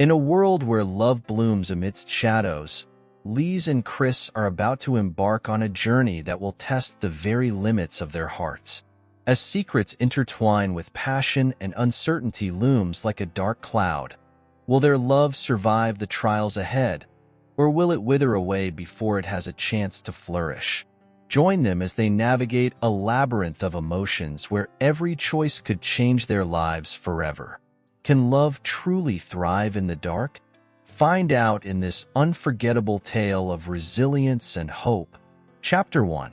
In a world where love blooms amidst shadows, Lise and Chris are about to embark on a journey that will test the very limits of their hearts. As secrets intertwine with passion and uncertainty looms like a dark cloud, will their love survive the trials ahead, or will it wither away before it has a chance to flourish? Join them as they navigate a labyrinth of emotions where every choice could change their lives forever. Can love truly thrive in the dark? Find out in this unforgettable tale of resilience and hope. Chapter 1.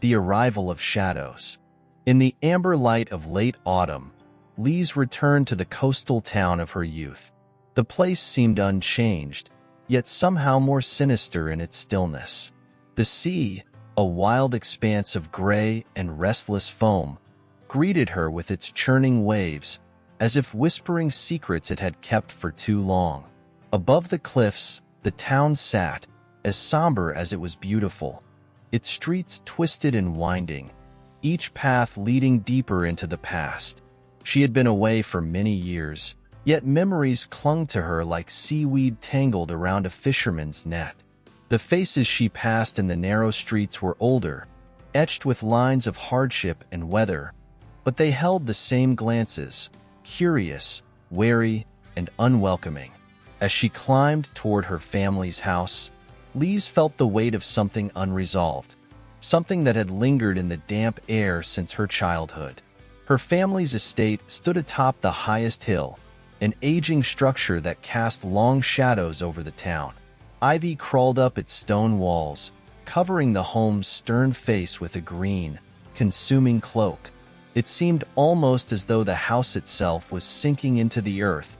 The Arrival of Shadows. In the amber light of late autumn, Lise returned to the coastal town of her youth. The place seemed unchanged, yet somehow more sinister in its stillness. The sea, a wild expanse of gray and restless foam, greeted her with its churning waves, as if whispering secrets it had kept for too long. Above the cliffs, the town sat, as somber as it was beautiful, its streets twisted and winding, each path leading deeper into the past. She had been away for many years, yet memories clung to her like seaweed tangled around a fisherman's net. The faces she passed in the narrow streets were older, etched with lines of hardship and weather, but they held the same glances, curious, wary, and unwelcoming. As she climbed toward her family's house, Lise felt the weight of something unresolved, something that had lingered in the damp air since her childhood. Her family's estate stood atop the highest hill, an aging structure that cast long shadows over the town. Ivy crawled up its stone walls, covering the home's stern face with a green, consuming cloak. It seemed almost as though the house itself was sinking into the earth,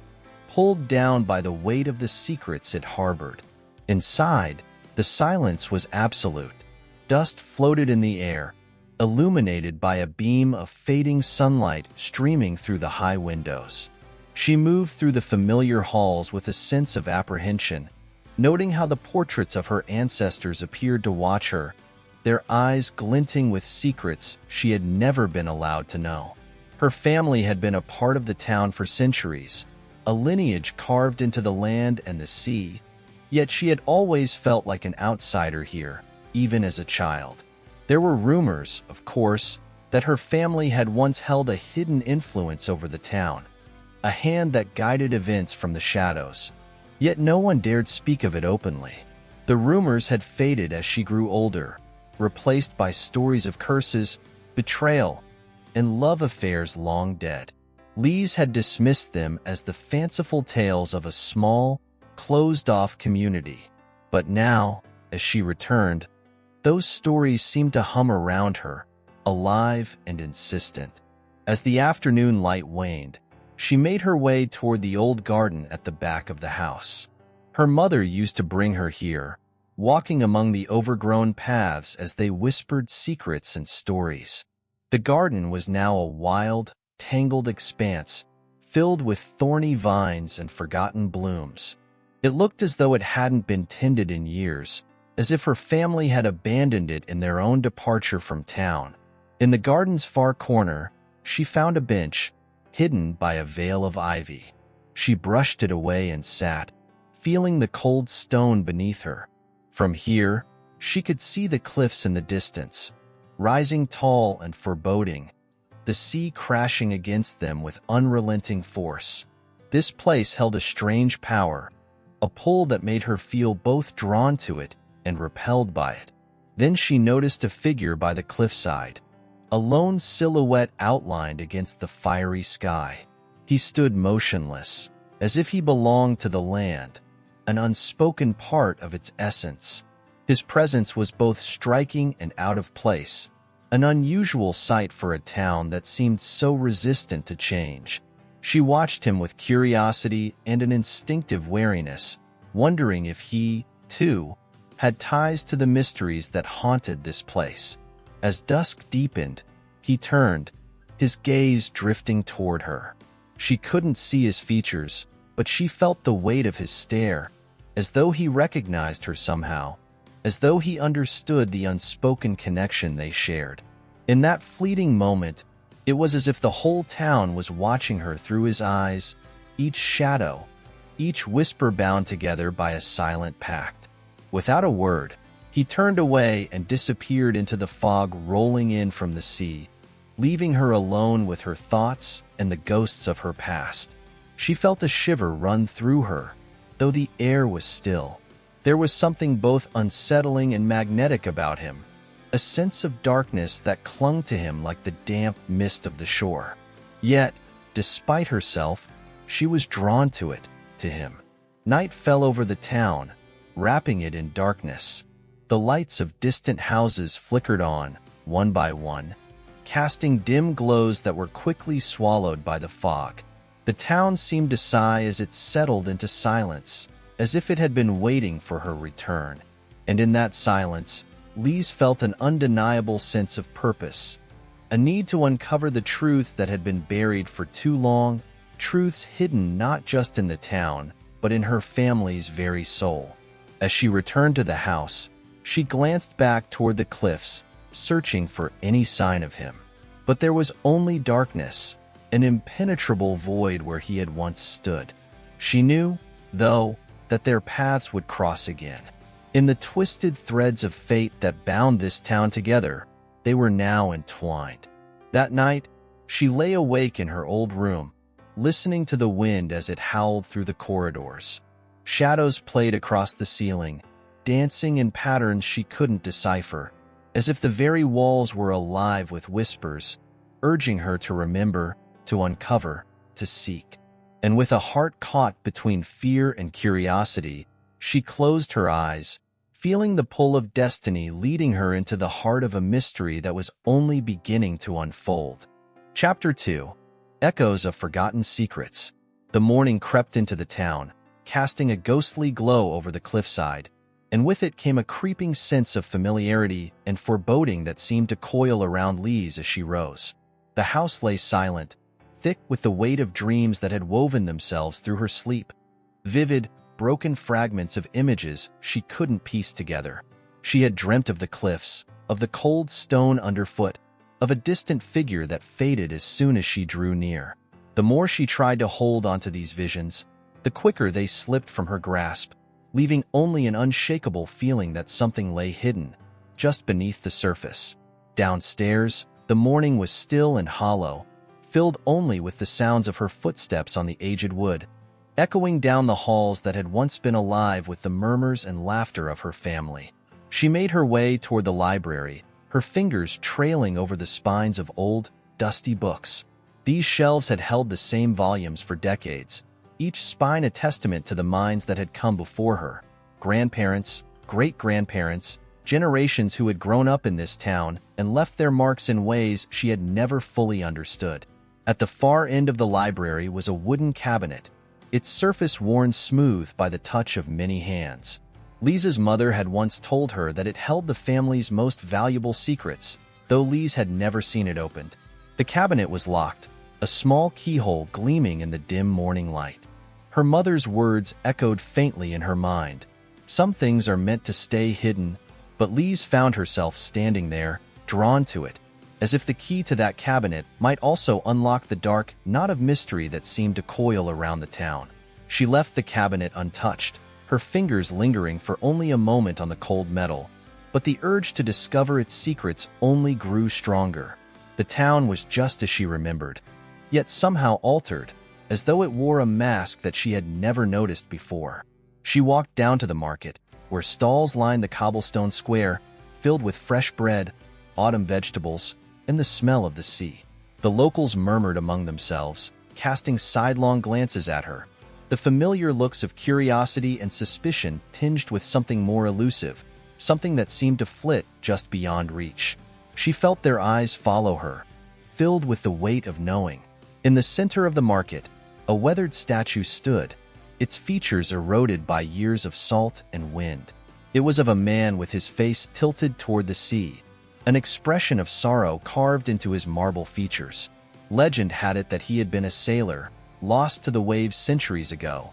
pulled down by the weight of the secrets it harbored. Inside, the silence was absolute. Dust floated in the air, illuminated by a beam of fading sunlight streaming through the high windows. She moved through the familiar halls with a sense of apprehension, noting how the portraits of her ancestors appeared to watch her, their eyes glinting with secrets she had never been allowed to know. Her family had been a part of the town for centuries, a lineage carved into the land and the sea, yet she had always felt like an outsider here, even as a child. There were rumors, of course, that her family had once held a hidden influence over the town, a hand that guided events from the shadows, yet no one dared speak of it openly. The rumors had faded as she grew older, replaced by stories of curses, betrayal, and love affairs long dead. Lise had dismissed them as the fanciful tales of a small, closed-off community. But now, as she returned, those stories seemed to hum around her, alive and insistent. As the afternoon light waned, she made her way toward the old garden at the back of the house. Her mother used to bring her here, walking among the overgrown paths as they whispered secrets and stories. The garden was now a wild, tangled expanse, filled with thorny vines and forgotten blooms. It looked as though it hadn't been tended in years, as if her family had abandoned it in their own departure from town. In the garden's far corner, she found a bench, hidden by a veil of ivy. She brushed it away and sat, feeling the cold stone beneath her. From here, she could see the cliffs in the distance, rising tall and foreboding, the sea crashing against them with unrelenting force. This place held a strange power, a pull that made her feel both drawn to it and repelled by it. Then she noticed a figure by the cliffside, a lone silhouette outlined against the fiery sky. He stood motionless, as if he belonged to the land, an unspoken part of its essence. His presence was both striking and out of place, an unusual sight for a town that seemed so resistant to change. She watched him with curiosity and an instinctive wariness, wondering if he, too, had ties to the mysteries that haunted this place. As dusk deepened, he turned, his gaze drifting toward her. She couldn't see his features, but she felt the weight of his stare, as though he recognized her somehow, as though he understood the unspoken connection they shared. In that fleeting moment, it was as if the whole town was watching her through his eyes, each shadow, each whisper bound together by a silent pact. Without a word, he turned away and disappeared into the fog rolling in from the sea, leaving her alone with her thoughts and the ghosts of her past. She felt a shiver run through her, though the air was still. There was something both unsettling and magnetic about him, a sense of darkness that clung to him like the damp mist of the shore. Yet, despite herself, she was drawn to him. Night fell over the town, wrapping it in darkness. The lights of distant houses flickered on, one by one, casting dim glows that were quickly swallowed by the fog. The town seemed to sigh as it settled into silence, as if it had been waiting for her return. And in that silence, Lise felt an undeniable sense of purpose, a need to uncover the truth that had been buried for too long, truths hidden not just in the town, but in her family's very soul. As she returned to the house, she glanced back toward the cliffs, searching for any sign of him. But there was only darkness, an impenetrable void where he had once stood. She knew, though, that their paths would cross again. In the twisted threads of fate that bound this town together, they were now entwined. That night, she lay awake in her old room, listening to the wind as it howled through the corridors. Shadows played across the ceiling, dancing in patterns she couldn't decipher, as if the very walls were alive with whispers, urging her to remember, to uncover, to seek. And with a heart caught between fear and curiosity, she closed her eyes, feeling the pull of destiny leading her into the heart of a mystery that was only beginning to unfold. Chapter 2. Echoes of Forgotten Secrets. The morning crept into the town, casting a ghostly glow over the cliffside, and with it came a creeping sense of familiarity and foreboding that seemed to coil around Lise as she rose. The house lay silent, thick with the weight of dreams that had woven themselves through her sleep. Vivid, broken fragments of images she couldn't piece together. She had dreamt of the cliffs, of the cold stone underfoot, of a distant figure that faded as soon as she drew near. The more she tried to hold onto these visions, the quicker they slipped from her grasp, leaving only an unshakable feeling that something lay hidden, just beneath the surface. Downstairs, the morning was still and hollow, filled only with the sounds of her footsteps on the aged wood, echoing down the halls that had once been alive with the murmurs and laughter of her family. She made her way toward the library, her fingers trailing over the spines of old, dusty books. These shelves had held the same volumes for decades, each spine a testament to the minds that had come before her. Grandparents, great-grandparents, generations who had grown up in this town and left their marks in ways she had never fully understood. At the far end of the library was a wooden cabinet, its surface worn smooth by the touch of many hands. Lise's mother had once told her that it held the family's most valuable secrets, though Lise had never seen it opened. The cabinet was locked, a small keyhole gleaming in the dim morning light. Her mother's words echoed faintly in her mind. Some things are meant to stay hidden, but Lise found herself standing there, drawn to it, as if the key to that cabinet might also unlock the dark knot of mystery that seemed to coil around the town. She left the cabinet untouched, her fingers lingering for only a moment on the cold metal, but the urge to discover its secrets only grew stronger. The town was just as she remembered, yet somehow altered, as though it wore a mask that she had never noticed before. She walked down to the market, where stalls lined the cobblestone square, filled with fresh bread, autumn vegetables, and the smell of the sea. The locals murmured among themselves, casting sidelong glances at her, the familiar looks of curiosity and suspicion tinged with something more elusive, something that seemed to flit just beyond reach. She felt their eyes follow her, filled with the weight of knowing. In the center of the market, a weathered statue stood, its features eroded by years of salt and wind. It was of a man with his face tilted toward the sea, an expression of sorrow carved into his marble features. Legend had it that he had been a sailor, lost to the waves centuries ago,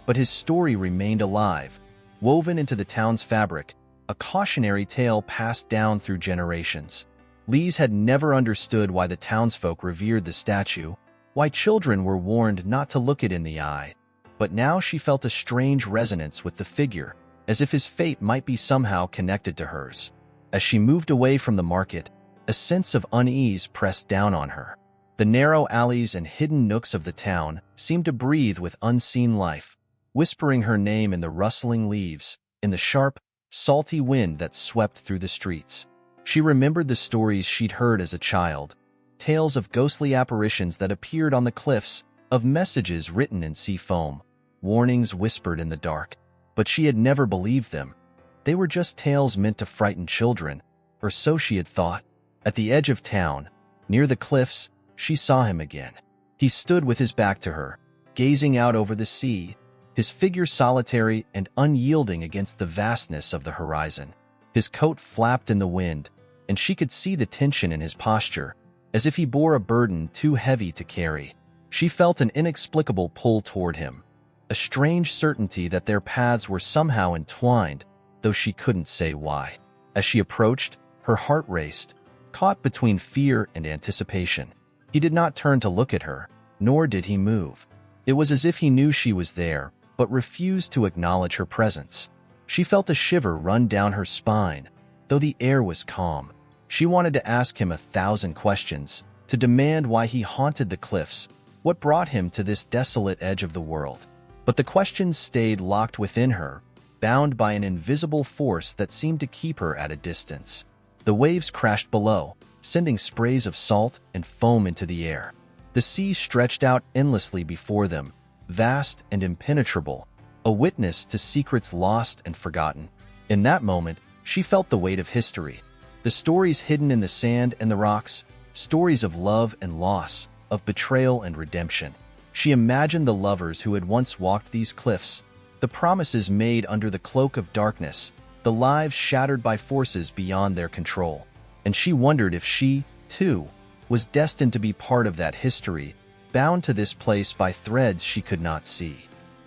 but his story remained alive, woven into the town's fabric, a cautionary tale passed down through generations. Lise had never understood why the townsfolk revered the statue, why children were warned not to look it in the eye, but now she felt a strange resonance with the figure, as if his fate might be somehow connected to hers. As she moved away from the market, a sense of unease pressed down on her. The narrow alleys and hidden nooks of the town seemed to breathe with unseen life, whispering her name in the rustling leaves, in the sharp, salty wind that swept through the streets. She remembered the stories she'd heard as a child, tales of ghostly apparitions that appeared on the cliffs, of messages written in sea foam, warnings whispered in the dark. But she had never believed them. They were just tales meant to frighten children, or so she had thought. At the edge of town, near the cliffs, she saw him again. He stood with his back to her, gazing out over the sea, his figure solitary and unyielding against the vastness of the horizon. His coat flapped in the wind, and she could see the tension in his posture, as if he bore a burden too heavy to carry. She felt an inexplicable pull toward him, a strange certainty that their paths were somehow entwined, though she couldn't say why. As she approached, her heart raced, caught between fear and anticipation. He did not turn to look at her, nor did he move. It was as if he knew she was there, but refused to acknowledge her presence. She felt a shiver run down her spine, though the air was calm. She wanted to ask him 1,000 questions, to demand why he haunted the cliffs, what brought him to this desolate edge of the world. But the questions stayed locked within her, bound by an invisible force that seemed to keep her at a distance. The waves crashed below, sending sprays of salt and foam into the air. The sea stretched out endlessly before them, vast and impenetrable, a witness to secrets lost and forgotten. In that moment, she felt the weight of history. The stories hidden in the sand and the rocks, stories of love and loss, of betrayal and redemption. She imagined the lovers who had once walked these cliffs, the promises made under the cloak of darkness, the lives shattered by forces beyond their control. And she wondered if she, too, was destined to be part of that history, bound to this place by threads she could not see.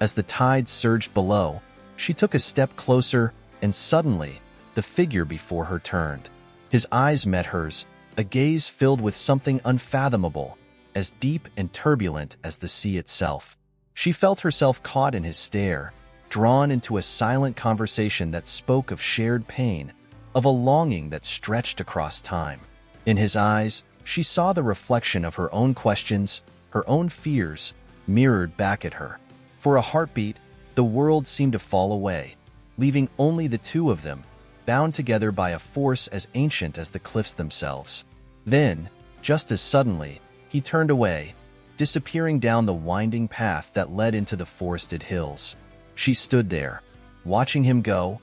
As the tide surged below, she took a step closer, and suddenly, the figure before her turned. His eyes met hers, a gaze filled with something unfathomable, as deep and turbulent as the sea itself. She felt herself caught in his stare, drawn into a silent conversation that spoke of shared pain, of a longing that stretched across time. In his eyes, she saw the reflection of her own questions, her own fears, mirrored back at her. For a heartbeat, the world seemed to fall away, leaving only the two of them, bound together by a force as ancient as the cliffs themselves. Then, just as suddenly, he turned away, disappearing down the winding path that led into the forested hills. She stood there, watching him go,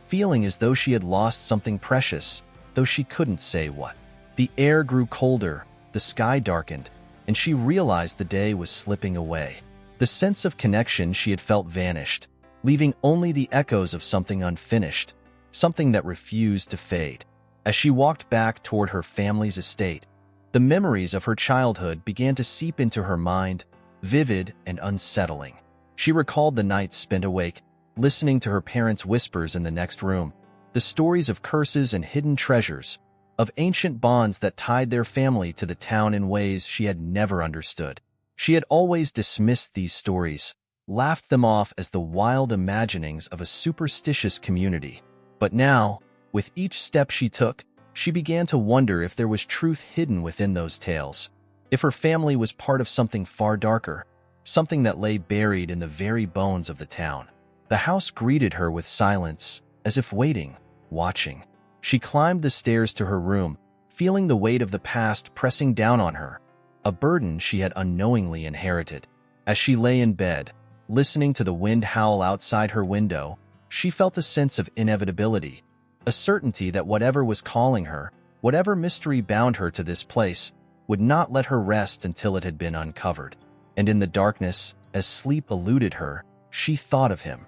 feeling as though she had lost something precious, though she couldn't say what. The air grew colder, the sky darkened, and she realized the day was slipping away. The sense of connection she had felt vanished, leaving only the echoes of something unfinished, something that refused to fade. As she walked back toward her family's estate, the memories of her childhood began to seep into her mind, vivid and unsettling. She recalled the nights spent awake, listening to her parents' whispers in the next room, the stories of curses and hidden treasures, of ancient bonds that tied their family to the town in ways she had never understood. She had always dismissed these stories, laughed them off as the wild imaginings of a superstitious community. But now, with each step she took, she began to wonder if there was truth hidden within those tales, if her family was part of something far darker, something that lay buried in the very bones of the town. The house greeted her with silence, as if waiting, watching. She climbed the stairs to her room, feeling the weight of the past pressing down on her, a burden she had unknowingly inherited. As she lay in bed, listening to the wind howl outside her window, she felt a sense of inevitability, a certainty that whatever was calling her, whatever mystery bound her to this place, would not let her rest until it had been uncovered. And in the darkness, as sleep eluded her, she thought of him.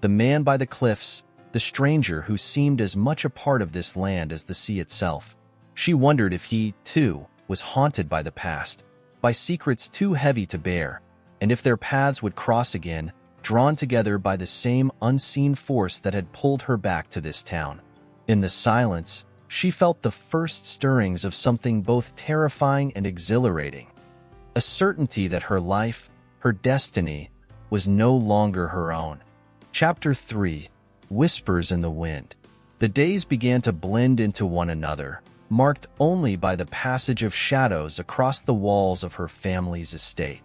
The man by the cliffs, the stranger who seemed as much a part of this land as the sea itself. She wondered if he, too, was haunted by the past, by secrets too heavy to bear, and if their paths would cross again, drawn together by the same unseen force that had pulled her back to this town. In the silence, she felt the first stirrings of something both terrifying and exhilarating, a certainty that her life, her destiny, was no longer her own. Chapter 3. Whispers in the Wind. The days began to blend into one another, marked only by the passage of shadows across the walls of her family's estate.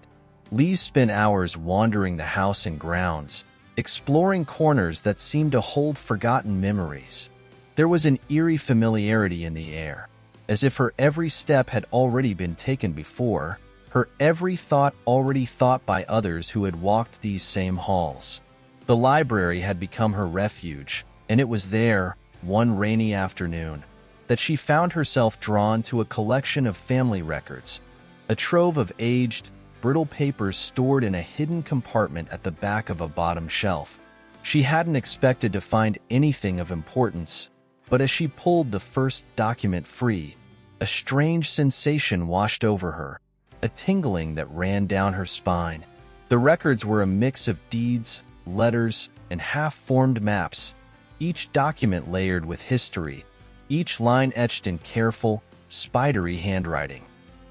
Lise spent hours wandering the house and grounds, exploring corners that seemed to hold forgotten memories. There was an eerie familiarity in the air, as if her every step had already been taken before, her every thought already thought by others who had walked these same halls. The library had become her refuge, and it was there, one rainy afternoon, that she found herself drawn to a collection of family records, a trove of aged, brittle papers stored in a hidden compartment at the back of a bottom shelf. She hadn't expected to find anything of importance, but as she pulled the first document free, a strange sensation washed over her, a tingling that ran down her spine. The records were a mix of deeds, letters, and half-formed maps, each document layered with history, each line etched in careful, spidery handwriting.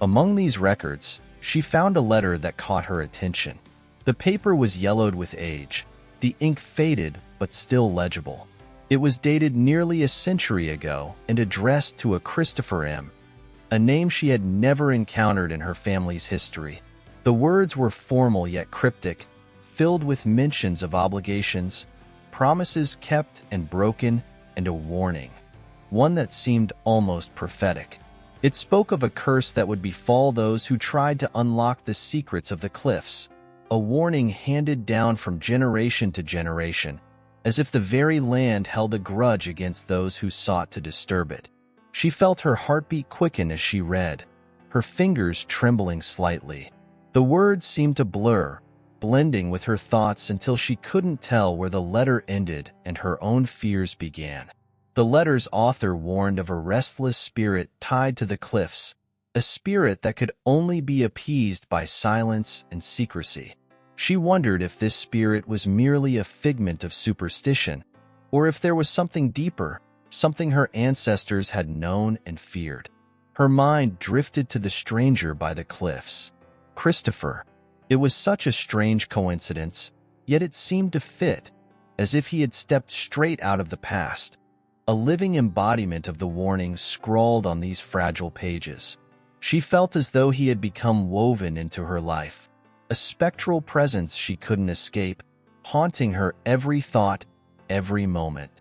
Among these records, she found a letter that caught her attention. The paper was yellowed with age, the ink faded but still legible. It was dated nearly a century ago and addressed to a Christopher M., a name she had never encountered in her family's history. The words were formal yet cryptic, filled with mentions of obligations, promises kept and broken, and a warning, one that seemed almost prophetic. It spoke of a curse that would befall those who tried to unlock the secrets of the cliffs, a warning handed down from generation to generation, as if the very land held a grudge against those who sought to disturb it. She felt her heartbeat quicken as she read, her fingers trembling slightly. The words seemed to blur, blending with her thoughts until she couldn't tell where the letter ended and her own fears began. The letter's author warned of a restless spirit tied to the cliffs, a spirit that could only be appeased by silence and secrecy. She wondered if this spirit was merely a figment of superstition, or if there was something deeper, something her ancestors had known and feared. Her mind drifted to the stranger by the cliffs. Christopher. It was such a strange coincidence, yet it seemed to fit, as if he had stepped straight out of the past, a living embodiment of the warnings scrawled on these fragile pages. She felt as though he had become woven into her life, a spectral presence she couldn't escape, haunting her every thought, every moment.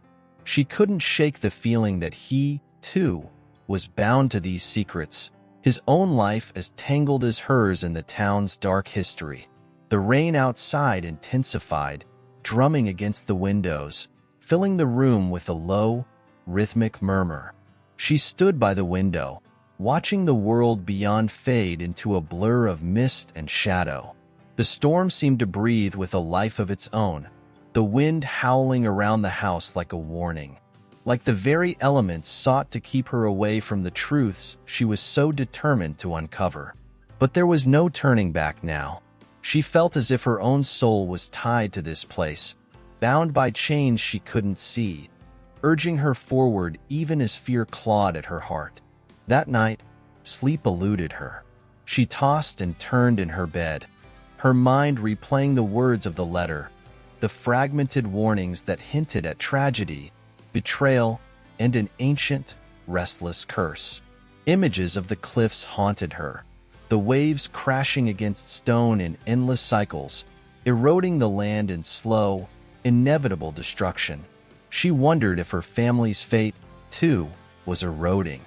She couldn't shake the feeling that he, too, was bound to these secrets, his own life as tangled as hers in the town's dark history. The rain outside intensified, drumming against the windows, filling the room with a low, rhythmic murmur. She stood by the window, watching the world beyond fade into a blur of mist and shadow. The storm seemed to breathe with a life of its own, the wind howling around the house like a warning. Like the very elements sought to keep her away from the truths she was so determined to uncover. But there was no turning back now. She felt as if her own soul was tied to this place, bound by chains she couldn't see, urging her forward even as fear clawed at her heart. That night, sleep eluded her. She tossed and turned in her bed, her mind replaying the words of the letter, the fragmented warnings that hinted at tragedy, betrayal, and an ancient, restless curse. Images of the cliffs haunted her, the waves crashing against stone in endless cycles, eroding the land in slow, inevitable destruction. She wondered if her family's fate, too, was eroding,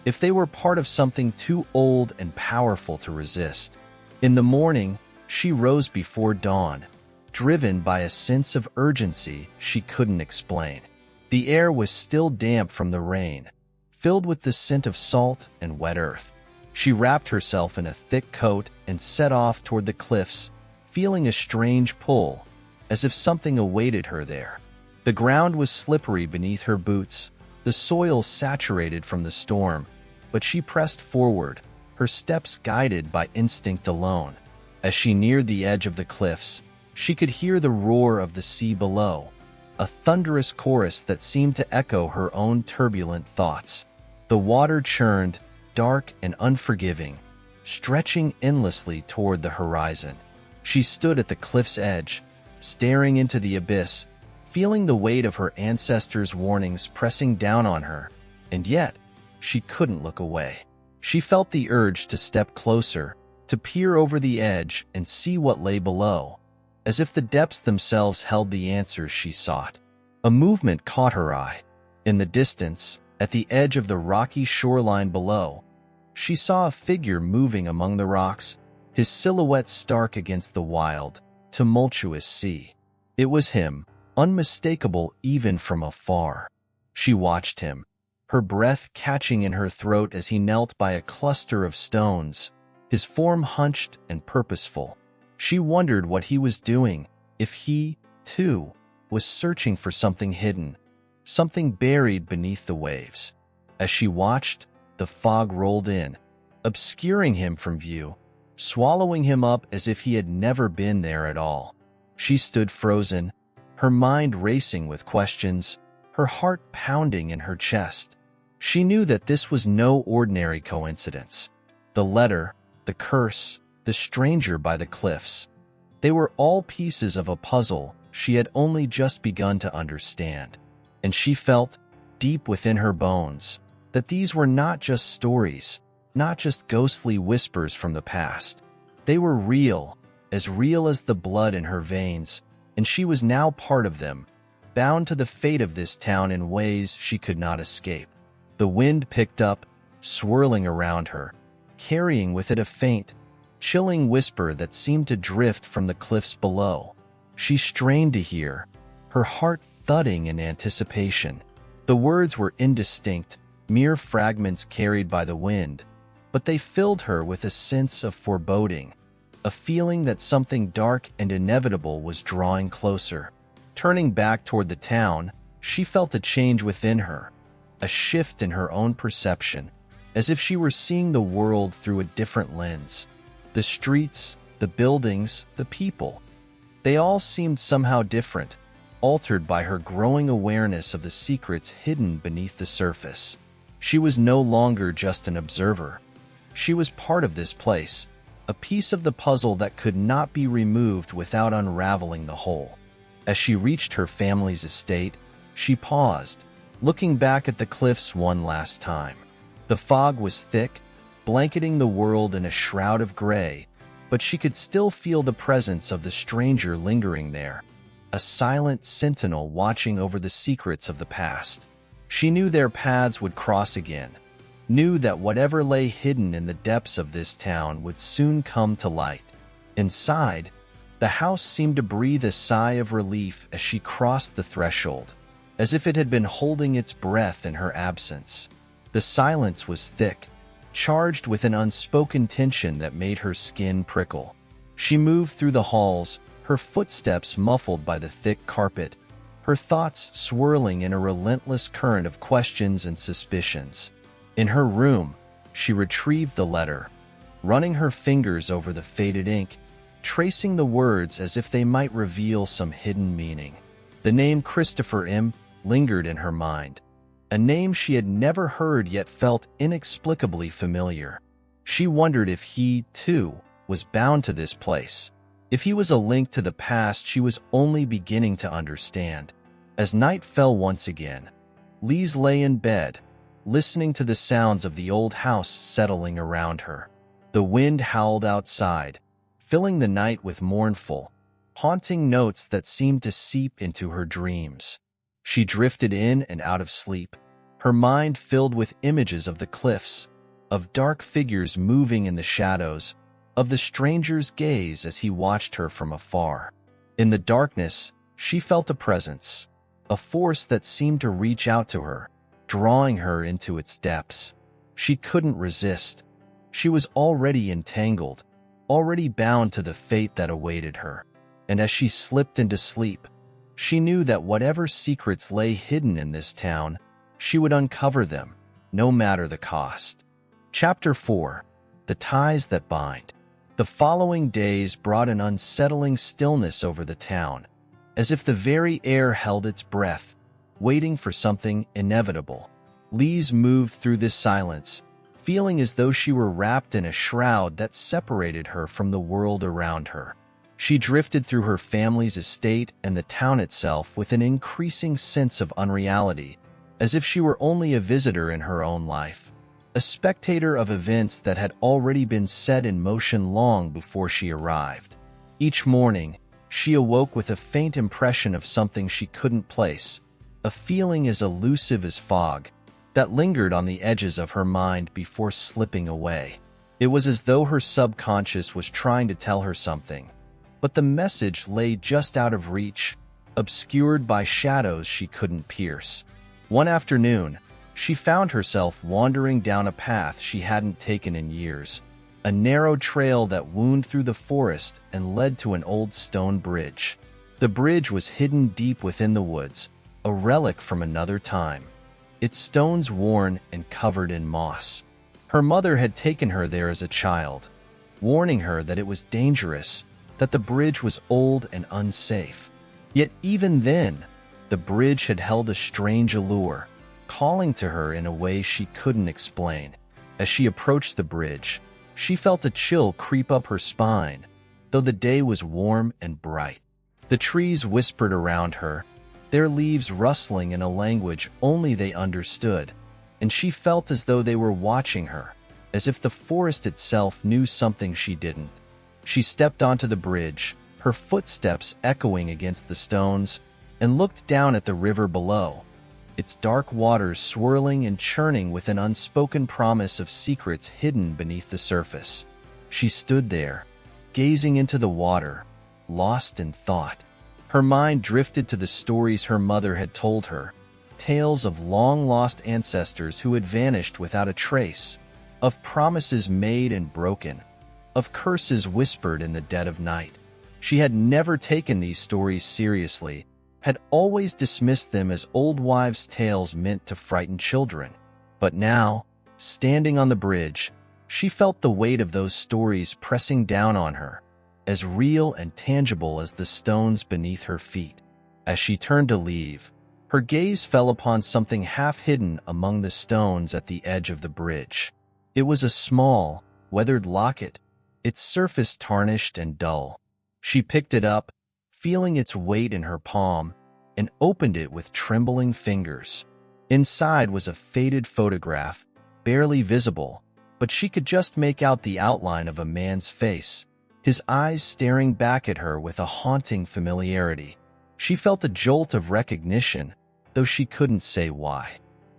if they were part of something too old and powerful to resist. In the morning, she rose before dawn, driven by a sense of urgency she couldn't explain. The air was still damp from the rain, filled with the scent of salt and wet earth. She wrapped herself in a thick coat and set off toward the cliffs, feeling a strange pull, as if something awaited her there. The ground was slippery beneath her boots, the soil saturated from the storm, but she pressed forward, her steps guided by instinct alone. As she neared the edge of the cliffs, she could hear the roar of the sea below, a thunderous chorus that seemed to echo her own turbulent thoughts. The water churned, dark and unforgiving, stretching endlessly toward the horizon. She stood at the cliff's edge, staring into the abyss, feeling the weight of her ancestors' warnings pressing down on her, and yet she couldn't look away. She felt the urge to step closer, to peer over the edge and see what lay below, as if the depths themselves held the answers she sought. A movement caught her eye. In the distance, at the edge of the rocky shoreline below, she saw a figure moving among the rocks, his silhouette stark against the wild, tumultuous sea. It was him, unmistakable even from afar. She watched him, her breath catching in her throat as he knelt by a cluster of stones, his form hunched and purposeful. She wondered what he was doing, if he, too, was searching for something hidden, something buried beneath the waves. As she watched, the fog rolled in, obscuring him from view, swallowing him up as if he had never been there at all. She stood frozen, her mind racing with questions, her heart pounding in her chest. She knew that this was no ordinary coincidence. The letter, the curse, the stranger by the cliffs, they were all pieces of a puzzle she had only just begun to understand. And she felt, deep within her bones, that these were not just stories, not just ghostly whispers from the past. They were real as the blood in her veins, and she was now part of them, bound to the fate of this town in ways she could not escape. The wind picked up, swirling around her, carrying with it a faint, chilling whisper that seemed to drift from the cliffs below. She strained to hear, her heart thudding in anticipation. The words were indistinct, mere fragments carried by the wind, but they filled her with a sense of foreboding, a feeling that something dark and inevitable was drawing closer. Turning back toward the town, she felt a change within her, a shift in her own perception, as if she were seeing the world through a different lens. The streets, the buildings, the people, they all seemed somehow different, altered by her growing awareness of the secrets hidden beneath the surface. She was no longer just an observer. She was part of this place, a piece of the puzzle that could not be removed without unraveling the whole. As she reached her family's estate, she paused, looking back at the cliffs one last time. The fog was thick, blanketing the world in a shroud of gray, but she could still feel the presence of the stranger lingering there, a silent sentinel watching over the secrets of the past. She knew their paths would cross again, knew that whatever lay hidden in the depths of this town would soon come to light. Inside, the house seemed to breathe a sigh of relief as she crossed the threshold, as if it had been holding its breath in her absence. The silence was thick, charged with an unspoken tension that made her skin prickle. She moved through the halls, her footsteps muffled by the thick carpet, her thoughts swirling in a relentless current of questions and suspicions. In her room, she retrieved the letter, running her fingers over the faded ink, tracing the words as if they might reveal some hidden meaning. The name Christopher M. lingered in her mind, a name she had never heard yet felt inexplicably familiar. She wondered if he, too, was bound to this place, if he was a link to the past she was only beginning to understand. As night fell once again, Lise lay in bed, listening to the sounds of the old house settling around her. The wind howled outside, filling the night with mournful, haunting notes that seemed to seep into her dreams. She drifted in and out of sleep, her mind filled with images of the cliffs, of dark figures moving in the shadows, of the stranger's gaze as he watched her from afar. In the darkness, she felt a presence, a force that seemed to reach out to her, drawing her into its depths. She couldn't resist. She was already entangled, already bound to the fate that awaited her. And as she slipped into sleep, she knew that whatever secrets lay hidden in this town, she would uncover them, no matter the cost. Chapter 4. The Ties That Bind. The following days brought an unsettling stillness over the town, as if the very air held its breath, waiting for something inevitable. Lise moved through this silence, feeling as though she were wrapped in a shroud that separated her from the world around her. She drifted through her family's estate and the town itself with an increasing sense of unreality, as if she were only a visitor in her own life, a spectator of events that had already been set in motion long before she arrived. Each morning, she awoke with a faint impression of something she couldn't place, a feeling as elusive as fog, that lingered on the edges of her mind before slipping away. It was as though her subconscious was trying to tell her something, but the message lay just out of reach, obscured by shadows she couldn't pierce. One afternoon, she found herself wandering down a path she hadn't taken in years, a narrow trail that wound through the forest and led to an old stone bridge. The bridge was hidden deep within the woods, a relic from another time, its stones worn and covered in moss. Her mother had taken her there as a child, warning her that it was dangerous, that the bridge was old and unsafe. Yet even then, the bridge had held a strange allure, calling to her in a way she couldn't explain. As she approached the bridge, she felt a chill creep up her spine, though the day was warm and bright. The trees whispered around her, their leaves rustling in a language only they understood, and she felt as though they were watching her, as if the forest itself knew something she didn't. She stepped onto the bridge, her footsteps echoing against the stones, and looked down at the river below, its dark waters swirling and churning with an unspoken promise of secrets hidden beneath the surface. She stood there, gazing into the water, lost in thought. Her mind drifted to the stories her mother had told her, tales of long-lost ancestors who had vanished without a trace, of promises made and broken, of curses whispered in the dead of night. She had never taken these stories seriously, had always dismissed them as old wives' tales meant to frighten children. But now, standing on the bridge, she felt the weight of those stories pressing down on her, as real and tangible as the stones beneath her feet. As she turned to leave, her gaze fell upon something half hidden among the stones at the edge of the bridge. It was a small, weathered locket, its surface tarnished and dull. She picked it up, feeling its weight in her palm, and opened it with trembling fingers. Inside was a faded photograph, barely visible, but she could just make out the outline of a man's face, his eyes staring back at her with a haunting familiarity. She felt a jolt of recognition, though she couldn't say why.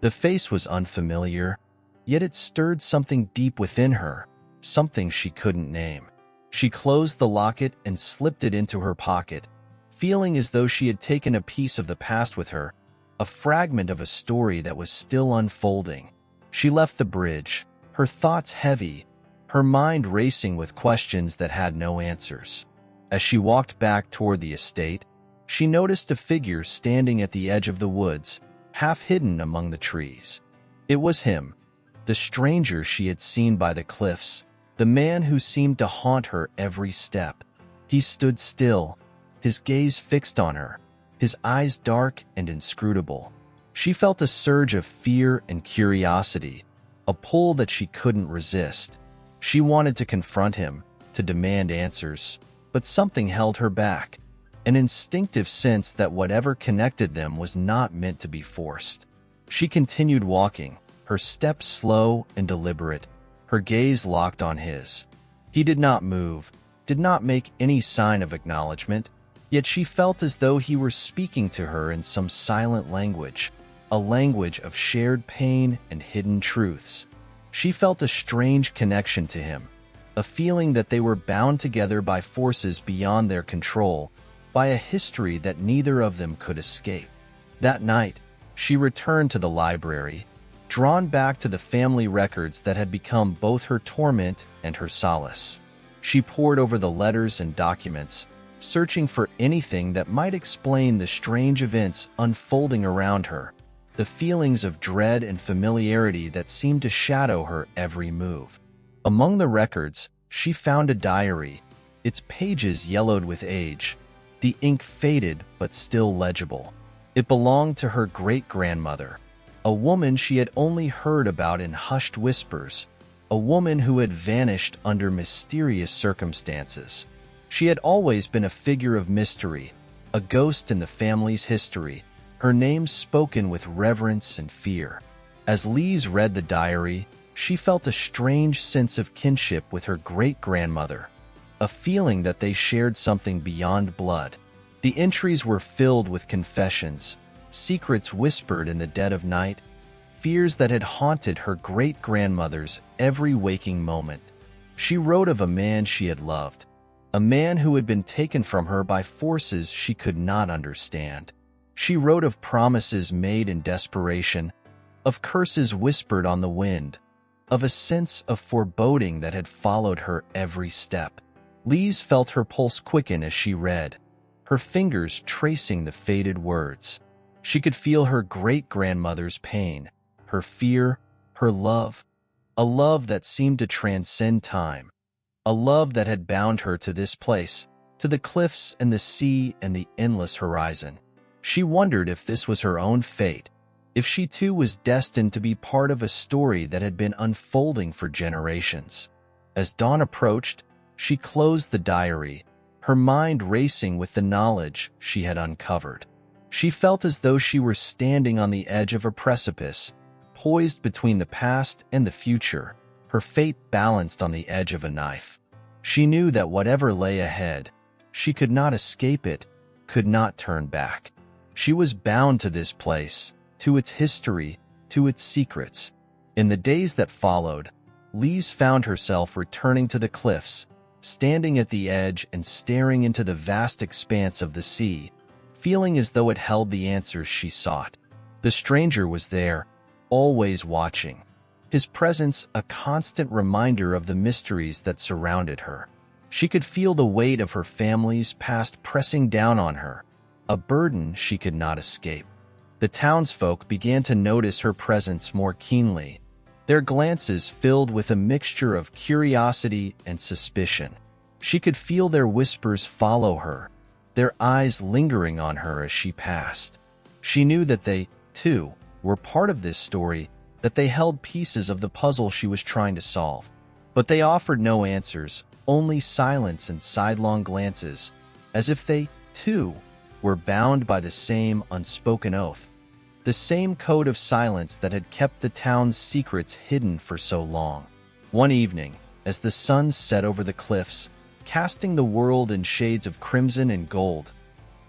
The face was unfamiliar, yet it stirred something deep within her, something she couldn't name. She closed the locket and slipped it into her pocket, feeling as though she had taken a piece of the past with her, a fragment of a story that was still unfolding. She left the bridge, her thoughts heavy, her mind racing with questions that had no answers. As she walked back toward the estate, she noticed a figure standing at the edge of the woods, half hidden among the trees. It was him, the stranger she had seen by the cliffs, the man who seemed to haunt her every step. He stood still, his gaze fixed on her, his eyes dark and inscrutable. She felt a surge of fear and curiosity, a pull that she couldn't resist. She wanted to confront him, to demand answers, but something held her back, an instinctive sense that whatever connected them was not meant to be forced. She continued walking, her steps slow and deliberate, her gaze locked on his. He did not move, did not make any sign of acknowledgement, yet she felt as though he were speaking to her in some silent language, a language of shared pain and hidden truths. She felt a strange connection to him, a feeling that they were bound together by forces beyond their control, by a history that neither of them could escape. That night, she returned to the library, drawn back to the family records that had become both her torment and her solace. She pored over the letters and documents, searching for anything that might explain the strange events unfolding around her, the feelings of dread and familiarity that seemed to shadow her every move. Among the records, she found a diary, its pages yellowed with age, the ink faded but still legible. It belonged to her great-grandmother, a woman she had only heard about in hushed whispers, a woman who had vanished under mysterious circumstances. She had always been a figure of mystery, a ghost in the family's history, her name spoken with reverence and fear. As Lise read the diary, she felt a strange sense of kinship with her great-grandmother, a feeling that they shared something beyond blood. The entries were filled with confessions, secrets whispered in the dead of night, fears that had haunted her great-grandmother's every waking moment. She wrote of a man she had loved, a man who had been taken from her by forces she could not understand. She wrote of promises made in desperation, of curses whispered on the wind, of a sense of foreboding that had followed her every step. Lise felt her pulse quicken as she read, her fingers tracing the faded words. She could feel her great-grandmother's pain, her fear, her love, a love that seemed to transcend time, a love that had bound her to this place, to the cliffs and the sea and the endless horizon. She wondered if this was her own fate, if she too was destined to be part of a story that had been unfolding for generations. As dawn approached, she closed the diary, her mind racing with the knowledge she had uncovered. She felt as though she were standing on the edge of a precipice, poised between the past and the future, her fate balanced on the edge of a knife. She knew that whatever lay ahead, she could not escape it, could not turn back. She was bound to this place, to its history, to its secrets. In the days that followed, Lise found herself returning to the cliffs, standing at the edge and staring into the vast expanse of the sea, feeling as though it held the answers she sought. The stranger was there, always watching, his presence a constant reminder of the mysteries that surrounded her. She could feel the weight of her family's past pressing down on her, a burden she could not escape. The townsfolk began to notice her presence more keenly, their glances filled with a mixture of curiosity and suspicion. She could feel their whispers follow her, their eyes lingering on her as she passed. She knew that they, too, were part of this story, that they held pieces of the puzzle she was trying to solve. But they offered no answers, only silence and sidelong glances, as if they, too, were bound by the same unspoken oath, the same code of silence that had kept the town's secrets hidden for so long. One evening, as the sun set over the cliffs, casting the world in shades of crimson and gold,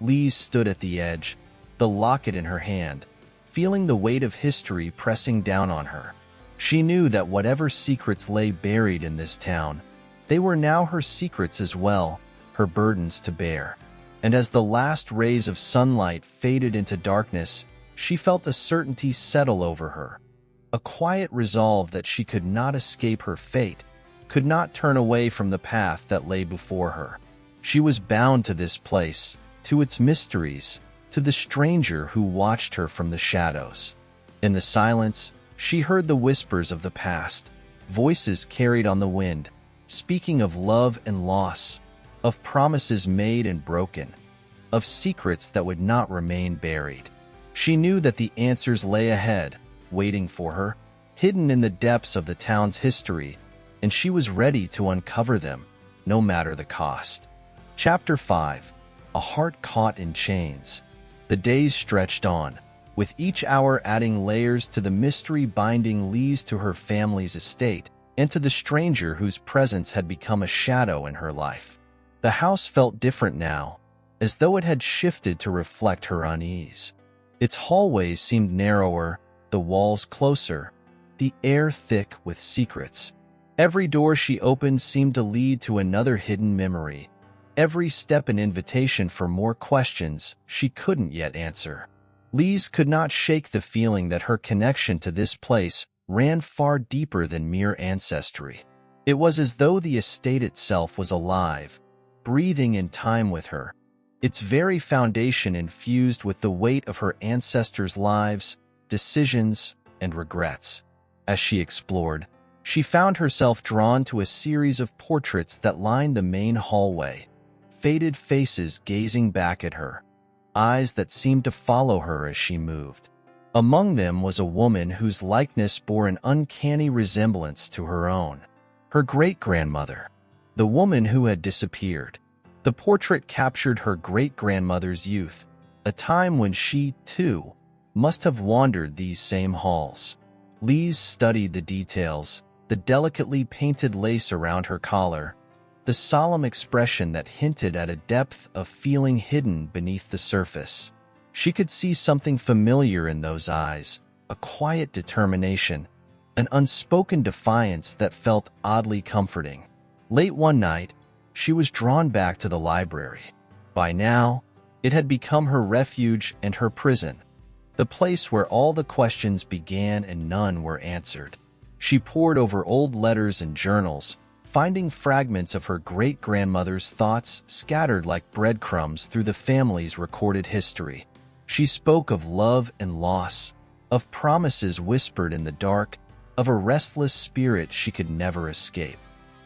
Lise stood at the edge, the locket in her hand, feeling the weight of history pressing down on her. She knew that whatever secrets lay buried in this town, they were now her secrets as well, her burdens to bear. And as the last rays of sunlight faded into darkness, she felt a certainty settle over her, a quiet resolve that she could not escape her fate, could not turn away from the path that lay before her. She was bound to this place, to its mysteries, to the stranger who watched her from the shadows. In the silence, she heard the whispers of the past, voices carried on the wind, speaking of love and loss, of promises made and broken, of secrets that would not remain buried. She knew that the answers lay ahead, waiting for her, hidden in the depths of the town's history, and she was ready to uncover them, no matter the cost. Chapter 5. A Heart Caught in Chains. The days stretched on, with each hour adding layers to the mystery binding Lise to her family's estate and to the stranger whose presence had become a shadow in her life. The house felt different now, as though it had shifted to reflect her unease. Its hallways seemed narrower, the walls closer, the air thick with secrets. Every door she opened seemed to lead to another hidden memory, every step an invitation for more questions she couldn't yet answer. Lise could not shake the feeling that her connection to this place ran far deeper than mere ancestry. It was as though the estate itself was alive, breathing in time with her, its very foundation infused with the weight of her ancestors' lives, decisions, and regrets. As she explored, she found herself drawn to a series of portraits that lined the main hallway, faded faces gazing back at her, eyes that seemed to follow her as she moved. Among them was a woman whose likeness bore an uncanny resemblance to her own, her great-grandmother, the woman who had disappeared. The portrait captured her great-grandmother's youth, a time when she, too, must have wandered these same halls. Lise studied the details, the delicately painted lace around her collar, the solemn expression that hinted at a depth of feeling hidden beneath the surface. She could see something familiar in those eyes, a quiet determination, an unspoken defiance that felt oddly comforting. Late one night, she was drawn back to the library. By now, it had become her refuge and her prison, the place where all the questions began and none were answered. She pored over old letters and journals, finding fragments of her great-grandmother's thoughts scattered like breadcrumbs through the family's recorded history. She spoke of love and loss, of promises whispered in the dark, of a restless spirit she could never escape.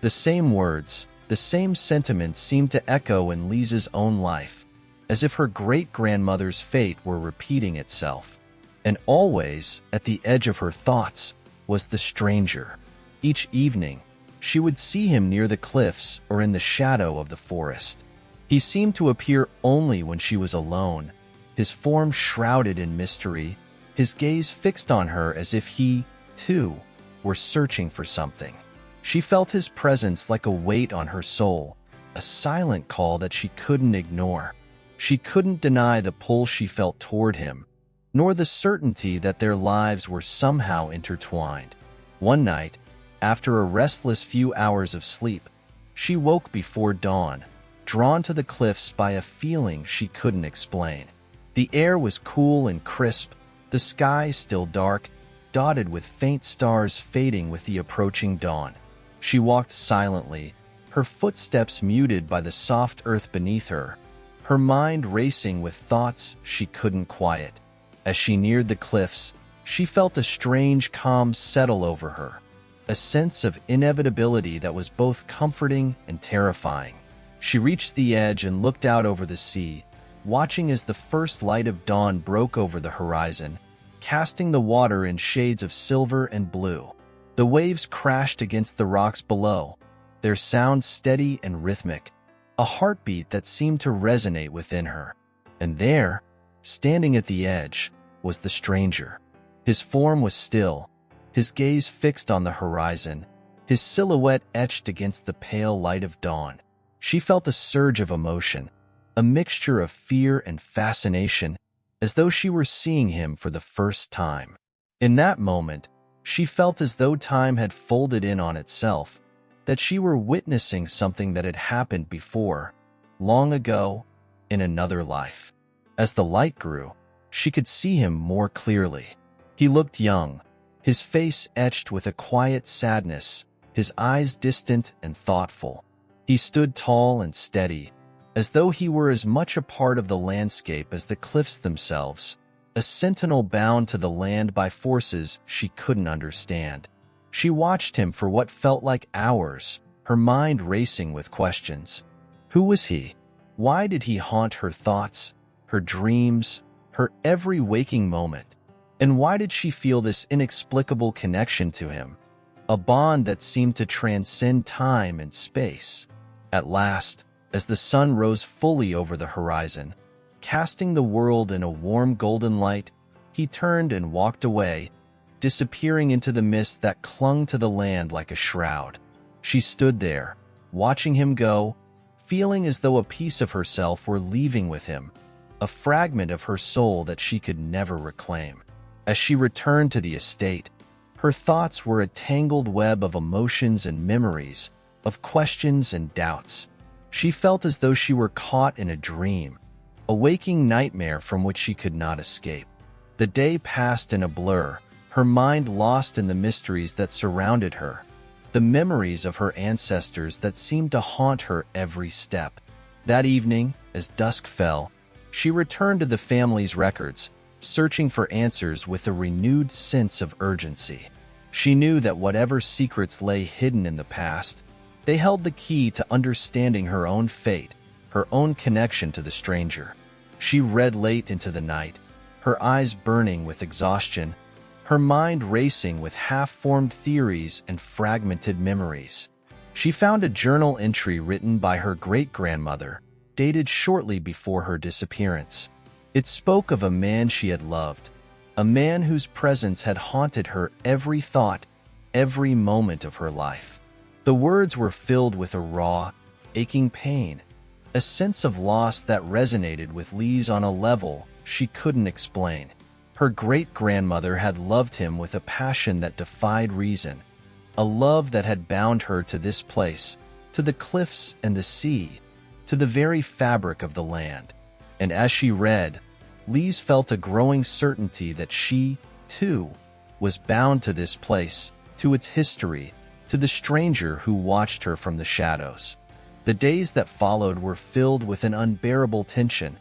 The same words, the same sentiments seemed to echo in Lisa's own life, as if her great-grandmother's fate were repeating itself. And always, at the edge of her thoughts, was the stranger. Each evening, she would see him near the cliffs or in the shadow of the forest. He seemed to appear only when she was alone, his form shrouded in mystery, his gaze fixed on her as if he, too, were searching for something. She felt his presence like a weight on her soul, a silent call that she couldn't ignore. She couldn't deny the pull she felt toward him, nor the certainty that their lives were somehow intertwined. One night, after a restless few hours of sleep, she woke before dawn, drawn to the cliffs by a feeling she couldn't explain. The air was cool and crisp, the sky still dark, dotted with faint stars fading with the approaching dawn. She walked silently, her footsteps muted by the soft earth beneath her, her mind racing with thoughts she couldn't quiet. As she neared the cliffs, she felt a strange calm settle over her, a sense of inevitability that was both comforting and terrifying. She reached the edge and looked out over the sea, watching as the first light of dawn broke over the horizon, casting the water in shades of silver and blue. The waves crashed against the rocks below, their sound steady and rhythmic, a heartbeat that seemed to resonate within her. And there, standing at the edge, was the stranger. His form was still, his gaze fixed on the horizon, his silhouette etched against the pale light of dawn. She felt a surge of emotion, a mixture of fear and fascination, as though she were seeing him for the first time. In that moment, she felt as though time had folded in on itself, that she were witnessing something that had happened before, long ago, in another life. As the light grew, she could see him more clearly. He looked young, his face etched with a quiet sadness, his eyes distant and thoughtful. He stood tall and steady, as though he were as much a part of the landscape as the cliffs themselves, a sentinel bound to the land by forces she couldn't understand. She watched him for what felt like hours, her mind racing with questions. Who was he? Why did he haunt her thoughts, her dreams, her every waking moment? And why did she feel this inexplicable connection to him, a bond that seemed to transcend time and space? At last, as the sun rose fully over the horizon, casting the world in a warm golden light, he turned and walked away, disappearing into the mist that clung to the land like a shroud. She stood there, watching him go, feeling as though a piece of herself were leaving with him, a fragment of her soul that she could never reclaim. As she returned to the estate, her thoughts were a tangled web of emotions and memories, of questions and doubts. She felt as though she were caught in a dream, a waking nightmare from which she could not escape. The day passed in a blur, her mind lost in the mysteries that surrounded her, the memories of her ancestors that seemed to haunt her every step. That evening, as dusk fell, she returned to the family's records, searching for answers with a renewed sense of urgency. She knew that whatever secrets lay hidden in the past, they held the key to understanding her own fate, her own connection to the stranger. She read late into the night, her eyes burning with exhaustion, her mind racing with half-formed theories and fragmented memories. She found a journal entry written by her great-grandmother, dated shortly before her disappearance. It spoke of a man she had loved, a man whose presence had haunted her every thought, every moment of her life. The words were filled with a raw, aching pain, a sense of loss that resonated with Lise on a level she couldn't explain. Her great-grandmother had loved him with a passion that defied reason, a love that had bound her to this place, to the cliffs and the sea, to the very fabric of the land. And as she read, Lise felt a growing certainty that she, too, was bound to this place, to its history, to the stranger who watched her from the shadows. The days that followed were filled with an unbearable tension,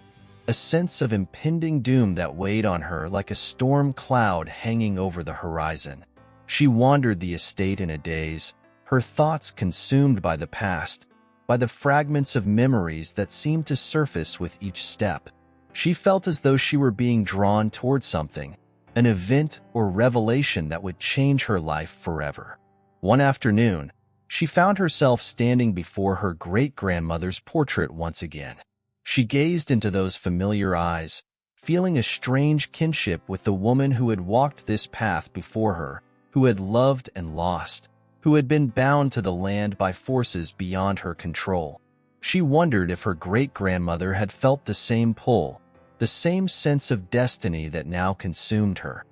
a sense of impending doom that weighed on her like a storm cloud hanging over the horizon. She wandered the estate in a daze, her thoughts consumed by the past, by the fragments of memories that seemed to surface with each step. She felt as though she were being drawn toward something, an event or revelation that would change her life forever. One afternoon, she found herself standing before her great-grandmother's portrait once again. She gazed into those familiar eyes, feeling a strange kinship with the woman who had walked this path before her, who had loved and lost, who had been bound to the land by forces beyond her control. She wondered if her great-grandmother had felt the same pull, the same sense of destiny that now consumed her.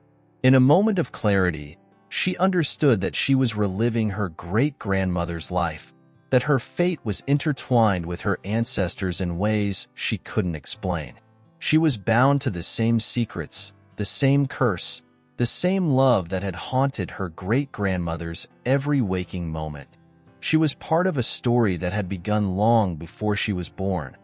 In a moment of clarity, she understood that she was reliving her great-grandmother's life, that her fate was intertwined with her ancestors in ways she couldn't explain. She was bound to the same secrets, the same curse, the same love that had haunted her great-grandmother's every waking moment. She was part of a story that had begun long before she was born,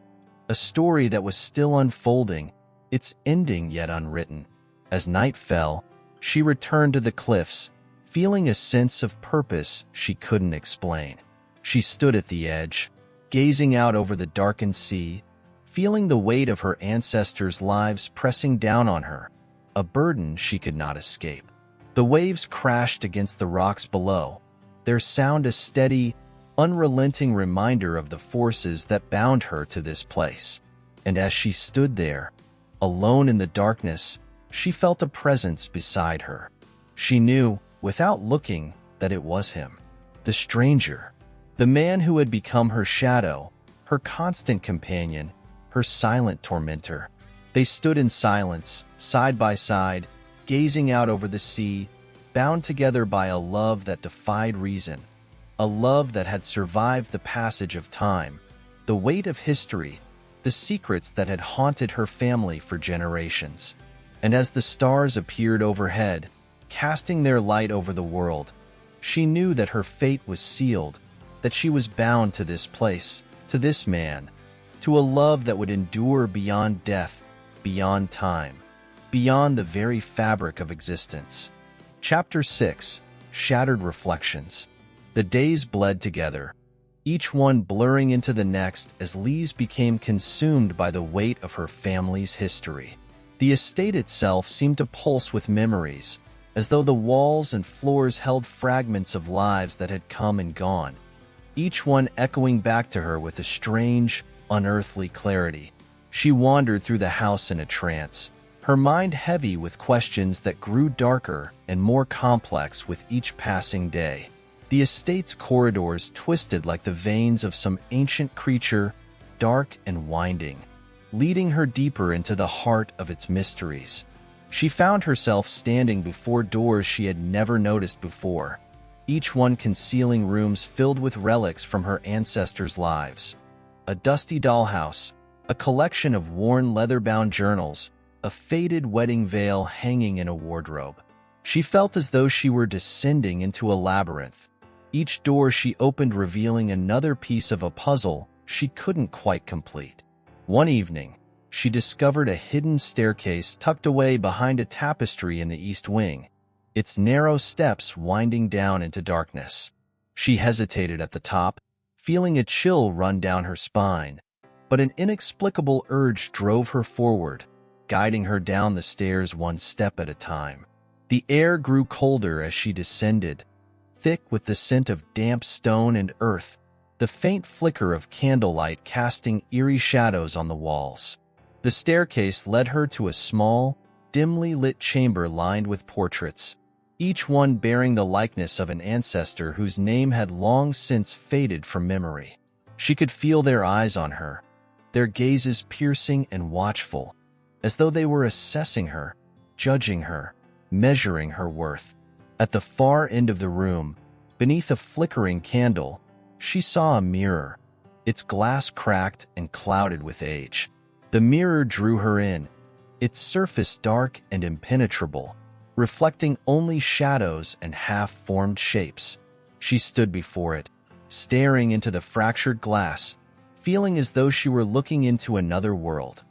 a story that was still unfolding, its ending yet unwritten. As night fell, she returned to the cliffs, feeling a sense of purpose she couldn't explain. She stood at the edge, gazing out over the darkened sea, feeling the weight of her ancestors' lives pressing down on her, a burden she could not escape. The waves crashed against the rocks below, their sound a steady, unrelenting reminder of the forces that bound her to this place. And as she stood there, alone in the darkness, she felt a presence beside her. She knew, without looking, that it was him, the stranger, the man who had become her shadow, her constant companion, her silent tormentor. They stood in silence, side by side, gazing out over the sea, bound together by a love that defied reason, a love that had survived the passage of time, the weight of history, the secrets that had haunted her family for generations. And as the stars appeared overhead, casting their light over the world, she knew that her fate was sealed, that she was bound to this place, to this man, to a love that would endure beyond death, beyond time, beyond the very fabric of existence. Chapter 6. Shattered Reflections. The days bled together, each one blurring into the next as Lise became consumed by the weight of her family's history. The estate itself seemed to pulse with memories, as though the walls and floors held fragments of lives that had come and gone, each one echoing back to her with a strange, unearthly clarity. She wandered through the house in a trance, her mind heavy with questions that grew darker and more complex with each passing day. The estate's corridors twisted like the veins of some ancient creature, dark and winding, leading her deeper into the heart of its mysteries. She found herself standing before doors she had never noticed before, each one concealing rooms filled with relics from her ancestors' lives. A dusty dollhouse, a collection of worn leather-bound journals, a faded wedding veil hanging in a wardrobe. She felt as though she were descending into a labyrinth, each door she opened revealing another piece of a puzzle she couldn't quite complete. One evening, she discovered a hidden staircase tucked away behind a tapestry in the east wing, its narrow steps winding down into darkness. She hesitated at the top, feeling a chill run down her spine, but an inexplicable urge drove her forward, guiding her down the stairs one step at a time. The air grew colder as she descended, thick with the scent of damp stone and earth, the faint flicker of candlelight casting eerie shadows on the walls. The staircase led her to a small, dimly lit chamber lined with portraits, each one bearing the likeness of an ancestor whose name had long since faded from memory. She could feel their eyes on her, their gazes piercing and watchful, as though they were assessing her, judging her, measuring her worth. At the far end of the room, beneath a flickering candle, she saw a mirror, its glass cracked and clouded with age. The mirror drew her in, its surface dark and impenetrable, reflecting only shadows and half-formed shapes. She stood before it, staring into the fractured glass, feeling as though she were looking into another world,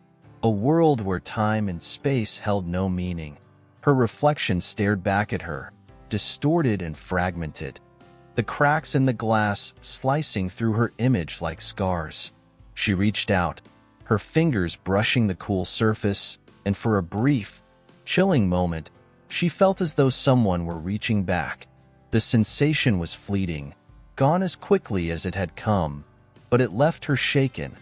a world where time and space held no meaning. Her reflection stared back at her, distorted and fragmented, the cracks in the glass slicing through her image like scars. She reached out, her fingers brushing the cool surface, and for a brief, chilling moment, she felt as though someone were reaching back. The sensation was fleeting, gone as quickly as it had come, but it left her shaken,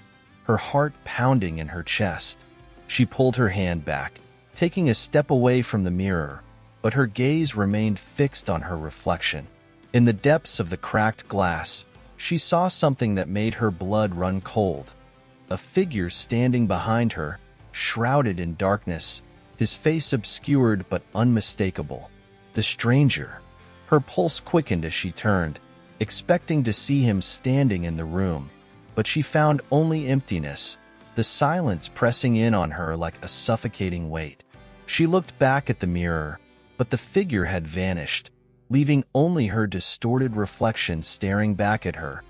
her heart pounding in her chest. She pulled her hand back, taking a step away from the mirror, but her gaze remained fixed on her reflection. In the depths of the cracked glass, she saw something that made her blood run cold. A figure standing behind her, shrouded in darkness, his face obscured but unmistakable. The stranger. Her pulse quickened as she turned, expecting to see him standing in the room, but she found only emptiness, the silence pressing in on her like a suffocating weight. She looked back at the mirror, but the figure had vanished, leaving only her distorted reflection staring back at her,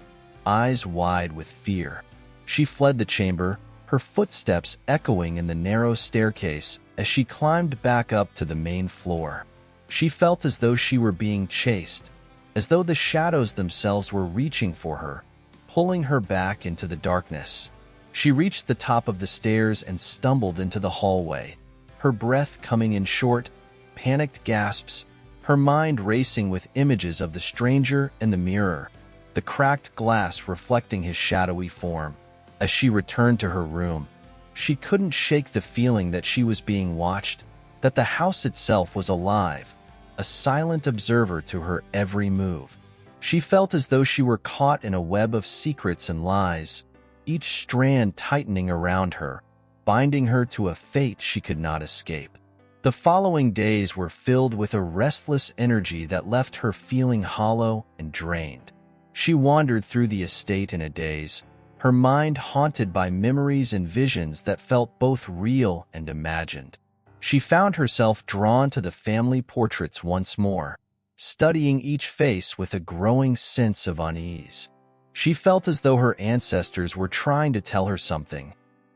eyes wide with fear. She fled the chamber, her footsteps echoing in the narrow staircase as she climbed back up to the main floor. She felt as though she were being chased, as though the shadows themselves were reaching for her, pulling her back into the darkness. She reached the top of the stairs and stumbled into the hallway, her breath coming in short, panicked gasps, her mind racing with images of the stranger in the mirror, the cracked glass reflecting his shadowy form. As she returned to her room, she couldn't shake the feeling that she was being watched, that the house itself was alive, a silent observer to her every move. She felt as though she were caught in a web of secrets and lies, each strand tightening around her, binding her to a fate she could not escape. The following days were filled with a restless energy that left her feeling hollow and drained. She wandered through the estate in a daze, her mind haunted by memories and visions that felt both real and imagined. She found herself drawn to the family portraits once more, studying each face with a growing sense of unease. She felt as though her ancestors were trying to tell her something,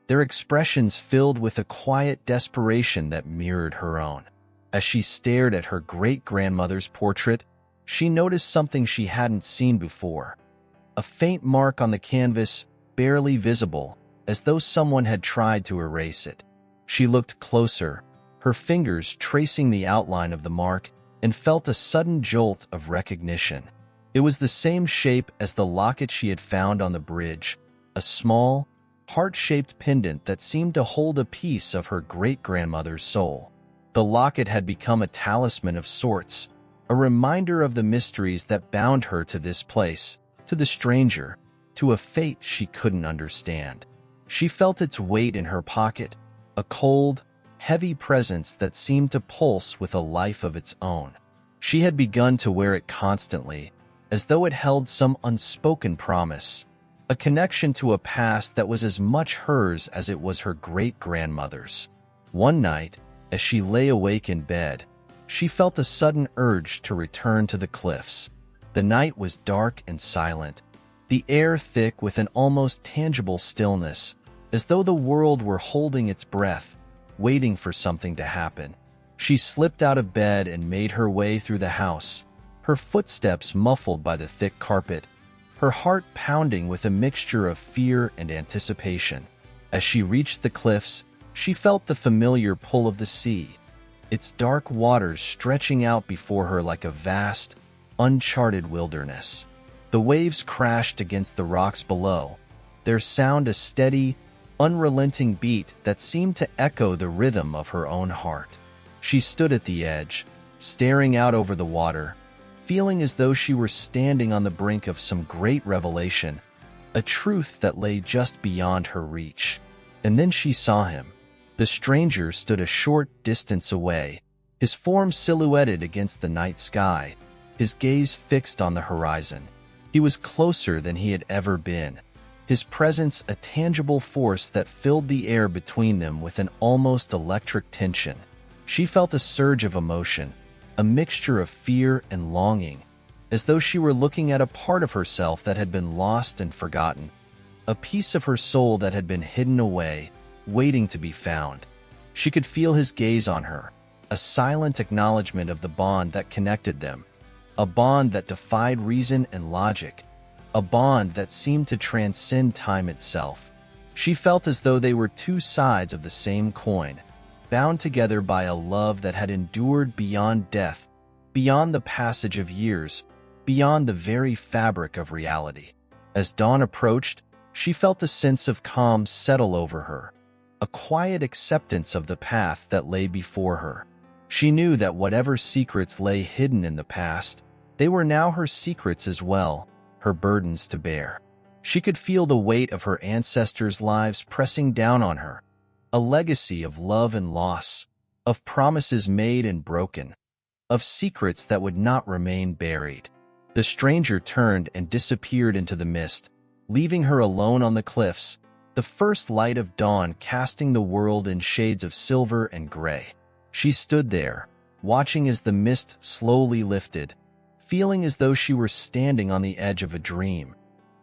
their expressions filled with a quiet desperation that mirrored her own. As she stared at her great-grandmother's portrait, she noticed something she hadn't seen before. A faint mark on the canvas, barely visible, as though someone had tried to erase it. She looked closer, her fingers tracing the outline of the mark, and felt a sudden jolt of recognition. It was the same shape as the locket she had found on the bridge, a small, heart-shaped pendant that seemed to hold a piece of her great-grandmother's soul. The locket had become a talisman of sorts, a reminder of the mysteries that bound her to this place, to the stranger, to a fate she couldn't understand. She felt its weight in her pocket, a cold, heavy presence that seemed to pulse with a life of its own. She had begun to wear it constantly, as though it held some unspoken promise, a connection to a past that was as much hers as it was her great-grandmother's. One night, as she lay awake in bed, she felt a sudden urge to return to the cliffs. The night was dark and silent, the air thick with an almost tangible stillness, as though the world were holding its breath, waiting for something to happen. She slipped out of bed and made her way through the house, her footsteps muffled by the thick carpet, her heart pounding with a mixture of fear and anticipation. As she reached the cliffs, she felt the familiar pull of the sea, its dark waters stretching out before her like a vast, uncharted wilderness. The waves crashed against the rocks below, their sound a steady, unrelenting beat that seemed to echo the rhythm of her own heart. She stood at the edge, staring out over the water, feeling as though she were standing on the brink of some great revelation, a truth that lay just beyond her reach. And then she saw him. The stranger stood a short distance away, his form silhouetted against the night sky, his gaze fixed on the horizon. He was closer than he had ever been, his presence a tangible force that filled the air between them with an almost electric tension. She felt a surge of emotion, a mixture of fear and longing, as though she were looking at a part of herself that had been lost and forgotten, a piece of her soul that had been hidden away, waiting to be found. She could feel his gaze on her, a silent acknowledgement of the bond that connected them, a bond that defied reason and logic, a bond that seemed to transcend time itself. She felt as though they were two sides of the same coin, bound together by a love that had endured beyond death, beyond the passage of years, beyond the very fabric of reality. As dawn approached, she felt a sense of calm settle over her, a quiet acceptance of the path that lay before her. She knew that whatever secrets lay hidden in the past, they were now her secrets as well, her burdens to bear. She could feel the weight of her ancestors' lives pressing down on her, a legacy of love and loss, of promises made and broken, of secrets that would not remain buried. The stranger turned and disappeared into the mist, leaving her alone on the cliffs, the first light of dawn casting the world in shades of silver and gray. She stood there, watching as the mist slowly lifted, feeling as though she were standing on the edge of a dream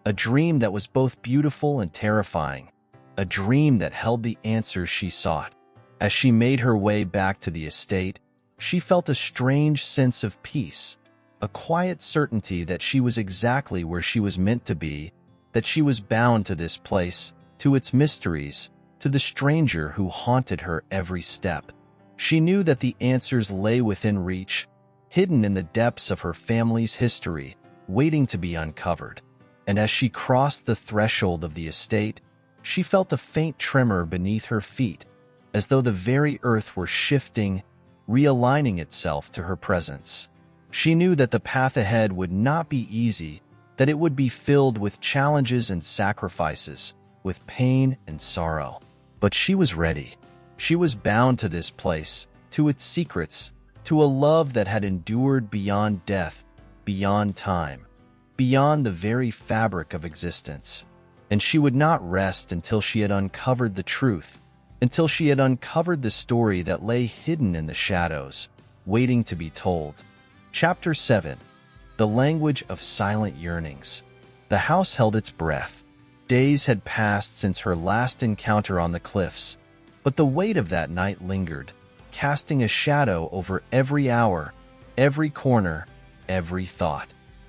that was both beautiful and terrifying, a dream that held the answers she sought. As she made her way back to the estate, she felt a strange sense of peace, a quiet certainty that she was exactly where she was meant to be, that she was bound to this place, to its mysteries, to the stranger who haunted her every step. She knew that the answers lay within reach, hidden in the depths of her family's history, waiting to be uncovered. And as she crossed the threshold of the estate, she felt a faint tremor beneath her feet, as though the very earth were shifting, realigning itself to her presence. She knew that the path ahead would not be easy, that it would be filled with challenges and sacrifices, with pain and sorrow. But she was ready. She was bound to this place, to its secrets, to a love that had endured beyond death, beyond time, beyond the very fabric of existence. And she would not rest until she had uncovered the truth, until she had uncovered the story that lay hidden in the shadows, waiting to be told. Chapter 7. The Language of Silent Yearnings. The house held its breath. Days had passed since her last encounter on the cliffs, but the weight of that night lingered, casting a shadow over every hour, every corner, every thought.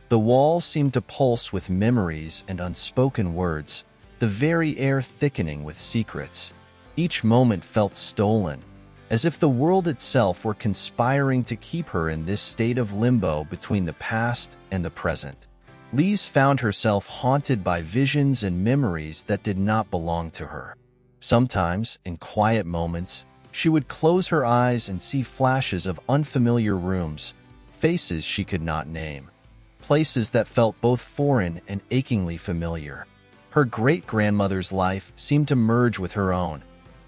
The walls seemed to pulse with memories and unspoken words, the very air thickening with secrets. Each moment felt stolen, as if the world itself were conspiring to keep her in this state of limbo between the past and the present. Lise found herself haunted by visions and memories that did not belong to her. Sometimes, in quiet moments, she would close her eyes and see flashes of unfamiliar rooms, faces she could not name, places that felt both foreign and achingly familiar. Her great-grandmother's life seemed to merge with her own,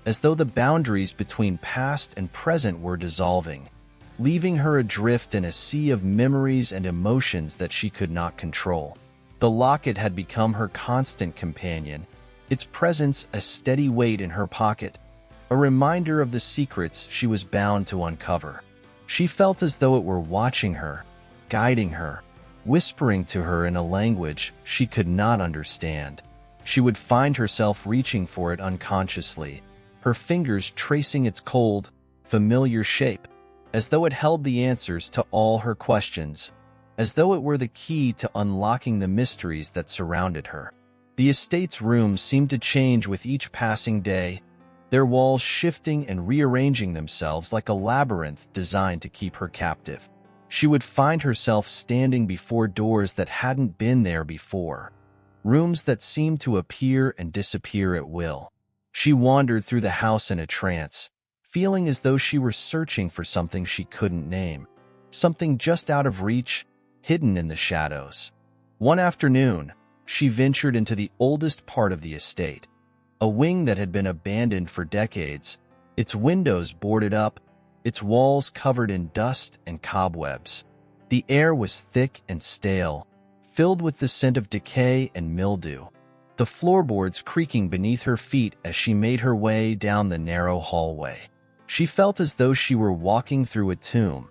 as though the boundaries between past and present were dissolving, leaving her adrift in a sea of memories and emotions that she could not control. The locket had become her constant companion, its presence a steady weight in her pocket, a reminder of the secrets she was bound to uncover. She felt as though it were watching her, guiding her, whispering to her in a language she could not understand. She would find herself reaching for it unconsciously, her fingers tracing its cold, familiar shape, as though it held the answers to all her questions, as though it were the key to unlocking the mysteries that surrounded her. The estate's rooms seemed to change with each passing day, their walls shifting and rearranging themselves like a labyrinth designed to keep her captive. She would find herself standing before doors that hadn't been there before, rooms that seemed to appear and disappear at will. She wandered through the house in a trance, feeling as though she were searching for something she couldn't name, something just out of reach, hidden in the shadows. One afternoon, she ventured into the oldest part of the estate, a wing that had been abandoned for decades, its windows boarded up, its walls covered in dust and cobwebs. The air was thick and stale, filled with the scent of decay and mildew, the floorboards creaking beneath her feet as she made her way down the narrow hallway. She felt as though she were walking through a tomb,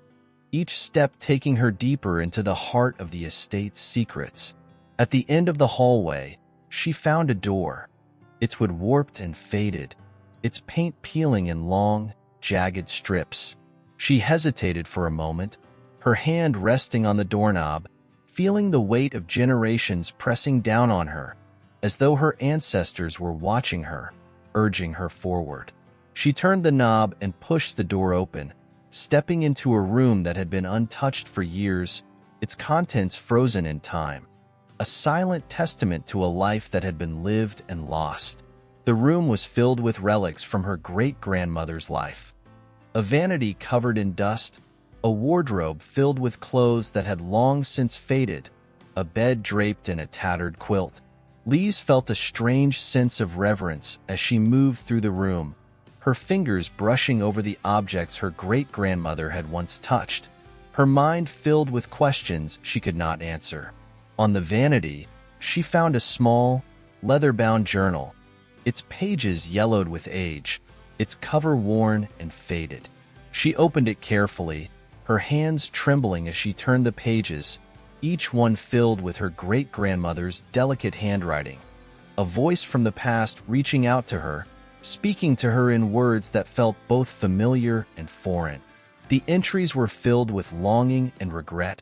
each step taking her deeper into the heart of the estate's secrets. At the end of the hallway, she found a door, its wood warped and faded, its paint peeling in long, jagged strips. She hesitated for a moment, her hand resting on the doorknob, feeling the weight of generations pressing down on her, as though her ancestors were watching her, urging her forward. She turned the knob and pushed the door open, stepping into a room that had been untouched for years, its contents frozen in time, a silent testament to a life that had been lived and lost. The room was filled with relics from her great-grandmother's life. A vanity covered in dust, a wardrobe filled with clothes that had long since faded, a bed draped in a tattered quilt. Lise felt a strange sense of reverence as she moved through the room, her fingers brushing over the objects her great-grandmother had once touched, her mind filled with questions she could not answer. On the vanity, she found a small, leather-bound journal, its pages yellowed with age, its cover worn and faded. She opened it carefully, her hands trembling as she turned the pages, each one filled with her great-grandmother's delicate handwriting. A voice from the past reaching out to her, speaking to her in words that felt both familiar and foreign. The entries were filled with longing and regret,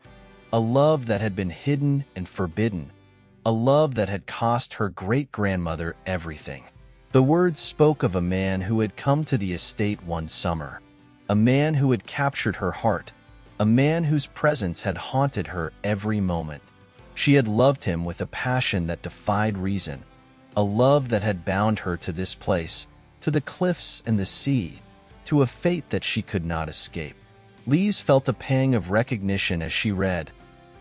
a love that had been hidden and forbidden, a love that had cost her great-grandmother everything. The words spoke of a man who had come to the estate one summer, a man who had captured her heart, a man whose presence had haunted her every moment. She had loved him with a passion that defied reason, a love that had bound her to this place, to the cliffs and the sea, to a fate that she could not escape. Lise felt a pang of recognition as she read,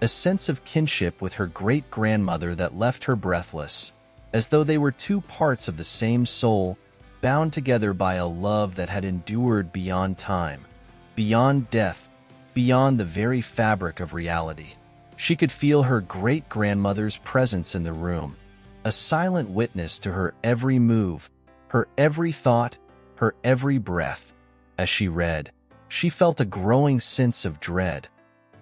a sense of kinship with her great-grandmother that left her breathless, as though they were two parts of the same soul, bound together by a love that had endured beyond time, beyond death, beyond the very fabric of reality. She could feel her great-grandmother's presence in the room, a silent witness to her every move, her every thought, her every breath. As she read, she felt a growing sense of dread,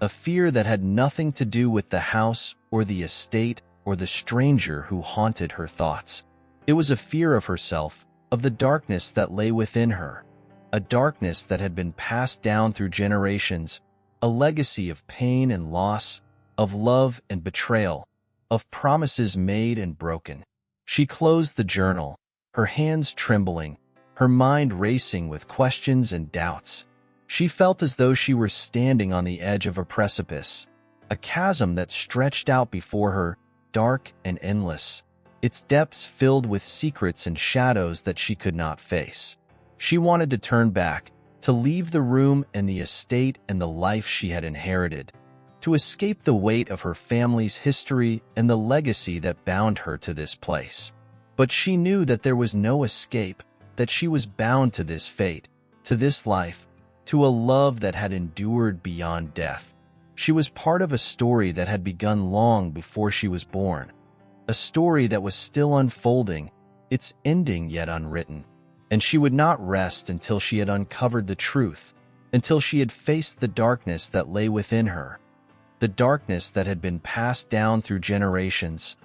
a fear that had nothing to do with the house or the estate or the stranger who haunted her thoughts. It was a fear of herself, of the darkness that lay within her, a darkness that had been passed down through generations, a legacy of pain and loss, of love and betrayal, of promises made and broken. She closed the journal, her hands trembling, her mind racing with questions and doubts. She felt as though she were standing on the edge of a precipice, a chasm that stretched out before her, dark and endless, its depths filled with secrets and shadows that she could not face. She wanted to turn back, to leave the room and the estate and the life she had inherited, to escape the weight of her family's history and the legacy that bound her to this place. But she knew that there was no escape, that she was bound to this fate, to this life, to a love that had endured beyond death. She was part of a story that had begun long before she was born, a story that was still unfolding, its ending yet unwritten. And she would not rest until she had uncovered the truth, until she had faced the darkness that lay within her, the darkness that had been passed down through generations,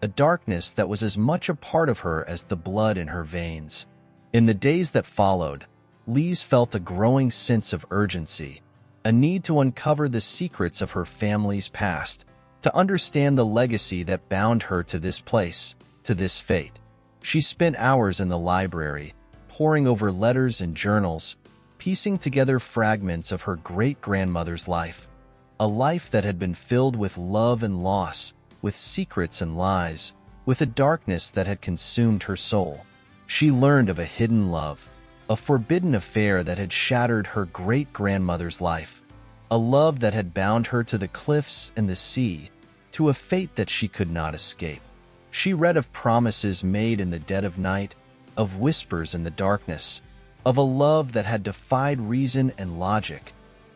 a darkness that was as much a part of her as the blood in her veins. In the days that followed, Lise felt a growing sense of urgency, a need to uncover the secrets of her family's past, to understand the legacy that bound her to this place, to this fate. She spent hours in the library, poring over letters and journals, piecing together fragments of her great-grandmother's life. a life that had been filled with love and loss, with secrets and lies, with a darkness that had consumed her soul. She learned of a hidden love, a forbidden affair that had shattered her great-grandmother's life, a love that had bound her to the cliffs and the sea, to a fate that she could not escape. She read of promises made in the dead of night, of whispers in the darkness, of a love that had defied reason and logic,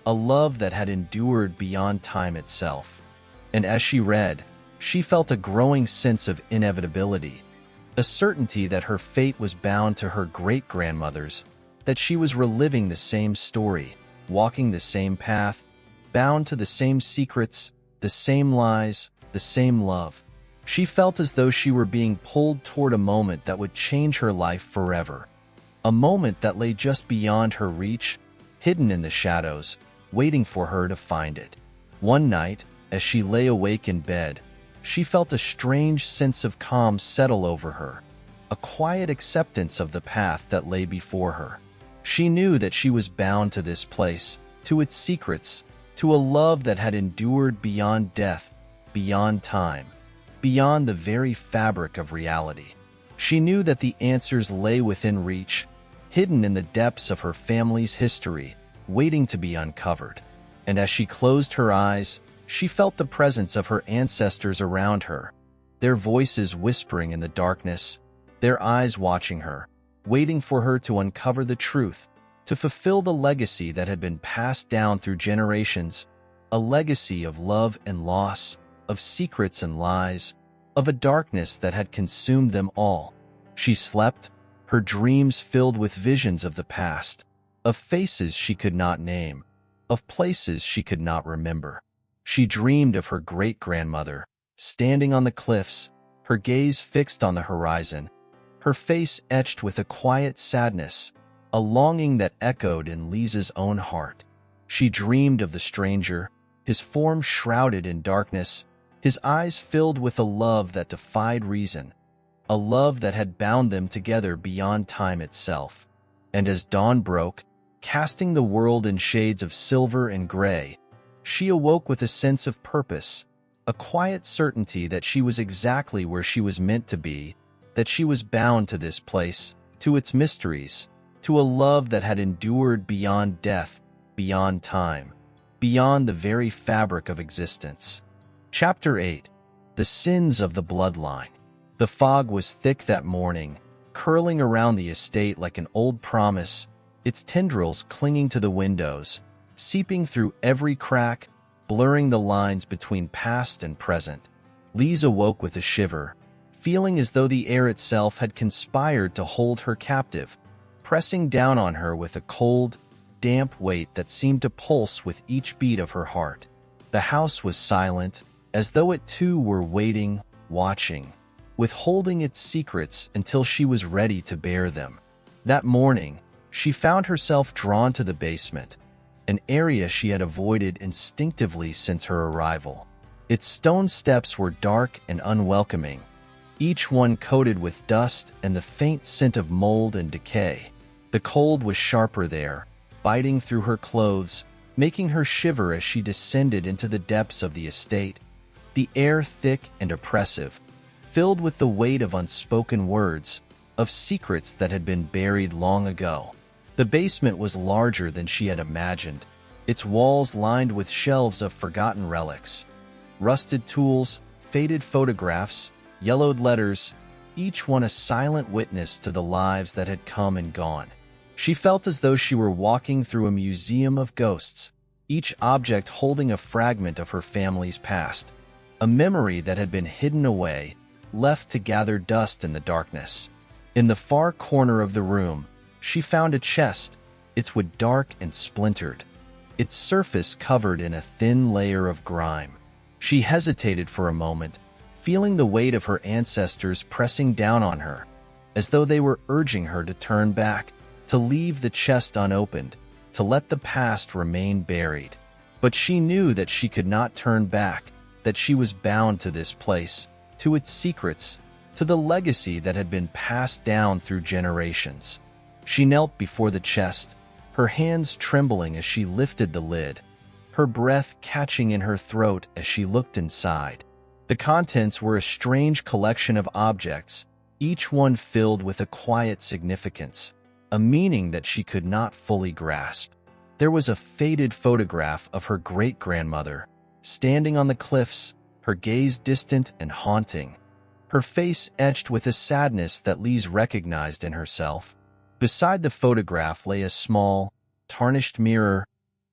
a love that had endured beyond time itself. And as she read, she felt a growing sense of inevitability, a certainty that her fate was bound to her great-grandmother's, that she was reliving the same story, walking the same path, bound to the same secrets, the same lies, the same love. She felt as though she were being pulled toward a moment that would change her life forever, a moment that lay just beyond her reach, hidden in the shadows, waiting for her to find it. One night, as she lay awake in bed, she felt a strange sense of calm settle over her, a quiet acceptance of the path that lay before her. She knew that she was bound to this place, to its secrets, to a love that had endured beyond death, beyond time, beyond the very fabric of reality. She knew that the answers lay within reach, hidden in the depths of her family's history, waiting to be uncovered. And as she closed her eyes, she felt the presence of her ancestors around her, their voices whispering in the darkness, their eyes watching her, waiting for her to uncover the truth, to fulfill the legacy that had been passed down through generations, a legacy of love and loss, of secrets and lies, of a darkness that had consumed them all. She slept, her dreams filled with visions of the past, of faces she could not name, of places she could not remember. She dreamed of her great-grandmother, standing on the cliffs, her gaze fixed on the horizon, her face etched with a quiet sadness, a longing that echoed in Lisa's own heart. She dreamed of the stranger, his form shrouded in darkness, his eyes filled with a love that defied reason, a love that had bound them together beyond time itself. And as dawn broke, casting the world in shades of silver and gray, she awoke with a sense of purpose, a quiet certainty that she was exactly where she was meant to be, that she was bound to this place, to its mysteries, to a love that had endured beyond death, beyond time, beyond the very fabric of existence. Chapter 8. The Sins of the Bloodline. The fog was thick that morning, curling around the estate like an old promise, its tendrils clinging to the windows, seeping through every crack, blurring the lines between past and present. Lise awoke with a shiver, feeling as though the air itself had conspired to hold her captive, pressing down on her with a cold, damp weight that seemed to pulse with each beat of her heart. The house was silent, as though it too were waiting, watching, withholding its secrets until she was ready to bear them. That morning, she found herself drawn to the basement, an area she had avoided instinctively since her arrival. Its stone steps were dark and unwelcoming, each one coated with dust and the faint scent of mold and decay. The cold was sharper there, biting through her clothes, making her shiver as she descended into the depths of the estate, the air thick and oppressive, filled with the weight of unspoken words, of secrets that had been buried long ago. The basement was larger than she had imagined, its walls lined with shelves of forgotten relics, rusted tools, faded photographs, yellowed letters, each one a silent witness to the lives that had come and gone. She felt as though she were walking through a museum of ghosts, each object holding a fragment of her family's past, a memory that had been hidden away, left to gather dust in the darkness. In the far corner of the room, she found a chest, its wood dark and splintered, its surface covered in a thin layer of grime. She hesitated for a moment, feeling the weight of her ancestors pressing down on her, as though they were urging her to turn back, to leave the chest unopened, to let the past remain buried. But she knew that she could not turn back, that she was bound to this place, to its secrets, to the legacy that had been passed down through generations. She knelt before the chest, her hands trembling as she lifted the lid. her breath catching in her throat as she looked inside. The contents were a strange collection of objects, each one filled with a quiet significance, a meaning that she could not fully grasp. There was a faded photograph of her great-grandmother, standing on the cliffs, her gaze distant and haunting, her face etched with a sadness that Lise recognized in herself. Beside the photograph lay a small, tarnished mirror,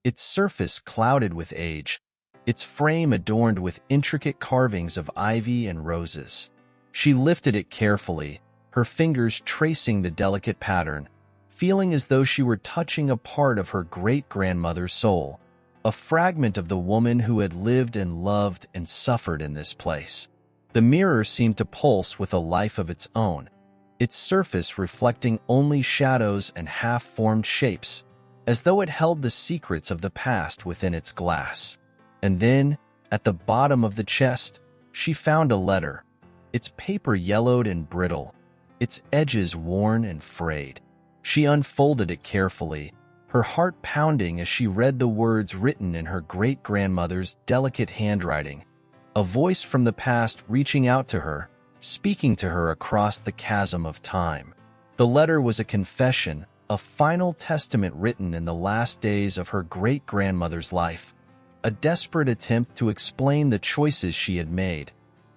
its surface clouded with age, its frame adorned with intricate carvings of ivy and roses. She lifted it carefully, her fingers tracing the delicate pattern, feeling as though she were touching a part of her great-grandmother's soul, a fragment of the woman who had lived and loved and suffered in this place. The mirror seemed to pulse with a life of its own, its surface reflecting only shadows and half-formed shapes, as though it held the secrets of the past within its glass. And then, at the bottom of the chest, she found a letter, its paper yellowed and brittle, its edges worn and frayed. She unfolded it carefully, her heart pounding as she read the words written in her great-grandmother's delicate handwriting, a voice from the past reaching out to her, speaking to her across the chasm of time. The letter was a confession, a final testament written in the last days of her great-grandmother's life, a desperate attempt to explain the choices she had made,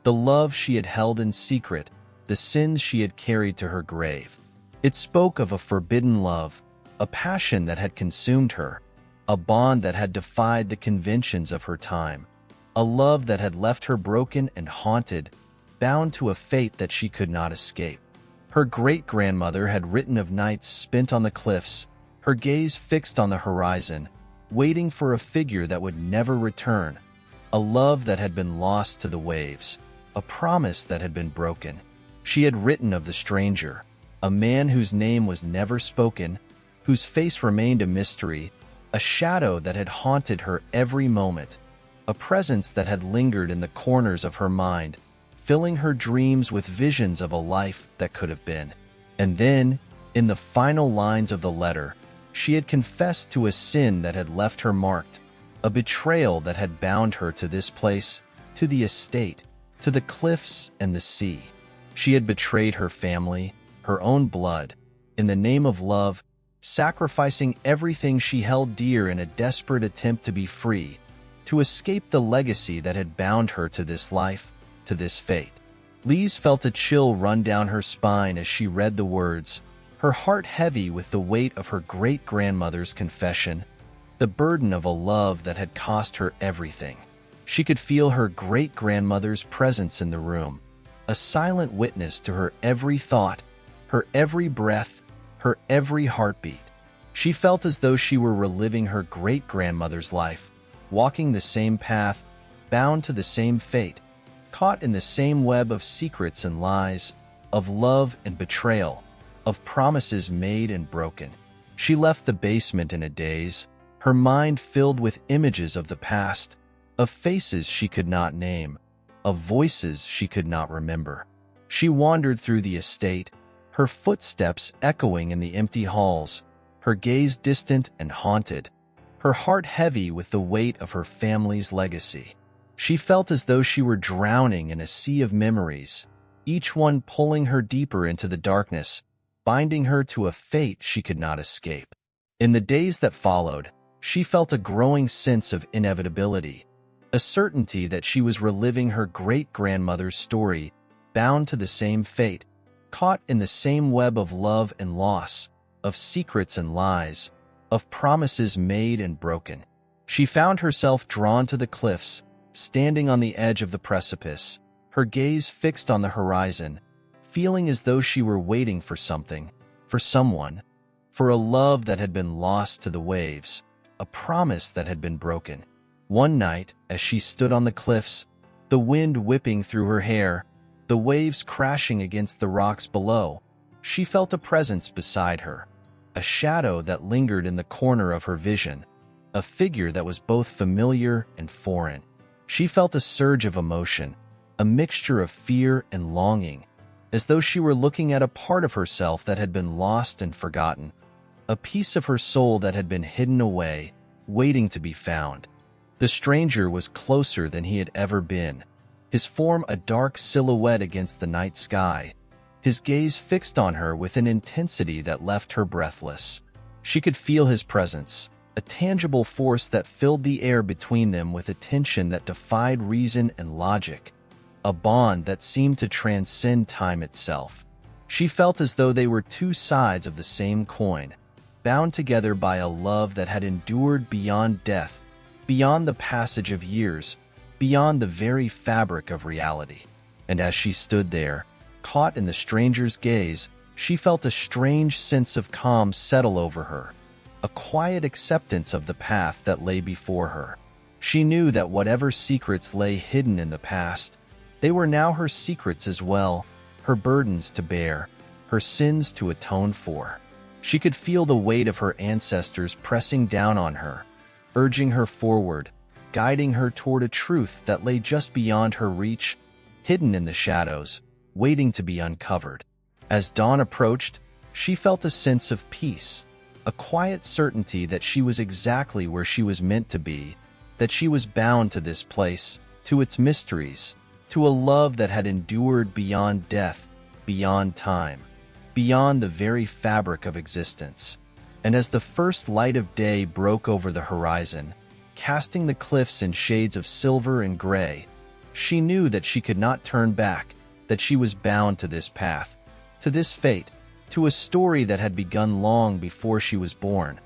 the love she had held in secret, the sins she had carried to her grave. It spoke of a forbidden love, a passion that had consumed her, a bond that had defied the conventions of her time, a love that had left her broken and haunted, bound to a fate that she could not escape. Her great-grandmother had written of nights spent on the cliffs, her gaze fixed on the horizon, waiting for a figure that would never return, a love that had been lost to the waves, a promise that had been broken. She had written of the stranger, a man whose name was never spoken, whose face remained a mystery, a shadow that had haunted her every moment, a presence that had lingered in the corners of her mind, filling her dreams with visions of a life that could have been. And then, in the final lines of the letter, she had confessed to a sin that had left her marked, a betrayal that had bound her to this place, to the estate, to the cliffs and the sea. She had betrayed her family, her own blood, in the name of love, sacrificing everything she held dear in a desperate attempt to be free, to escape the legacy that had bound her to this life, to this fate. Lise felt a chill run down her spine as she read the words, her heart heavy with the weight of her great-grandmother's confession, the burden of a love that had cost her everything. She could feel her great-grandmother's presence in the room, a silent witness to her every thought, her every breath, her every heartbeat. She felt as though she were reliving her great-grandmother's life, walking the same path, bound to the same fate, caught in the same web of secrets and lies, of love and betrayal, of promises made and broken. She left the basement in a daze, her mind filled with images of the past, of faces she could not name, of voices she could not remember. She wandered through the estate, her footsteps echoing in the empty halls, her gaze distant and haunted, her heart heavy with the weight of her family's legacy. She felt as though she were drowning in a sea of memories, each one pulling her deeper into the darkness, binding her to a fate she could not escape. In the days that followed, she felt a growing sense of inevitability, a certainty that she was reliving her great-grandmother's story, bound to the same fate, caught in the same web of love and loss, of secrets and lies, of promises made and broken. She found herself drawn to the cliffs, standing on the edge of the precipice, her gaze fixed on the horizon, feeling as though she were waiting for something, for someone, for a love that had been lost to the waves, a promise that had been broken. One night, as she stood on the cliffs, the wind whipping through her hair, the waves crashing against the rocks below, she felt a presence beside her, a shadow that lingered in the corner of her vision, a figure that was both familiar and foreign. She felt a surge of emotion, a mixture of fear and longing, as though she were looking at a part of herself that had been lost and forgotten, a piece of her soul that had been hidden away, waiting to be found. The stranger was closer than he had ever been, his form a dark silhouette against the night sky, his gaze fixed on her with an intensity that left her breathless. She could feel his presence, a tangible force that filled the air between them with a tension that defied reason and logic, a bond that seemed to transcend time itself. She felt as though they were two sides of the same coin, bound together by a love that had endured beyond death, beyond the passage of years, beyond the very fabric of reality. And as she stood there, caught in the stranger's gaze, she felt a strange sense of calm settle over her, a quiet acceptance of the path that lay before her. She knew that whatever secrets lay hidden in the past, they were now her secrets as well, her burdens to bear, her sins to atone for. She could feel the weight of her ancestors pressing down on her, urging her forward, guiding her toward a truth that lay just beyond her reach, hidden in the shadows, waiting to be uncovered. As dawn approached, she felt a sense of peace, a quiet certainty that she was exactly where she was meant to be, that she was bound to this place, to its mysteries, to a love that had endured beyond death, beyond time, beyond the very fabric of existence. And as the first light of day broke over the horizon, casting the cliffs in shades of silver and gray, she knew that she could not turn back, that she was bound to this path, to this fate, to a story that had begun long before she was born,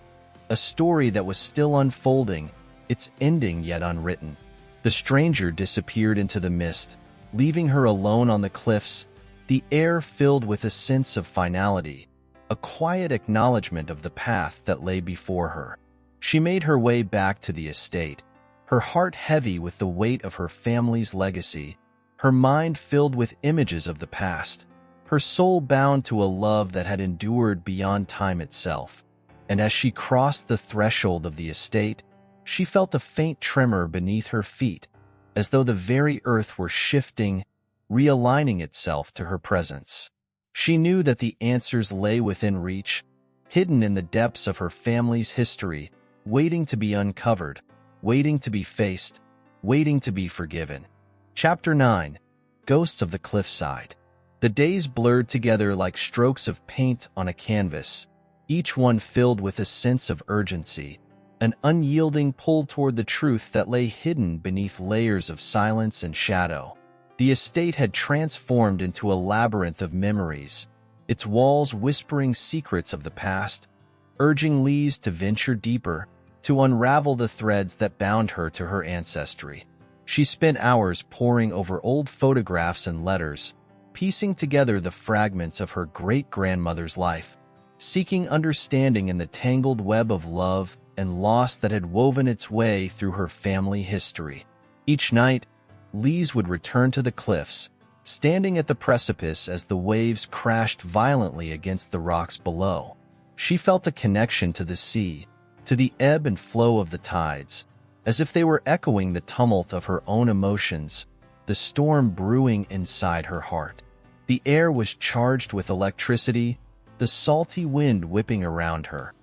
a story that was still unfolding, its ending yet unwritten. The stranger disappeared into the mist, leaving her alone on the cliffs, the air filled with a sense of finality, a quiet acknowledgement of the path that lay before her. She made her way back to the estate, her heart heavy with the weight of her family's legacy, her mind filled with images of the past, her soul bound to a love that had endured beyond time itself. And as she crossed the threshold of the estate, she felt a faint tremor beneath her feet, as though the very earth were shifting, realigning itself to her presence. She knew that the answers lay within reach, hidden in the depths of her family's history, waiting to be uncovered, waiting to be faced, waiting to be forgiven. Chapter 9. Ghosts of the Cliffside. The days blurred together like strokes of paint on a canvas, each one filled with a sense of urgency, an unyielding pull toward the truth that lay hidden beneath layers of silence and shadow. The estate had transformed into a labyrinth of memories, its walls whispering secrets of the past, urging Lise to venture deeper, to unravel the threads that bound her to her ancestry. She spent hours poring over old photographs and letters, piecing together the fragments of her great-grandmother's life, seeking understanding in the tangled web of love and loss that had woven its way through her family history. Each night, Lise would return to the cliffs, standing at the precipice as the waves crashed violently against the rocks below. She felt a connection to the sea, to the ebb and flow of the tides, as if they were echoing the tumult of her own emotions, the storm brewing inside her heart. The air was charged with electricity, the salty wind whipping around her,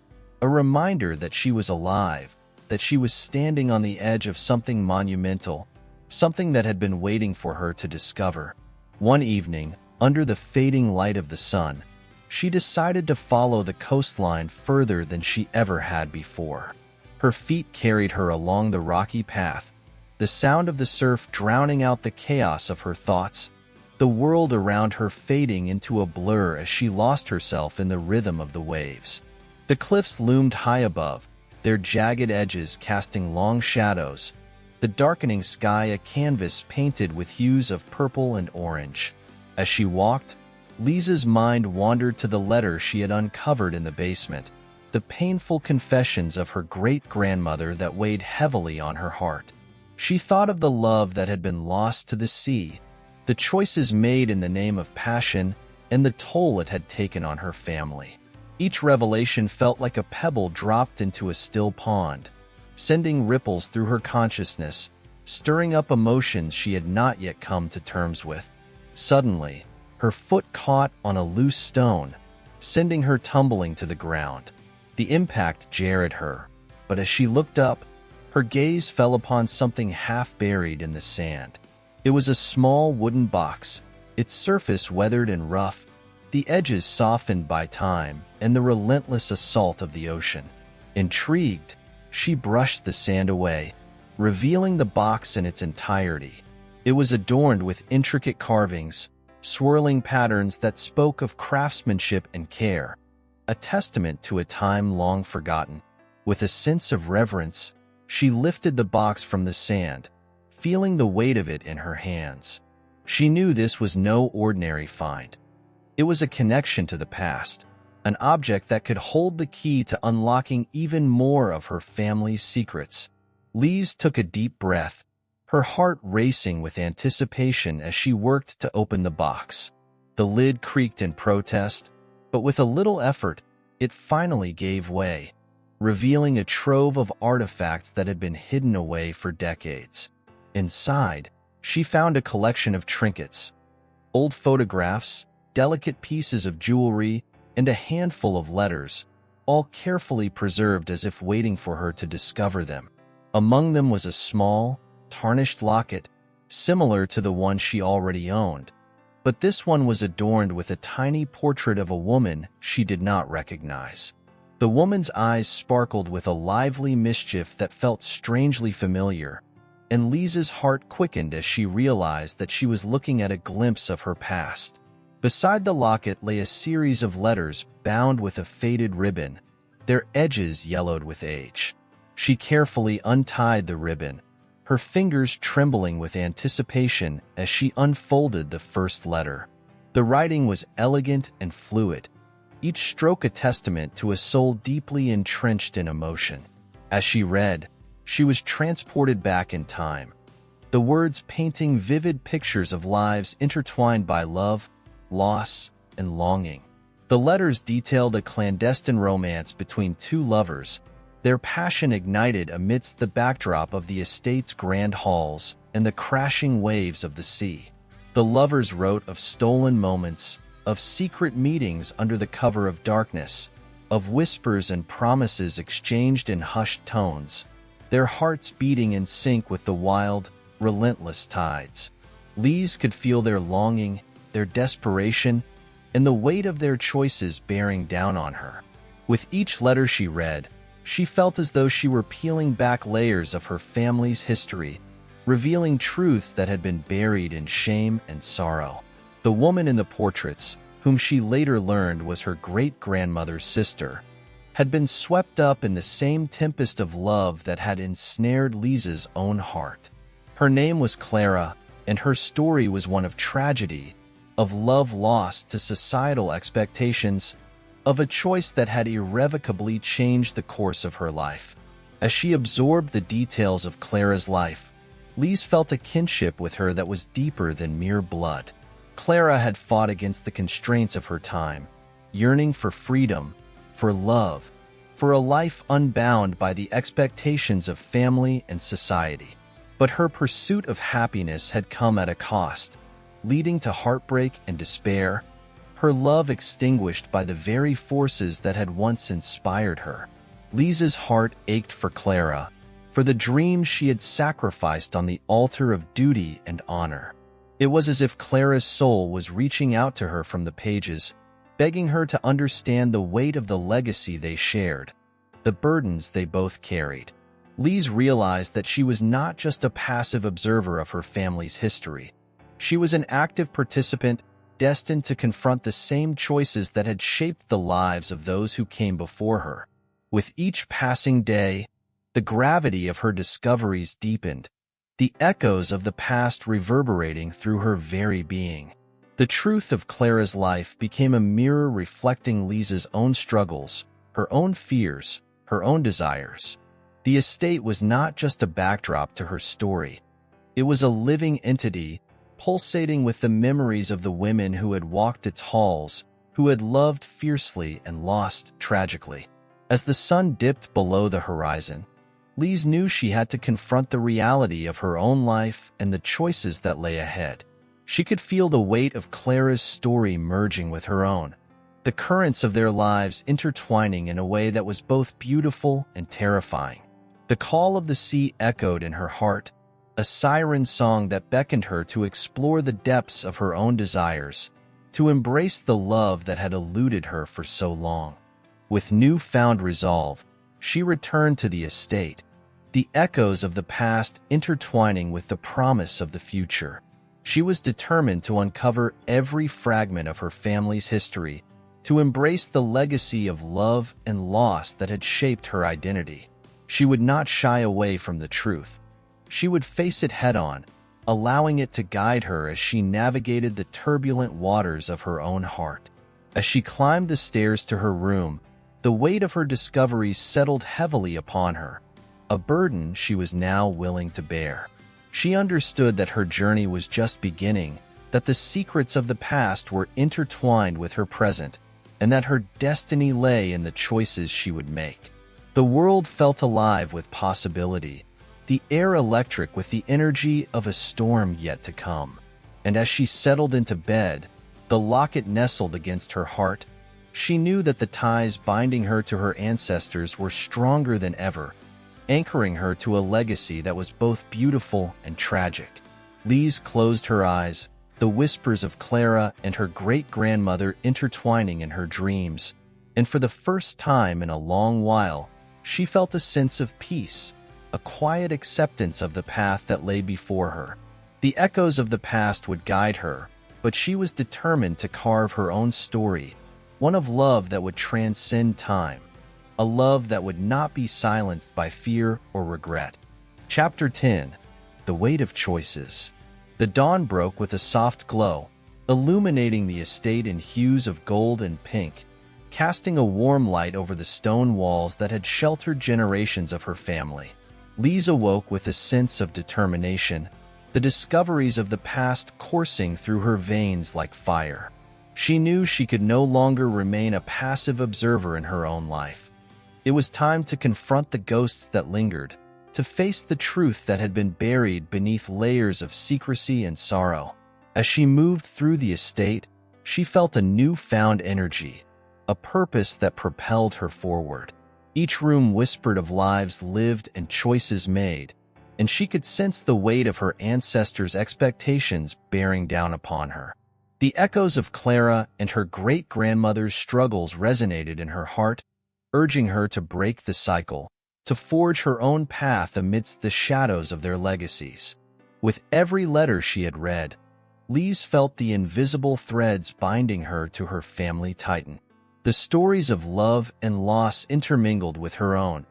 a reminder that she was alive, that she was standing on the edge of something monumental, something that had been waiting for her to discover. One evening, under the fading light of the sun, she decided to follow the coastline further than she ever had before. Her feet carried her along the rocky path, the sound of the surf drowning out the chaos of her thoughts, the world around her fading into a blur as she lost herself in the rhythm of the waves. The cliffs loomed high above, their jagged edges casting long shadows, the darkening sky a canvas painted with hues of purple and orange. As she walked, Lisa's mind wandered to the letter she had uncovered in the basement, the painful confessions of her great-grandmother that weighed heavily on her heart. She thought of the love that had been lost to the sea, the choices made in the name of passion, and the toll it had taken on her family. Each revelation felt like a pebble dropped into a still pond, sending ripples through her consciousness, stirring up emotions she had not yet come to terms with. Suddenly, her foot caught on a loose stone, sending her tumbling to the ground. The impact jarred her, but as she looked up, Her gaze fell upon something half buried in the sand. It was a small wooden box, its surface weathered and rough, the edges softened by time and the relentless assault of the ocean. Intrigued, she brushed the sand away, revealing the box in its entirety. It was adorned with intricate carvings, swirling patterns that spoke of craftsmanship and care, a testament to a time long forgotten. With a sense of reverence, she lifted the box from the sand, feeling the weight of it in her hands. She knew this was no ordinary find. It was a connection to the past, an object that could hold the key to unlocking even more of her family's secrets. Lise took a deep breath, her heart racing with anticipation as she worked to open the box. The lid creaked in protest, but with a little effort, it finally gave way, revealing a trove of artifacts that had been hidden away for decades. Inside, she found a collection of trinkets, old photographs, delicate pieces of jewelry, and a handful of letters, all carefully preserved as if waiting for her to discover them. Among them was a small, tarnished locket, similar to the one she already owned, but this one was adorned with a tiny portrait of a woman she did not recognize. The woman's eyes sparkled with a lively mischief that felt strangely familiar, and Lise's heart quickened as she realized that she was looking at a glimpse of her past. Beside the locket lay a series of letters bound with a faded ribbon, their edges yellowed with age. She carefully untied the ribbon, her fingers trembling with anticipation as she unfolded the first letter. The writing was elegant and fluid, each stroke a testament to a soul deeply entrenched in emotion. As she read, she was transported back in time, the words painting vivid pictures of lives intertwined by love, loss, and longing. The letters detailed a clandestine romance between two lovers, their passion ignited amidst the backdrop of the estate's grand halls and the crashing waves of the sea. The lovers wrote of stolen moments, of secret meetings under the cover of darkness, of whispers and promises exchanged in hushed tones, their hearts beating in sync with the wild, relentless tides. Lise could feel their longing, their desperation, and the weight of their choices bearing down on her. With each letter she read, she felt as though she were peeling back layers of her family's history, revealing truths that had been buried in shame and sorrow. The woman in the portraits, whom she later learned was her great-grandmother's sister, had been swept up in the same tempest of love that had ensnared Lise's own heart. Her name was Clara, and her story was one of tragedy, of love lost to societal expectations, of a choice that had irrevocably changed the course of her life. As she absorbed the details of Clara's life, Lise felt a kinship with her that was deeper than mere blood. Clara had fought against the constraints of her time, yearning for freedom, for love, for a life unbound by the expectations of family and society. But her pursuit of happiness had come at a cost, leading to heartbreak and despair, her love extinguished by the very forces that had once inspired her. Lise's heart ached for Clara, for the dreams she had sacrificed on the altar of duty and honor. It was as if Clara's soul was reaching out to her from the pages, begging her to understand the weight of the legacy they shared, the burdens they both carried. Lise realized that she was not just a passive observer of her family's history. She was an active participant, destined to confront the same choices that had shaped the lives of those who came before her. With each passing day, the gravity of her discoveries deepened, the echoes of the past reverberating through her very being. The truth of Clara's life became a mirror reflecting Lise's own struggles, her own fears, her own desires. The estate was not just a backdrop to her story. It was a living entity, pulsating with the memories of the women who had walked its halls, who had loved fiercely and lost tragically. As the sun dipped below the horizon, Lise knew she had to confront the reality of her own life and the choices that lay ahead. She could feel the weight of Clara's story merging with her own, the currents of their lives intertwining in a way that was both beautiful and terrifying. The call of the sea echoed in her heart, a siren song that beckoned her to explore the depths of her own desires, to embrace the love that had eluded her for so long. With newfound resolve, she returned to the estate, the echoes of the past intertwining with the promise of the future. She was determined to uncover every fragment of her family's history, to embrace the legacy of love and loss that had shaped her identity. She would not shy away from the truth. She would face it head-on, allowing it to guide her as she navigated the turbulent waters of her own heart. As she climbed the stairs to her room, the weight of her discoveries settled heavily upon her, a burden she was now willing to bear. She understood that her journey was just beginning, that the secrets of the past were intertwined with her present, and that her destiny lay in the choices she would make. The world felt alive with possibility, the air electric with the energy of a storm yet to come. And as she settled into bed, the locket nestled against her heart, she knew that the ties binding her to her ancestors were stronger than ever, anchoring her to a legacy that was both beautiful and tragic. Lise closed her eyes, the whispers of Clara and her great-grandmother intertwining in her dreams, and for the first time in a long while, she felt a sense of peace, a quiet acceptance of the path that lay before her. The echoes of the past would guide her, but she was determined to carve her own story, one of love that would transcend time, a love that would not be silenced by fear or regret. Chapter 10. The Weight of Choices. The dawn broke with a soft glow, illuminating the estate in hues of gold and pink, casting a warm light over the stone walls that had sheltered generations of her family. Lise awoke with a sense of determination, the discoveries of the past coursing through her veins like fire. She knew she could no longer remain a passive observer in her own life. It was time to confront the ghosts that lingered, to face the truth that had been buried beneath layers of secrecy and sorrow. As she moved through the estate, she felt a newfound energy, a purpose that propelled her forward. Each room whispered of lives lived and choices made, and she could sense the weight of her ancestors' expectations bearing down upon her. The echoes of Clara and her great-grandmother's struggles resonated in her heart, urging her to break the cycle, to forge her own path amidst the shadows of their legacies. With every letter she had read, Lise felt the invisible threads binding her to her family titan. The stories of love and loss intermingled with her own,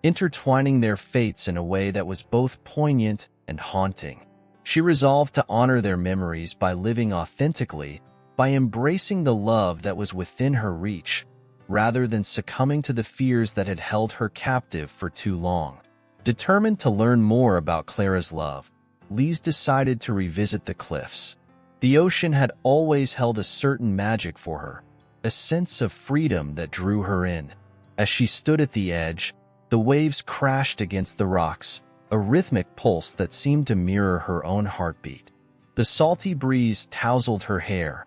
intertwining their fates in a way that was both poignant and haunting. She resolved to honor their memories by living authentically, by embracing the love that was within her reach, rather than succumbing to the fears that had held her captive for too long. Determined to learn more about Clara's love, Lise decided to revisit the cliffs. The ocean had always held a certain magic for her, a sense of freedom that drew her in. As she stood at the edge, the waves crashed against the rocks, a rhythmic pulse that seemed to mirror her own heartbeat. The salty breeze tousled her hair,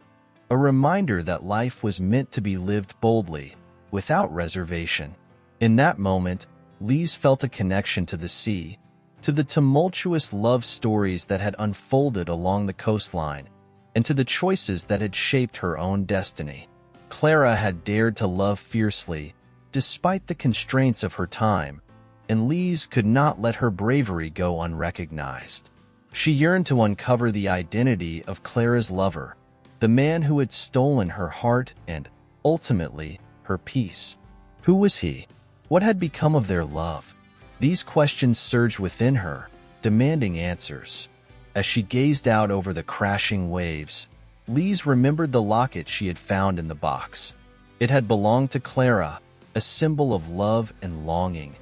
a reminder that life was meant to be lived boldly, without reservation. In that moment, Lise felt a connection to the sea, to the tumultuous love stories that had unfolded along the coastline, and to the choices that had shaped her own destiny. Clara had dared to love fiercely, despite the constraints of her time, and Lise could not let her bravery go unrecognized. She yearned to uncover the identity of Clara's lover, the man who had stolen her heart and, ultimately, her peace. Who was he? What had become of their love? These questions surged within her, demanding answers. As she gazed out over the crashing waves, Lise remembered the locket she had found in the box. It had belonged to Clara, a symbol of love and longing,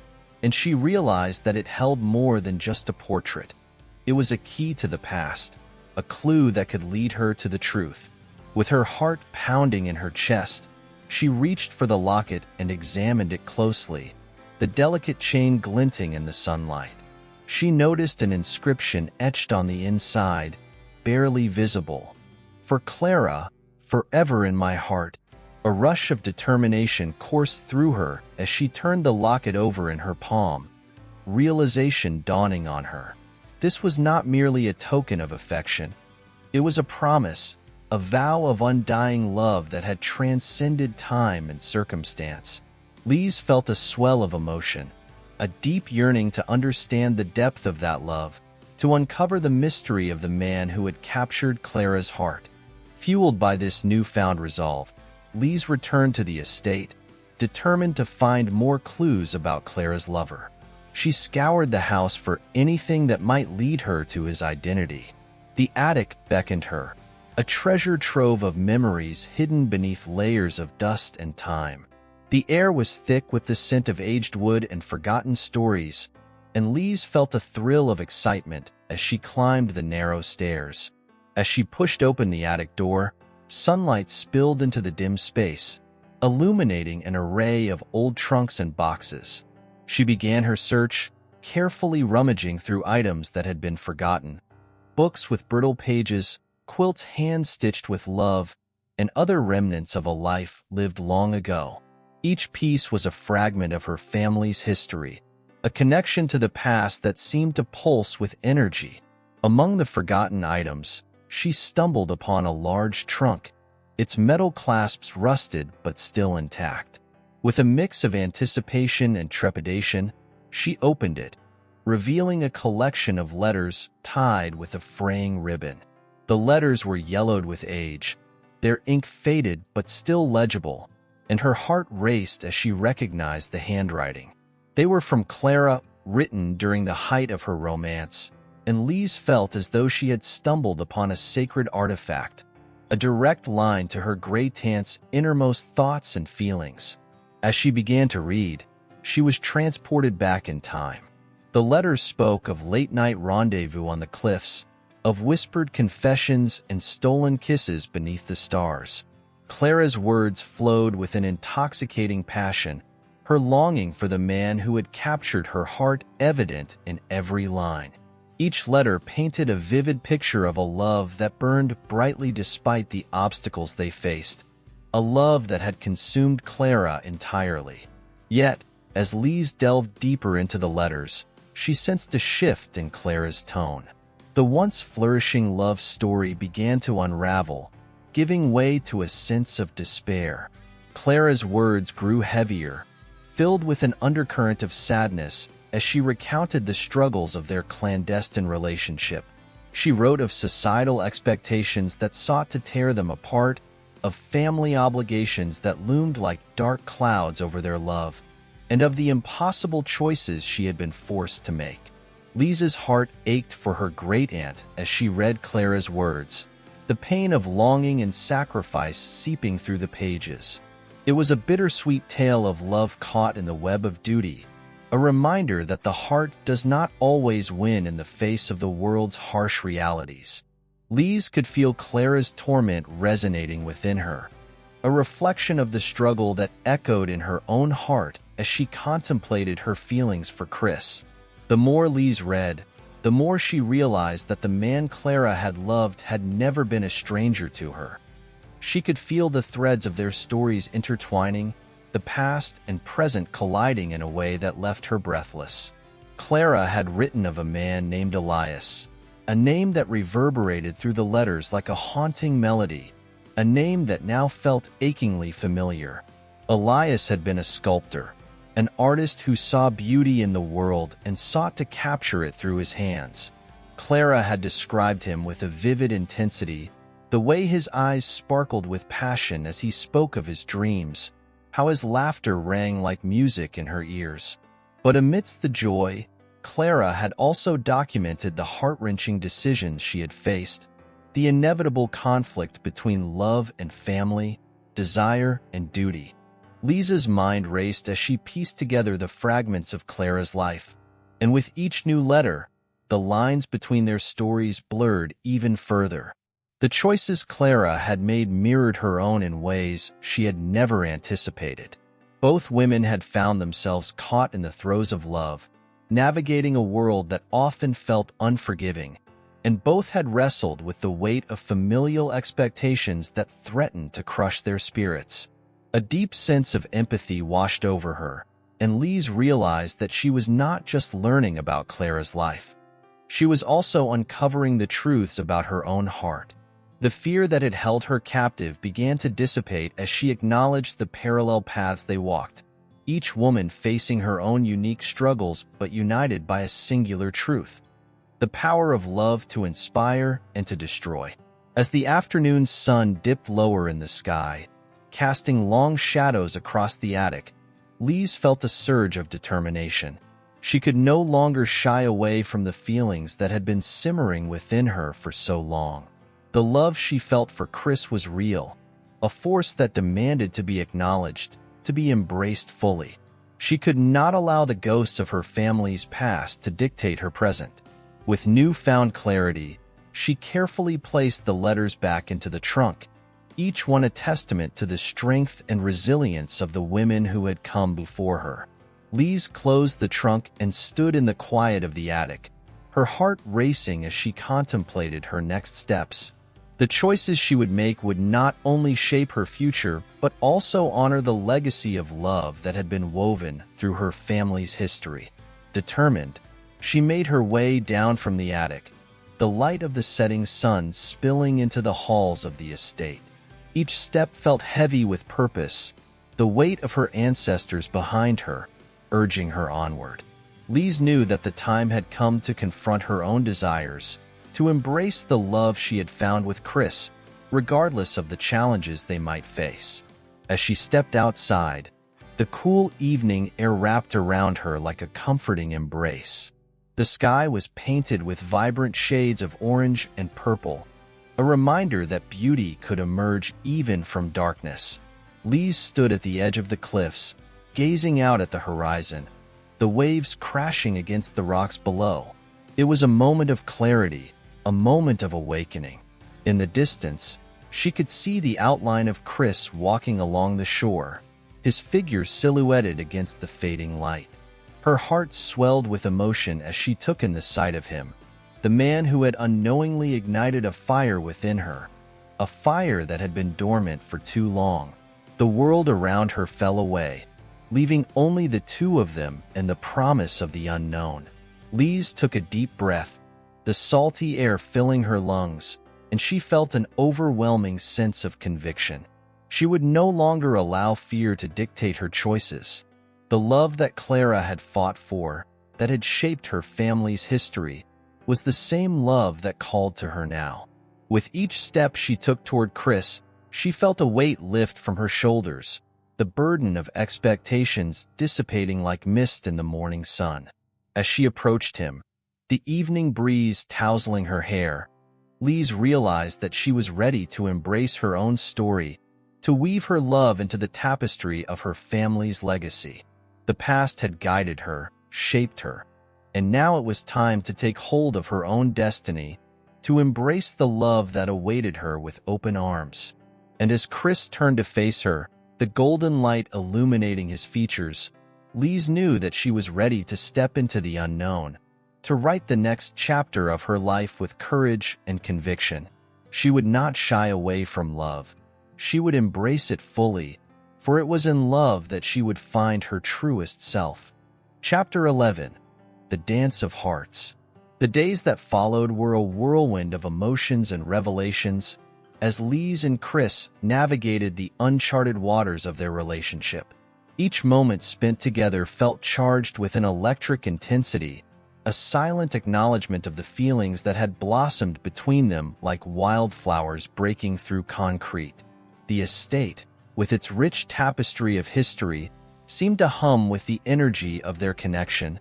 and she realized that it held more than just a portrait. It was a key to the past, a clue that could lead her to the truth. With her heart pounding in her chest, she reached for the locket and examined it closely, the delicate chain glinting in the sunlight. She noticed an inscription etched on the inside, barely visible. For Clara, forever in my heart. A rush of determination coursed through her as she turned the locket over in her palm, realization dawning on her. This was not merely a token of affection. It was a promise, a vow of undying love that had transcended time and circumstance. Lise felt a swell of emotion, a deep yearning to understand the depth of that love, to uncover the mystery of the man who had captured Clara's heart. Fueled by this newfound resolve, Lise returned to the estate, determined to find more clues about Clara's lover. She scoured the house for anything that might lead her to his identity. The attic beckoned her, a treasure trove of memories hidden beneath layers of dust and time. The air was thick with the scent of aged wood and forgotten stories, and Lise felt a thrill of excitement as she climbed the narrow stairs. As she pushed open the attic door, sunlight spilled into the dim space, illuminating an array of old trunks and boxes. She began her search, carefully rummaging through items that had been forgotten. Books with brittle pages, quilts hand-stitched with love, and other remnants of a life lived long ago. Each piece was a fragment of her family's history, a connection to the past that seemed to pulse with energy. Among the forgotten items, she stumbled upon a large trunk, its metal clasps rusted but still intact. With a mix of anticipation and trepidation, she opened it, revealing a collection of letters tied with a fraying ribbon. The letters were yellowed with age, their ink faded but still legible, and her heart raced as she recognized the handwriting. They were from Clara, written during the height of her romance, and Lise felt as though she had stumbled upon a sacred artifact, a direct line to her great aunt's innermost thoughts and feelings. As she began to read, she was transported back in time. The letters spoke of late-night rendezvous on the cliffs, of whispered confessions and stolen kisses beneath the stars. Clara's words flowed with an intoxicating passion, her longing for the man who had captured her heart evident in every line. Each letter painted a vivid picture of a love that burned brightly despite the obstacles they faced, a love that had consumed Clara entirely. Yet, as Lise delved deeper into the letters, she sensed a shift in Clara's tone. The once flourishing love story began to unravel, giving way to a sense of despair. Clara's words grew heavier, filled with an undercurrent of sadness as she recounted the struggles of their clandestine relationship. She wrote of societal expectations that sought to tear them apart, of family obligations that loomed like dark clouds over their love, and of the impossible choices she had been forced to make. Lise's heart ached for her great-aunt as she read Clara's words, the pain of longing and sacrifice seeping through the pages. It was a bittersweet tale of love caught in the web of duty, a reminder that the heart does not always win in the face of the world's harsh realities. Lise could feel Clara's torment resonating within her, a reflection of the struggle that echoed in her own heart as she contemplated her feelings for Chris. The more Lise read, the more she realized that the man Clara had loved had never been a stranger to her. She could feel the threads of their stories intertwining, the past and present colliding in a way that left her breathless. Clara had written of a man named Elias, a name that reverberated through the letters like a haunting melody, a name that now felt achingly familiar. Elias had been a sculptor, an artist who saw beauty in the world and sought to capture it through his hands. Clara had described him with a vivid intensity, the way his eyes sparkled with passion as he spoke of his dreams, how his laughter rang like music in her ears. But amidst the joy, Clara had also documented the heart-wrenching decisions she had faced, the inevitable conflict between love and family, desire and duty. Lisa's mind raced as she pieced together the fragments of Clara's life, and with each new letter, the lines between their stories blurred even further. The choices Clara had made mirrored her own in ways she had never anticipated. Both women had found themselves caught in the throes of love, navigating a world that often felt unforgiving, and both had wrestled with the weight of familial expectations that threatened to crush their spirits. A deep sense of empathy washed over her, and Lise realized that she was not just learning about Clara's life. She was also uncovering the truths about her own heart. The fear that had held her captive began to dissipate as she acknowledged the parallel paths they walked, each woman facing her own unique struggles but united by a singular truth: the power of love to inspire and to destroy. As the afternoon sun dipped lower in the sky, casting long shadows across the attic, Lise felt a surge of determination. She could no longer shy away from the feelings that had been simmering within her for so long. The love she felt for Chris was real, a force that demanded to be acknowledged, to be embraced fully. She could not allow the ghosts of her family's past to dictate her present. With newfound clarity, she carefully placed the letters back into the trunk, each one a testament to the strength and resilience of the women who had come before her. Lise closed the trunk and stood in the quiet of the attic, her heart racing as she contemplated her next steps. The choices she would make would not only shape her future, but also honor the legacy of love that had been woven through her family's history. Determined, she made her way down from the attic, the light of the setting sun spilling into the halls of the estate. Each step felt heavy with purpose, the weight of her ancestors behind her, urging her onward. Lise knew that the time had come to confront her own desires, to embrace the love she had found with Chris, regardless of the challenges they might face. As she stepped outside, the cool evening air wrapped around her like a comforting embrace. The sky was painted with vibrant shades of orange and purple, a reminder that beauty could emerge even from darkness. Lise stood at the edge of the cliffs, gazing out at the horizon, the waves crashing against the rocks below. It was a moment of clarity, a moment of awakening. In the distance, she could see the outline of Chris walking along the shore, his figure silhouetted against the fading light. Her heart swelled with emotion as she took in the sight of him, the man who had unknowingly ignited a fire within her, a fire that had been dormant for too long. The world around her fell away, leaving only the two of them and the promise of the unknown. Lise took a deep breath, the salty air filling her lungs, and she felt an overwhelming sense of conviction. She would no longer allow fear to dictate her choices. The love that Clara had fought for, that had shaped her family's history, was the same love that called to her now. With each step she took toward Chris, she felt a weight lift from her shoulders, the burden of expectations dissipating like mist in the morning sun. As she approached him, the evening breeze tousling her hair, Lise realized that she was ready to embrace her own story, to weave her love into the tapestry of her family's legacy. The past had guided her, shaped her, and now it was time to take hold of her own destiny, to embrace the love that awaited her with open arms. And as Chris turned to face her, the golden light illuminating his features, Lise knew that she was ready to step into the unknown, to write the next chapter of her life with courage and conviction. She would not shy away from love. She would embrace it fully, for it was in love that she would find her truest self. Chapter 11. The Dance of Hearts. The days that followed were a whirlwind of emotions and revelations, as Lise and Chris navigated the uncharted waters of their relationship. Each moment spent together felt charged with an electric intensity, a silent acknowledgement of the feelings that had blossomed between them like wildflowers breaking through concrete. The estate, with its rich tapestry of history, seemed to hum with the energy of their connection,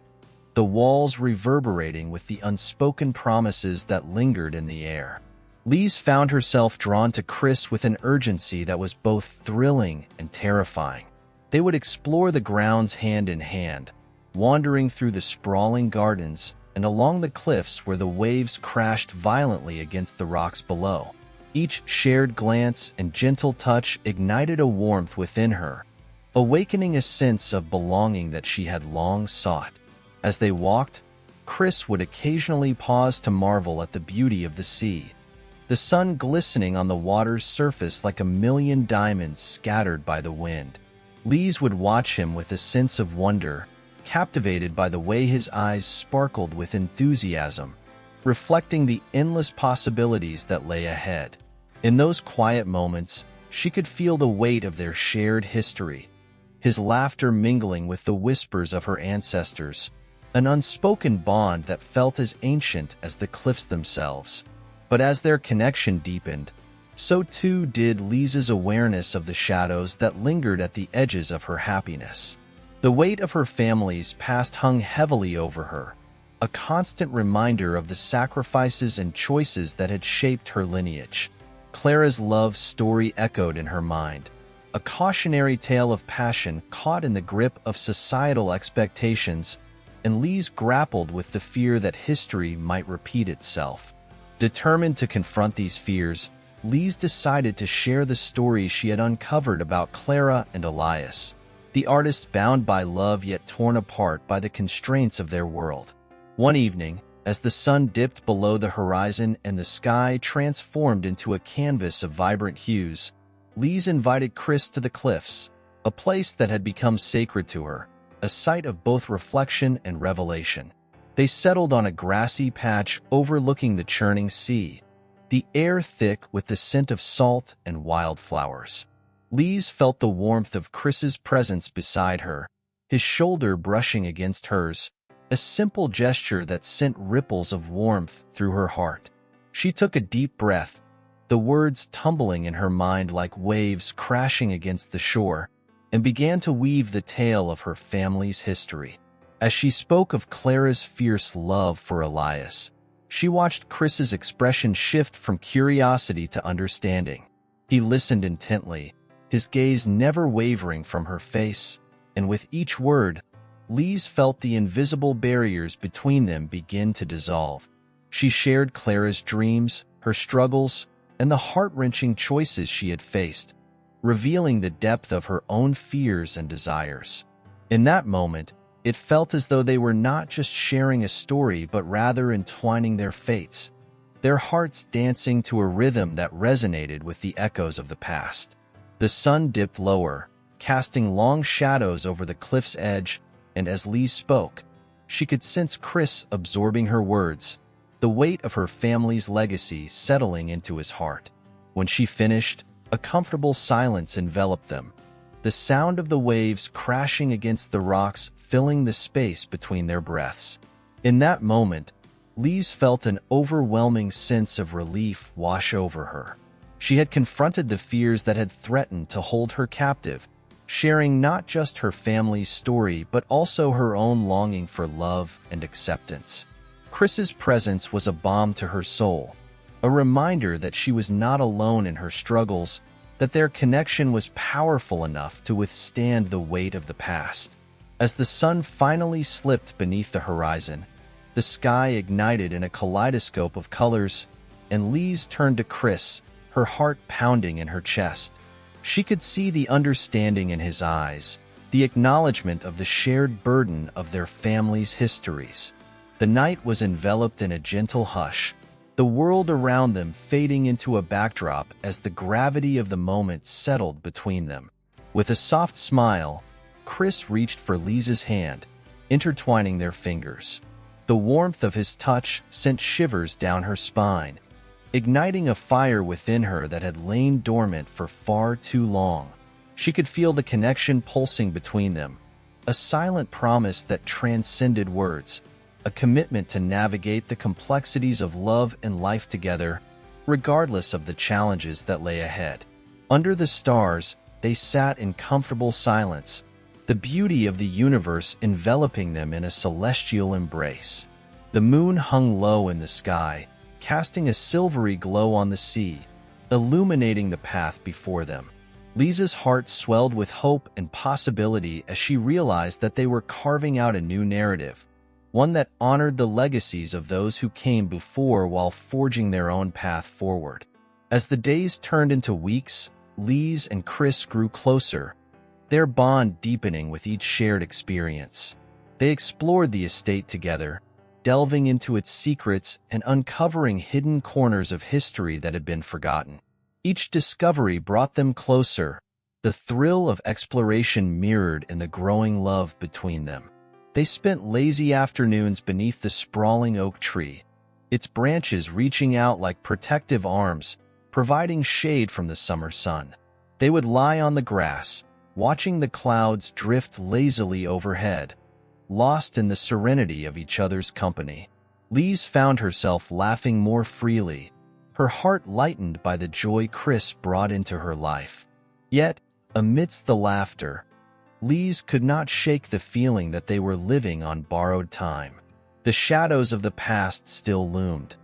the walls reverberating with the unspoken promises that lingered in the air. Lise found herself drawn to Chris with an urgency that was both thrilling and terrifying. They would explore the grounds hand in hand, wandering through the sprawling gardens and along the cliffs where the waves crashed violently against the rocks below. Each shared glance and gentle touch ignited a warmth within her, awakening a sense of belonging that she had long sought. As they walked, Chris would occasionally pause to marvel at the beauty of the sea, the sun glistening on the water's surface like a million diamonds scattered by the wind. Lise would watch him with a sense of wonder, captivated by the way his eyes sparkled with enthusiasm, reflecting the endless possibilities that lay ahead. In those quiet moments, she could feel the weight of their shared history, his laughter mingling with the whispers of her ancestors, an unspoken bond that felt as ancient as the cliffs themselves. But as their connection deepened, so too did Lisa's awareness of the shadows that lingered at the edges of her happiness. The weight of her family's past hung heavily over her, a constant reminder of the sacrifices and choices that had shaped her lineage. Clara's love story echoed in her mind, a cautionary tale of passion caught in the grip of societal expectations, and Lise grappled with the fear that history might repeat itself. Determined to confront these fears, Lise decided to share the stories she had uncovered about Clara and Elias, the artists bound by love yet torn apart by the constraints of their world. One evening, as the sun dipped below the horizon and the sky transformed into a canvas of vibrant hues, Lise invited Chris to the cliffs, a place that had become sacred to her, a site of both reflection and revelation. They settled on a grassy patch overlooking the churning sea, the air thick with the scent of salt and wildflowers. Lise felt the warmth of Chris's presence beside her, his shoulder brushing against hers, a simple gesture that sent ripples of warmth through her heart. She took a deep breath, the words tumbling in her mind like waves crashing against the shore, and began to weave the tale of her family's history. As she spoke of Clara's fierce love for Elias, she watched Chris's expression shift from curiosity to understanding. He listened intently, his gaze never wavering from her face, and with each word, Lise felt the invisible barriers between them begin to dissolve. She shared Clara's dreams, her struggles, and the heart-wrenching choices she had faced, revealing the depth of her own fears and desires. In that moment, it felt as though they were not just sharing a story but rather entwining their fates, their hearts dancing to a rhythm that resonated with the echoes of the past. The sun dipped lower, casting long shadows over the cliff's edge, and as Lise spoke, she could sense Chris absorbing her words, the weight of her family's legacy settling into his heart. When she finished, a comfortable silence enveloped them, the sound of the waves crashing against the rocks filling the space between their breaths. In that moment, Lise felt an overwhelming sense of relief wash over her. She had confronted the fears that had threatened to hold her captive, sharing not just her family's story but also her own longing for love and acceptance. Chris's presence was a balm to her soul, a reminder that she was not alone in her struggles, that their connection was powerful enough to withstand the weight of the past. As the sun finally slipped beneath the horizon, the sky ignited in a kaleidoscope of colors, and Lise turned to Chris, her heart pounding in her chest. She could see the understanding in his eyes, the acknowledgement of the shared burden of their family's histories. The night was enveloped in a gentle hush, the world around them fading into a backdrop as the gravity of the moment settled between them. With a soft smile, Chris reached for Lise's hand, intertwining their fingers. The warmth of his touch sent shivers down her spine, igniting a fire within her that had lain dormant for far too long. She could feel the connection pulsing between them, a silent promise that transcended words, a commitment to navigate the complexities of love and life together, regardless of the challenges that lay ahead. Under the stars, they sat in comfortable silence, the beauty of the universe enveloping them in a celestial embrace. The moon hung low in the sky, casting a silvery glow on the sea, illuminating the path before them. Lisa's heart swelled with hope and possibility as she realized that they were carving out a new narrative, one that honored the legacies of those who came before while forging their own path forward. As the days turned into weeks, Lise and Chris grew closer, their bond deepening with each shared experience. They explored the estate together, delving into its secrets and uncovering hidden corners of history that had been forgotten. Each discovery brought them closer, the thrill of exploration mirrored in the growing love between them. They spent lazy afternoons beneath the sprawling oak tree, its branches reaching out like protective arms, providing shade from the summer sun. They would lie on the grass, watching the clouds drift lazily overhead, lost in the serenity of each other's company. Lise found herself laughing more freely, her heart lightened by the joy Chris brought into her life. Yet, amidst the laughter, Lise could not shake the feeling that they were living on borrowed time. The shadows of the past still loomed,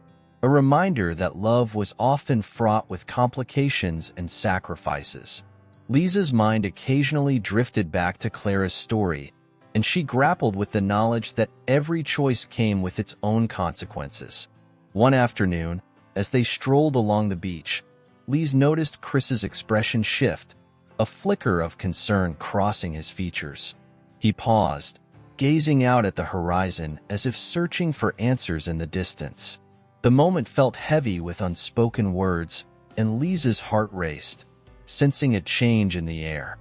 a reminder that love was often fraught with complications and sacrifices. Lisa's mind occasionally drifted back to Clara's story, and she grappled with the knowledge that every choice came with its own consequences. One afternoon, as they strolled along the beach, Lise noticed Chris's expression shift, a flicker of concern crossing his features. He paused, gazing out at the horizon as if searching for answers in the distance. The moment felt heavy with unspoken words, and Lisa's heart raced, sensing a change in the air.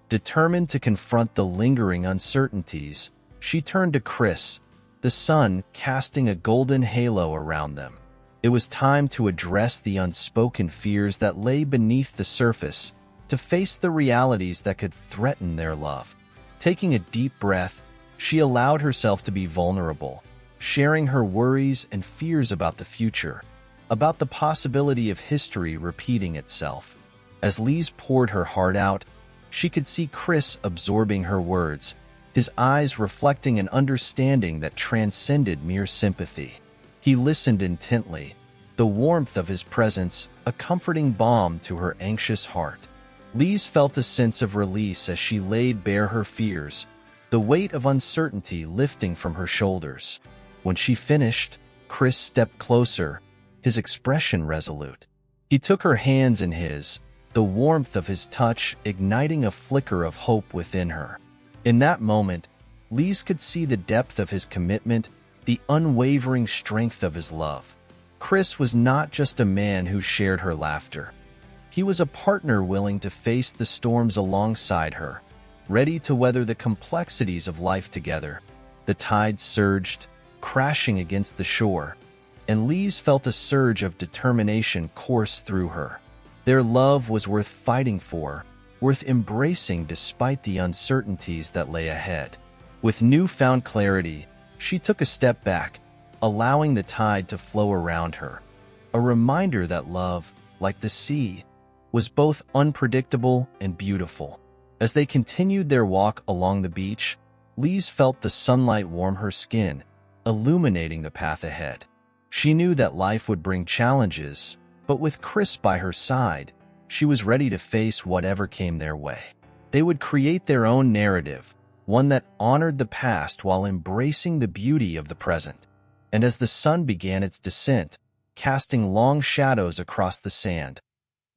Determined to confront the lingering uncertainties, she turned to Chris, the sun casting a golden halo around them. It was time to address the unspoken fears that lay beneath the surface, to face the realities that could threaten their love. Taking a deep breath, she allowed herself to be vulnerable, sharing her worries and fears about the future, about the possibility of history repeating itself. As Lise poured her heart out, she could see Chris absorbing her words, his eyes reflecting an understanding that transcended mere sympathy. He listened intently, the warmth of his presence a comforting balm to her anxious heart. Lise felt a sense of release as she laid bare her fears, the weight of uncertainty lifting from her shoulders. When she finished, Chris stepped closer, his expression resolute. He took her hands in his, the warmth of his touch igniting a flicker of hope within her. In that moment, Lise could see the depth of his commitment, the unwavering strength of his love. Chris was not just a man who shared her laughter. He was a partner willing to face the storms alongside her, ready to weather the complexities of life together. The tide surged, crashing against the shore, and Lise felt a surge of determination course through her. Their love was worth fighting for, worth embracing despite the uncertainties that lay ahead. With newfound clarity, she took a step back, allowing the tide to flow around her, a reminder that love, like the sea, was both unpredictable and beautiful. As they continued their walk along the beach, Lise felt the sunlight warm her skin, illuminating the path ahead. She knew that life would bring challenges, but with Chris by her side, she was ready to face whatever came their way. They would create their own narrative, one that honored the past while embracing the beauty of the present. And as the sun began its descent, casting long shadows across the sand,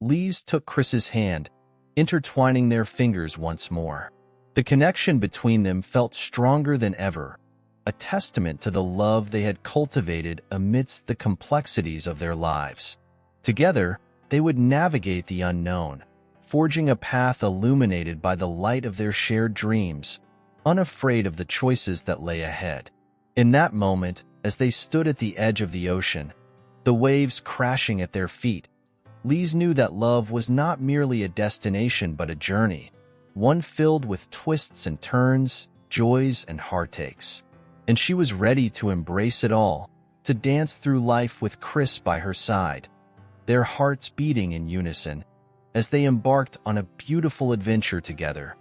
Lise took Chris's hand, intertwining their fingers once more. The connection between them felt stronger than ever, a testament to the love they had cultivated amidst the complexities of their lives. Together, they would navigate the unknown, forging a path illuminated by the light of their shared dreams, unafraid of the choices that lay ahead. In that moment, as they stood at the edge of the ocean, the waves crashing at their feet, Lise knew that love was not merely a destination but a journey, one filled with twists and turns, joys and heartaches. And she was ready to embrace it all, to dance through life with Chris by her side, their hearts beating in unison, as they embarked on a beautiful adventure together.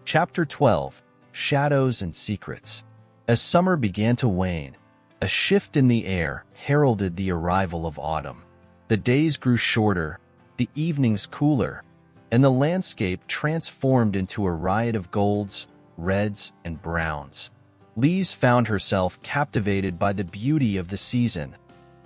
Chapter 12: Shadows and Secrets. As summer began to wane, a shift in the air heralded the arrival of autumn. The days grew shorter, the evenings cooler, and the landscape transformed into a riot of golds, reds, and browns. Lise found herself captivated by the beauty of the season,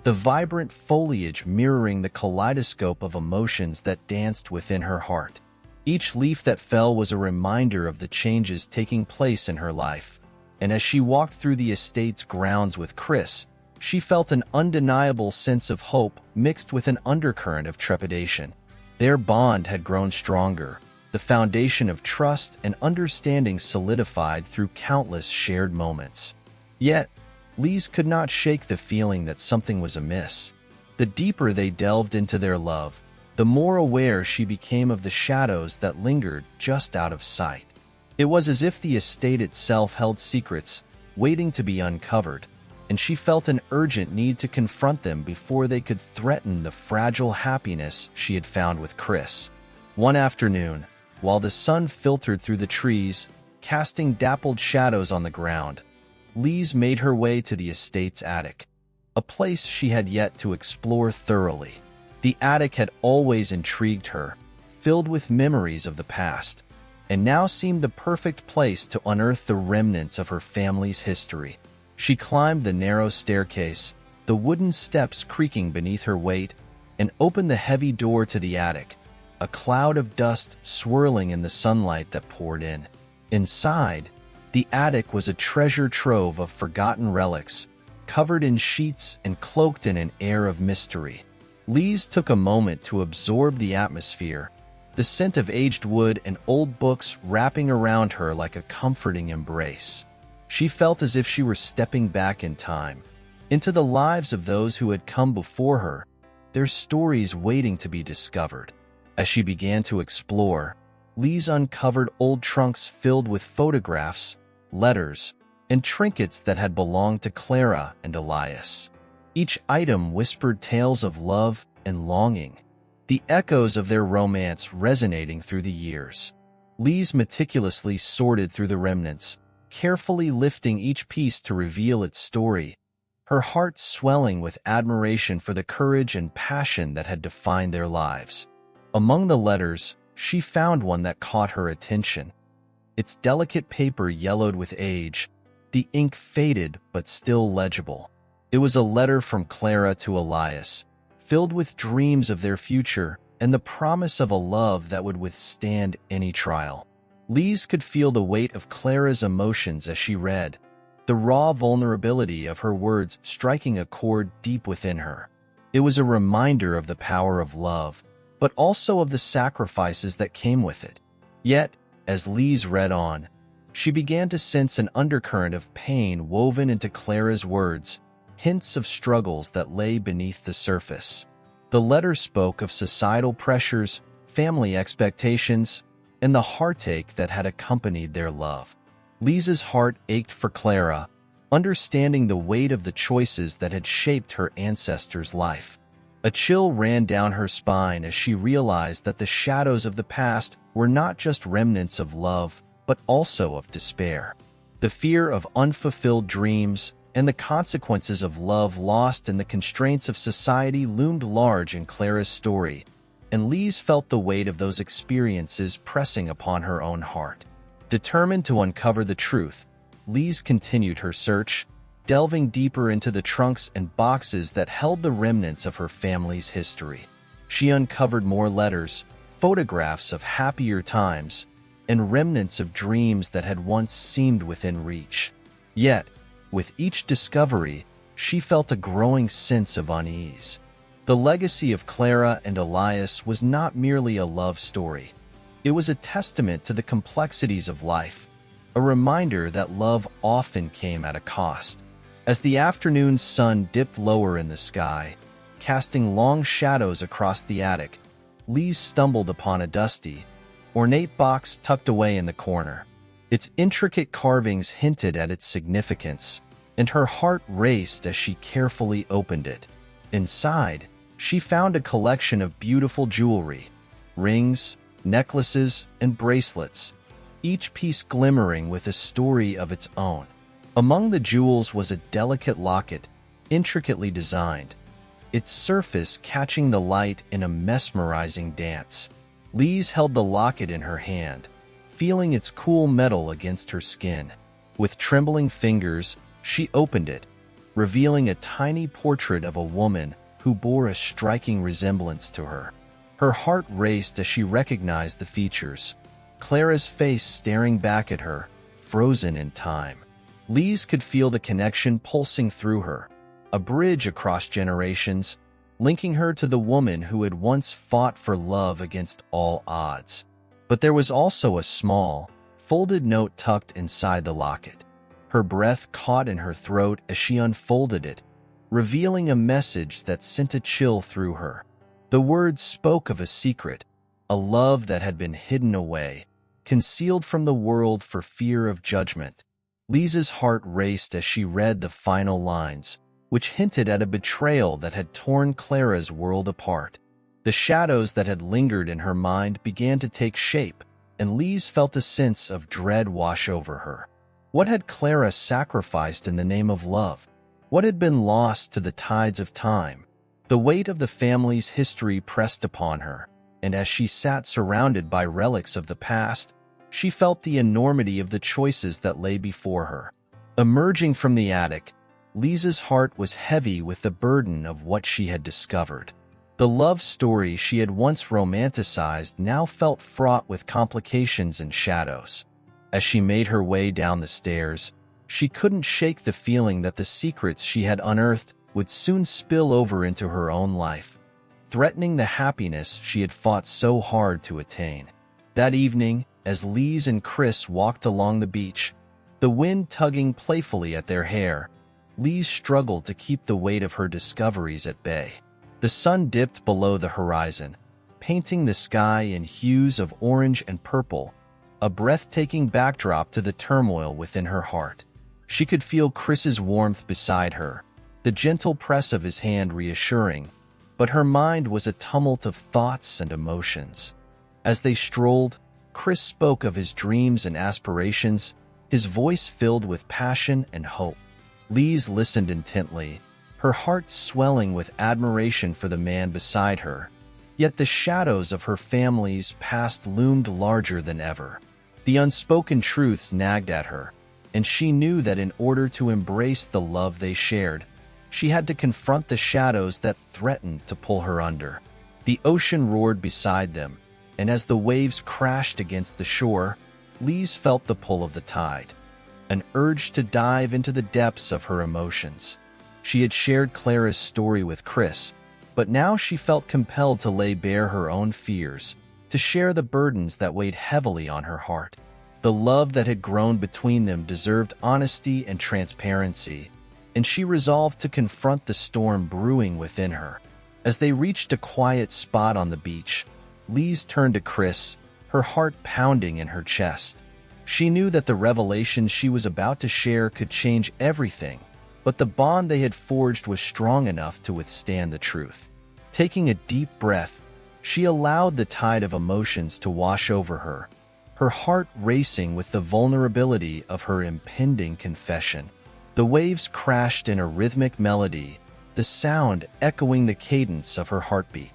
the vibrant foliage mirroring the kaleidoscope of emotions that danced within her heart. Each leaf that fell was a reminder of the changes taking place in her life, and as she walked through the estate's grounds with Chris, she felt an undeniable sense of hope mixed with an undercurrent of trepidation. Their bond had grown stronger, the the foundation of trust and understanding solidified through countless shared moments. Yet, Lise could not shake the feeling that something was amiss. The deeper they delved into their love, the more aware she became of the shadows that lingered just out of sight. It was as if the estate itself held secrets waiting to be uncovered, and she felt an urgent need to confront them before they could threaten the fragile happiness she had found with Chris. One afternoon, while the sun filtered through the trees, casting dappled shadows on the ground, Lise made her way to the estate's attic, a place she had yet to explore thoroughly. The attic had always intrigued her, filled with memories of the past, and now seemed the perfect place to unearth the remnants of her family's history. She climbed the narrow staircase, the wooden steps creaking beneath her weight, and opened the heavy door to the attic, a cloud of dust swirling in the sunlight that poured in. Inside, the attic was a treasure trove of forgotten relics, covered in sheets and cloaked in an air of mystery. Lise took a moment to absorb the atmosphere, the scent of aged wood and old books wrapping around her like a comforting embrace. She felt as if she were stepping back in time, into the lives of those who had come before her, their stories waiting to be discovered. As she began to explore, Lise uncovered old trunks filled with photographs, letters, and trinkets that had belonged to Clara and Elias. Each item whispered tales of love and longing, the echoes of their romance resonating through the years. Lise meticulously sorted through the remnants, carefully lifting each piece to reveal its story, her heart swelling with admiration for the courage and passion that had defined their lives. Among the letters, she found one that caught her attention. Its delicate paper yellowed with age, the ink faded but still legible. It was a letter from Clara to Elias, filled with dreams of their future and the promise of a love that would withstand any trial. Lise could feel the weight of Clara's emotions as she read, the raw vulnerability of her words striking a chord deep within her. It was a reminder of the power of love, but also of the sacrifices that came with it. Yet, as Lise read on, she began to sense an undercurrent of pain woven into Clara's words, hints of struggles that lay beneath the surface. The letter spoke of societal pressures, family expectations, and the heartache that had accompanied their love. Lise's heart ached for Clara, understanding the weight of the choices that had shaped her ancestors' life. A chill ran down her spine as she realized that the shadows of the past were not just remnants of love, but also of despair. The fear of unfulfilled dreams and the consequences of love lost in the constraints of society loomed large in Clara's story, and Lise felt the weight of those experiences pressing upon her own heart. Determined to uncover the truth, Lise continued her search, delving deeper into the trunks and boxes that held the remnants of her family's history. She uncovered more letters, photographs of happier times, and remnants of dreams that had once seemed within reach. Yet, with each discovery, she felt a growing sense of unease. The legacy of Clara and Elias was not merely a love story. It was a testament to the complexities of life, a reminder that love often came at a cost. As the afternoon sun dipped lower in the sky, casting long shadows across the attic, Lise stumbled upon a dusty, ornate box tucked away in the corner. Its intricate carvings hinted at its significance, and her heart raced as she carefully opened it. Inside, she found a collection of beautiful jewelry, rings, necklaces, and bracelets, each piece glimmering with a story of its own. Among the jewels was a delicate locket, intricately designed, its surface catching the light in a mesmerizing dance. Lise held the locket in her hand, feeling its cool metal against her skin. With trembling fingers, she opened it, revealing a tiny portrait of a woman who bore a striking resemblance to her. Her heart raced as she recognized the features, Clara's face staring back at her, frozen in time. Lise could feel the connection pulsing through her, a bridge across generations, linking her to the woman who had once fought for love against all odds. But there was also a small, folded note tucked inside the locket. Her breath caught in her throat as she unfolded it, revealing a message that sent a chill through her. The words spoke of a secret, a love that had been hidden away, concealed from the world for fear of judgment. Lisa's heart raced as she read the final lines, which hinted at a betrayal that had torn Clara's world apart. The shadows that had lingered in her mind began to take shape, and Lise felt a sense of dread wash over her. What had Clara sacrificed in the name of love? What had been lost to the tides of time? The weight of the family's history pressed upon her, and as she sat surrounded by relics of the past, she felt the enormity of the choices that lay before her. Emerging from the attic, Lisa's heart was heavy with the burden of what she had discovered. The love story she had once romanticized now felt fraught with complications and shadows. As she made her way down the stairs, she couldn't shake the feeling that the secrets she had unearthed would soon spill over into her own life, threatening the happiness she had fought so hard to attain. That evening, as Lise and Chris walked along the beach, the wind tugging playfully at their hair, Lise struggled to keep the weight of her discoveries at bay. The sun dipped below the horizon, painting the sky in hues of orange and purple, a breathtaking backdrop to the turmoil within her heart. She could feel Chris's warmth beside her, the gentle press of his hand reassuring, but her mind was a tumult of thoughts and emotions. As they strolled, Chris spoke of his dreams and aspirations, his voice filled with passion and hope. Lise listened intently, her heart swelling with admiration for the man beside her. Yet the shadows of her family's past loomed larger than ever. The unspoken truths nagged at her, and she knew that in order to embrace the love they shared, she had to confront the shadows that threatened to pull her under. The ocean roared beside them, and as the waves crashed against the shore, Lise felt the pull of the tide, an urge to dive into the depths of her emotions. She had shared Clara's story with Chris, but now she felt compelled to lay bare her own fears, to share the burdens that weighed heavily on her heart. The love that had grown between them deserved honesty and transparency, and she resolved to confront the storm brewing within her. As they reached a quiet spot on the beach, Lise turned to Chris, her heart pounding in her chest. She knew that the revelation she was about to share could change everything, but the bond they had forged was strong enough to withstand the truth. Taking a deep breath, she allowed the tide of emotions to wash over her, her heart racing with the vulnerability of her impending confession. The waves crashed in a rhythmic melody, the sound echoing the cadence of her heartbeat.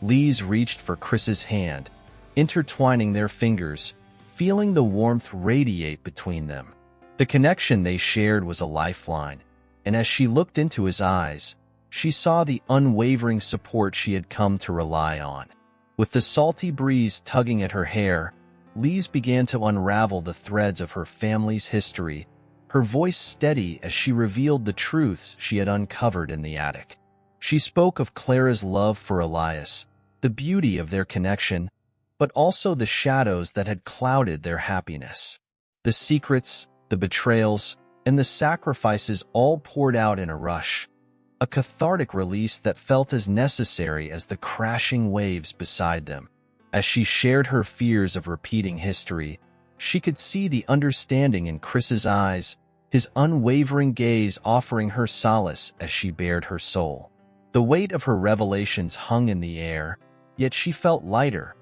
Lise reached for Chris's hand, intertwining their fingers, feeling the warmth radiate between them. The connection they shared was a lifeline, and as she looked into his eyes, she saw the unwavering support she had come to rely on. With the salty breeze tugging at her hair, Lise began to unravel the threads of her family's history, her voice steady as she revealed the truths she had uncovered in the attic. She spoke of Clara's love for Elias, the beauty of their connection, but also the shadows that had clouded their happiness. The secrets, the betrayals, and the sacrifices all poured out in a rush, a cathartic release that felt as necessary as the crashing waves beside them. As she shared her fears of repeating history, she could see the understanding in Chris's eyes, his unwavering gaze offering her solace as she bared her soul. The weight of her revelations hung in the air, yet she felt lighter,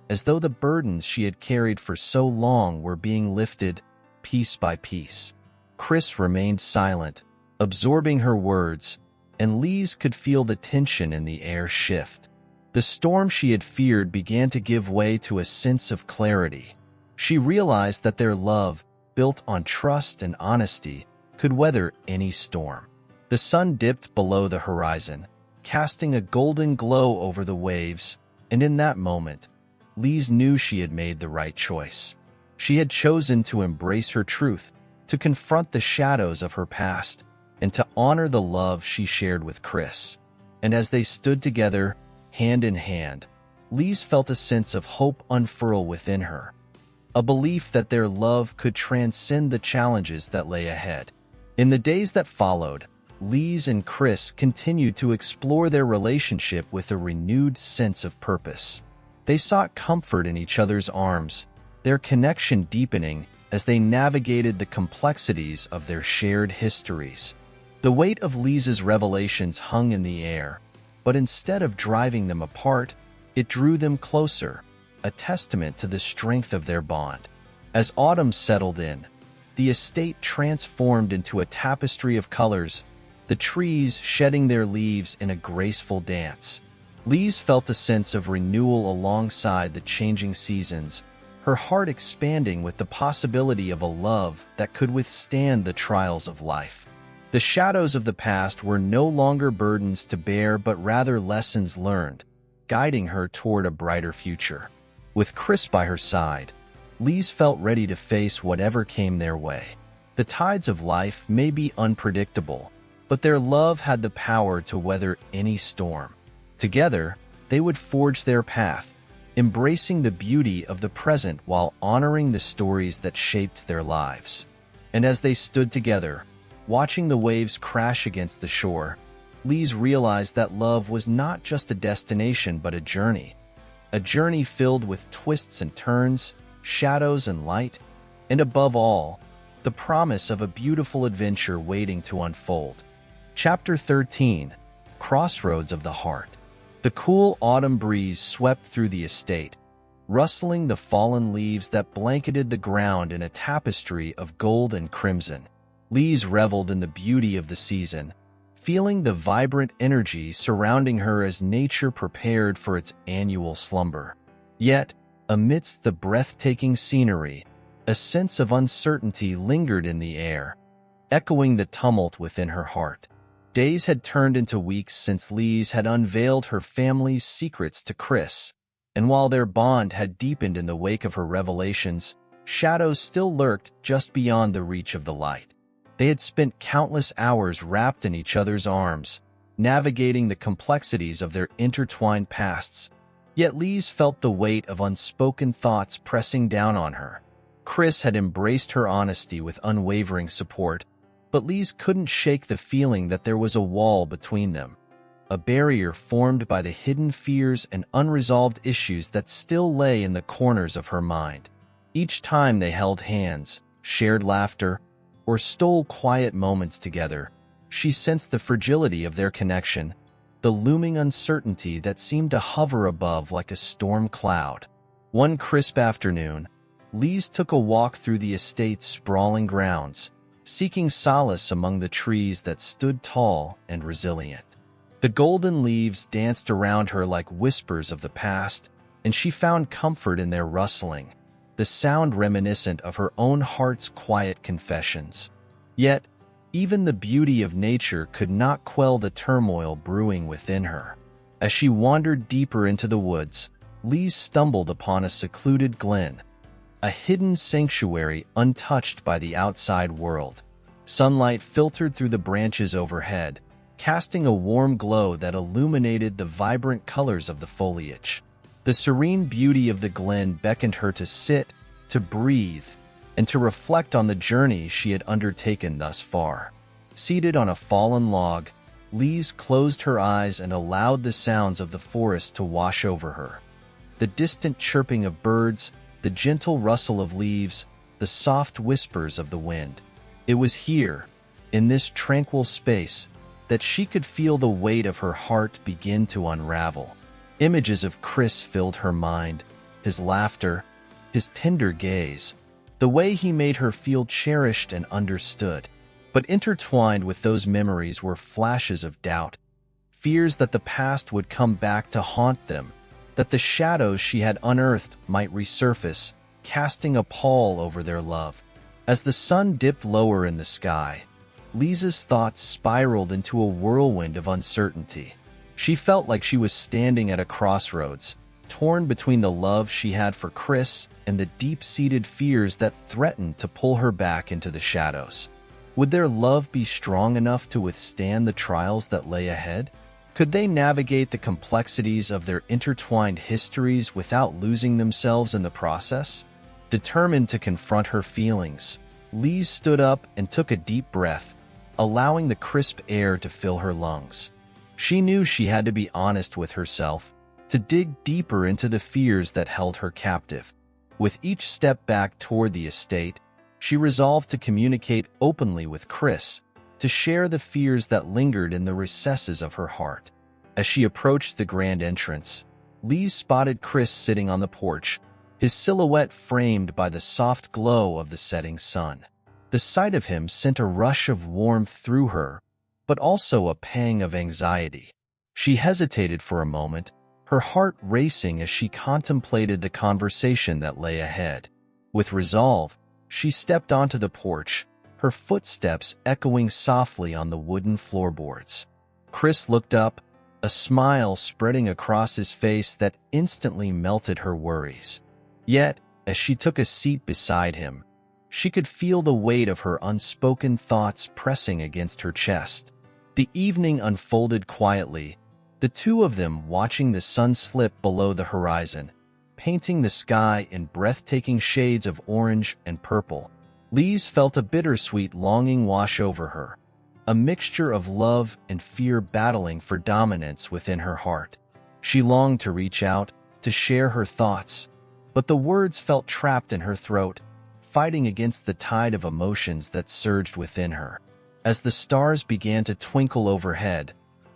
as though the burdens she had carried for so long were being lifted piece by piece. Chris remained silent, absorbing her words, and Lise could feel the tension in the air shift. The storm she had feared began to give way to a sense of clarity. She realized that their love, built on trust and honesty, could weather any storm. The sun dipped below the horizon, casting a golden glow over the waves, and in that moment, Lise knew she had made the right choice. She had chosen to embrace her truth, to confront the shadows of her past, and to honor the love she shared with Chris. And as they stood together, hand in hand, Lise felt a sense of hope unfurl within her, a belief that their love could transcend the challenges that lay ahead. In the days that followed, Lise and Chris continued to explore their relationship with a renewed sense of purpose. They sought comfort in each other's arms, their connection deepening as they navigated the complexities of their shared histories. The weight of Lise's revelations hung in the air, but instead of driving them apart, it drew them closer, a testament to the strength of their bond. As autumn settled in, the estate transformed into a tapestry of colors, the trees shedding their leaves in a graceful dance. Lise felt a sense of renewal alongside the changing seasons, her heart expanding with the possibility of a love that could withstand the trials of life. The shadows of the past were no longer burdens to bear but rather lessons learned, guiding her toward a brighter future. With Chris by her side, Lise felt ready to face whatever came their way. The tides of life may be unpredictable, but their love had the power to weather any storm. Together, they would forge their path, embracing the beauty of the present while honoring the stories that shaped their lives. And as they stood together, watching the waves crash against the shore, Lise realized that love was not just a destination but a journey filled with twists and turns, shadows and light, and above all, the promise of a beautiful adventure waiting to unfold. Chapter 13: Crossroads of the Heart. The cool autumn breeze swept through the estate, rustling the fallen leaves that blanketed the ground in a tapestry of gold and crimson. Lise reveled in the beauty of the season, feeling the vibrant energy surrounding her as nature prepared for its annual slumber. Yet, amidst the breathtaking scenery, a sense of uncertainty lingered in the air, echoing the tumult within her heart. Days had turned into weeks since Lise had unveiled her family's secrets to Chris, and while their bond had deepened in the wake of her revelations, shadows still lurked just beyond the reach of the light. They had spent countless hours wrapped in each other's arms, navigating the complexities of their intertwined pasts, yet Lise felt the weight of unspoken thoughts pressing down on her. Chris had embraced her honesty with unwavering support, but Lise couldn't shake the feeling that there was a wall between them, a barrier formed by the hidden fears and unresolved issues that still lay in the corners of her mind. Each time they held hands, shared laughter, or stole quiet moments together, she sensed the fragility of their connection, the looming uncertainty that seemed to hover above like a storm cloud. One crisp afternoon, Lise took a walk through the estate's sprawling grounds, seeking solace among the trees that stood tall and resilient. The golden leaves danced around her like whispers of the past, and she found comfort in their rustling, the sound reminiscent of her own heart's quiet confessions. Yet, even the beauty of nature could not quell the turmoil brewing within her. As she wandered deeper into the woods, Lise stumbled upon a secluded glen, a hidden sanctuary untouched by the outside world. Sunlight filtered through the branches overhead, casting a warm glow that illuminated the vibrant colors of the foliage. The serene beauty of the glen beckoned her to sit, to breathe, and to reflect on the journey she had undertaken thus far. Seated on a fallen log, Lise closed her eyes and allowed the sounds of the forest to wash over her. The distant chirping of birds, the gentle rustle of leaves, the soft whispers of the wind. It was here, in this tranquil space, that she could feel the weight of her heart begin to unravel. Images of Chris filled her mind, his laughter, his tender gaze, the way he made her feel cherished and understood. But intertwined with those memories were flashes of doubt, fears that the past would come back to haunt them, that the shadows she had unearthed might resurface, casting a pall over their love. As the sun dipped lower in the sky, Lisa's thoughts spiraled into a whirlwind of uncertainty. She felt like she was standing at a crossroads, torn between the love she had for Chris and the deep-seated fears that threatened to pull her back into the shadows. Would their love be strong enough to withstand the trials that lay ahead? Could they navigate the complexities of their intertwined histories without losing themselves in the process? Determined to confront her feelings, Lise stood up and took a deep breath, allowing the crisp air to fill her lungs. She knew she had to be honest with herself, to dig deeper into the fears that held her captive. With each step back toward the estate, she resolved to communicate openly with Chris, to share the fears that lingered in the recesses of her heart. As she approached the grand entrance, Lise spotted Chris sitting on the porch, his silhouette framed by the soft glow of the setting sun. The sight of him sent a rush of warmth through her, but also a pang of anxiety. She hesitated for a moment, her heart racing as she contemplated the conversation that lay ahead. With resolve, she stepped onto the porch, her footsteps echoing softly on the wooden floorboards. Chris looked up, a smile spreading across his face that instantly melted her worries. Yet, as she took a seat beside him, she could feel the weight of her unspoken thoughts pressing against her chest. The evening unfolded quietly, the two of them watching the sun slip below the horizon, painting the sky in breathtaking shades of orange and purple. Lise felt a bittersweet longing wash over her, a mixture of love and fear battling for dominance within her heart. She longed to reach out, to share her thoughts, but the words felt trapped in her throat, fighting against the tide of emotions that surged within her. As the stars began to twinkle overhead,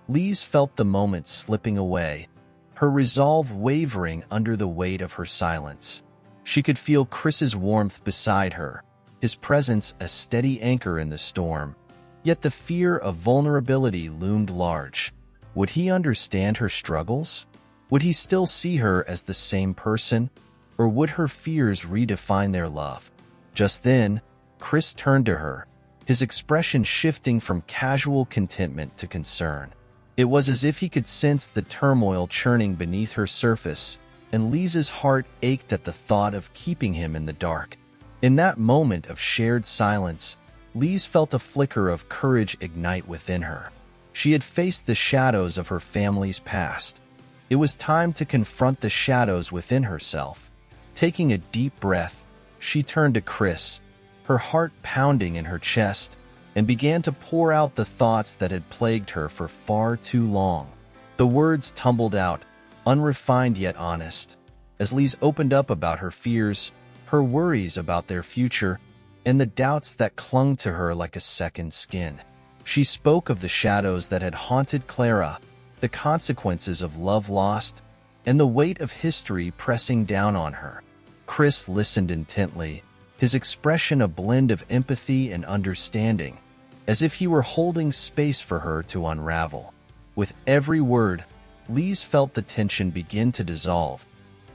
Lise felt the moment slipping away, her resolve wavering under the weight of her silence. She could feel Chris's warmth beside her, his presence a steady anchor in the storm. Yet the fear of vulnerability loomed large. Would he understand her struggles? Would he still see her as the same person? Or would her fears redefine their love? Just then, Chris turned to her, his expression shifting from casual contentment to concern. It was as if he could sense the turmoil churning beneath her surface, and Lisa's heart ached at the thought of keeping him in the dark. In that moment of shared silence, Lise felt a flicker of courage ignite within her. She had faced the shadows of her family's past. It was time to confront the shadows within herself. Taking a deep breath, she turned to Chris, her heart pounding in her chest, and began to pour out the thoughts that had plagued her for far too long. The words tumbled out, unrefined yet honest, as Lise opened up about her fears, her worries about their future, and the doubts that clung to her like a second skin. She spoke of the shadows that had haunted Clara, the consequences of love lost, and the weight of history pressing down on her. Chris listened intently, his expression a blend of empathy and understanding, as if he were holding space for her to unravel. With every word, Lise felt the tension begin to dissolve,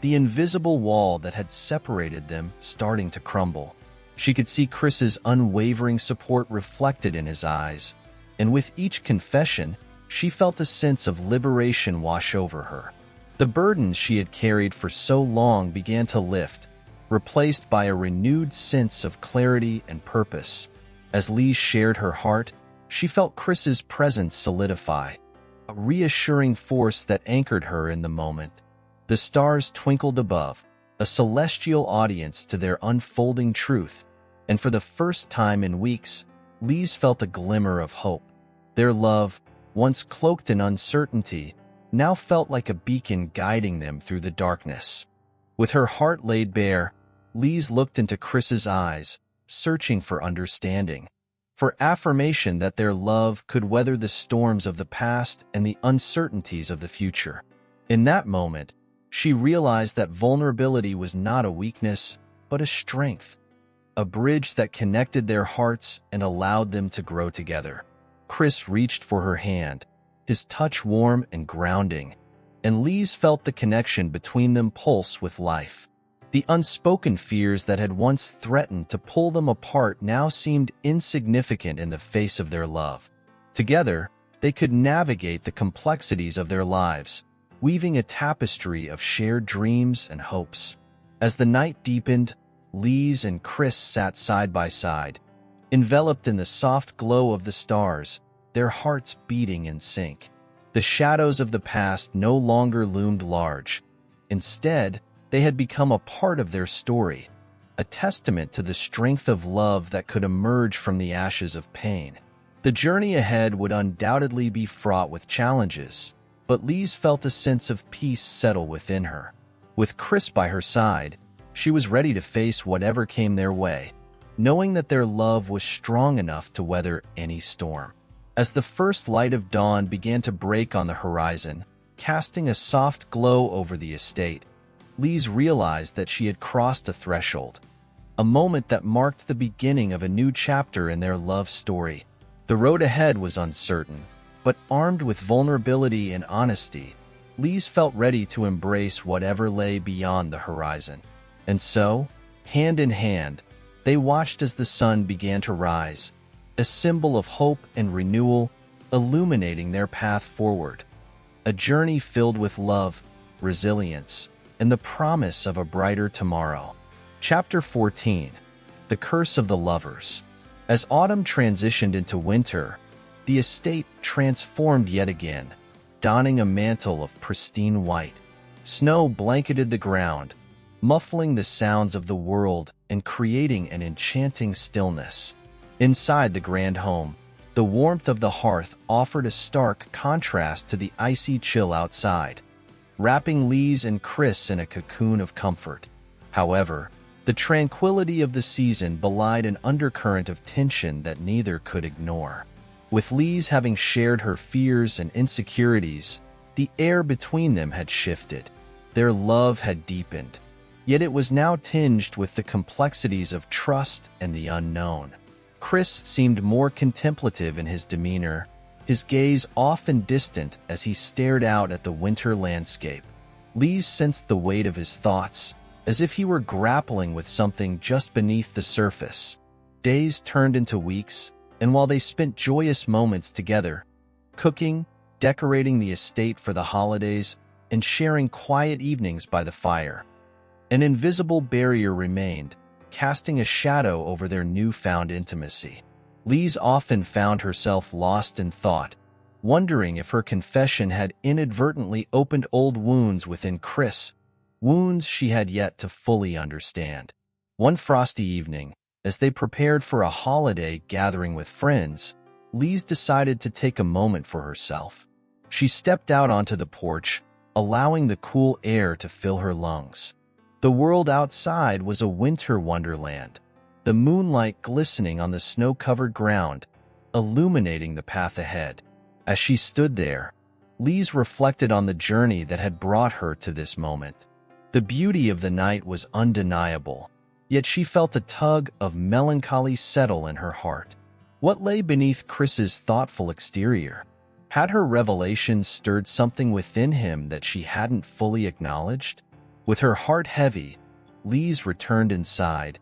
the invisible wall that had separated them starting to crumble. She could see Chris's unwavering support reflected in his eyes, and with each confession, she felt a sense of liberation wash over her. The burdens she had carried for so long began to lift, replaced by a renewed sense of clarity and purpose. As Lise shared her heart, she felt Chris's presence solidify, a reassuring force that anchored her in the moment. The stars twinkled above, a celestial audience to their unfolding truth, and for the first time in weeks, Lise felt a glimmer of hope. Their love, once cloaked in uncertainty, now felt like a beacon guiding them through the darkness. With her heart laid bare, Lise looked into Chris's eyes, searching for understanding, for affirmation that their love could weather the storms of the past and the uncertainties of the future. In that moment, she realized that vulnerability was not a weakness, but a strength, a bridge that connected their hearts and allowed them to grow together. Chris reached for her hand, his touch warm and grounding, and Lise felt the connection between them pulse with life. The unspoken fears that had once threatened to pull them apart now seemed insignificant in the face of their love. Together, they could navigate the complexities of their lives, weaving a tapestry of shared dreams and hopes. As the night deepened, Lise and Chris sat side by side, enveloped in the soft glow of the stars, their hearts beating in sync. The shadows of the past no longer loomed large. Instead, they had become a part of their story, a testament to the strength of love that could emerge from the ashes of pain. The journey ahead would undoubtedly be fraught with challenges, but Lise felt a sense of peace settle within her. With Chris by her side, she was ready to face whatever came their way, knowing that their love was strong enough to weather any storm. As the first light of dawn began to break on the horizon, casting a soft glow over the estate, Lise realized that she had crossed a threshold, a moment that marked the beginning of a new chapter in their love story. The road ahead was uncertain, but armed with vulnerability and honesty, Lise felt ready to embrace whatever lay beyond the horizon. And so, hand in hand, they watched as the sun began to rise, a symbol of hope and renewal, illuminating their path forward. A journey filled with love, resilience, and the promise of a brighter tomorrow. Chapter 14. The Curse of the Lovers. As autumn transitioned into winter, the estate transformed yet again, donning a mantle of pristine white. Snow blanketed the ground, muffling the sounds of the world and creating an enchanting stillness. Inside the grand home, the warmth of the hearth offered a stark contrast to the icy chill outside, wrapping Lise and Chris in a cocoon of comfort. However, the tranquility of the season belied an undercurrent of tension that neither could ignore. With Lise having shared her fears and insecurities, the air between them had shifted. Their love had deepened, yet it was now tinged with the complexities of trust and the unknown. Chris seemed more contemplative in his demeanor, his gaze often distant as he stared out at the winter landscape. Lise sensed the weight of his thoughts, as if he were grappling with something just beneath the surface. Days turned into weeks, and while they spent joyous moments together, cooking, decorating the estate for the holidays, and sharing quiet evenings by the fire, an invisible barrier remained, casting a shadow over their newfound intimacy. Lise often found herself lost in thought, wondering if her confession had inadvertently opened old wounds within Chris, wounds she had yet to fully understand. One frosty evening, as they prepared for a holiday gathering with friends, Lise decided to take a moment for herself. She stepped out onto the porch, allowing the cool air to fill her lungs. The world outside was a winter wonderland, the moonlight glistening on the snow-covered ground, illuminating the path ahead. As she stood there, Lise reflected on the journey that had brought her to this moment. The beauty of the night was undeniable, yet she felt a tug of melancholy settle in her heart. What lay beneath Chris's thoughtful exterior? Had her revelations stirred something within him that she hadn't fully acknowledged? With her heart heavy, Lise returned inside,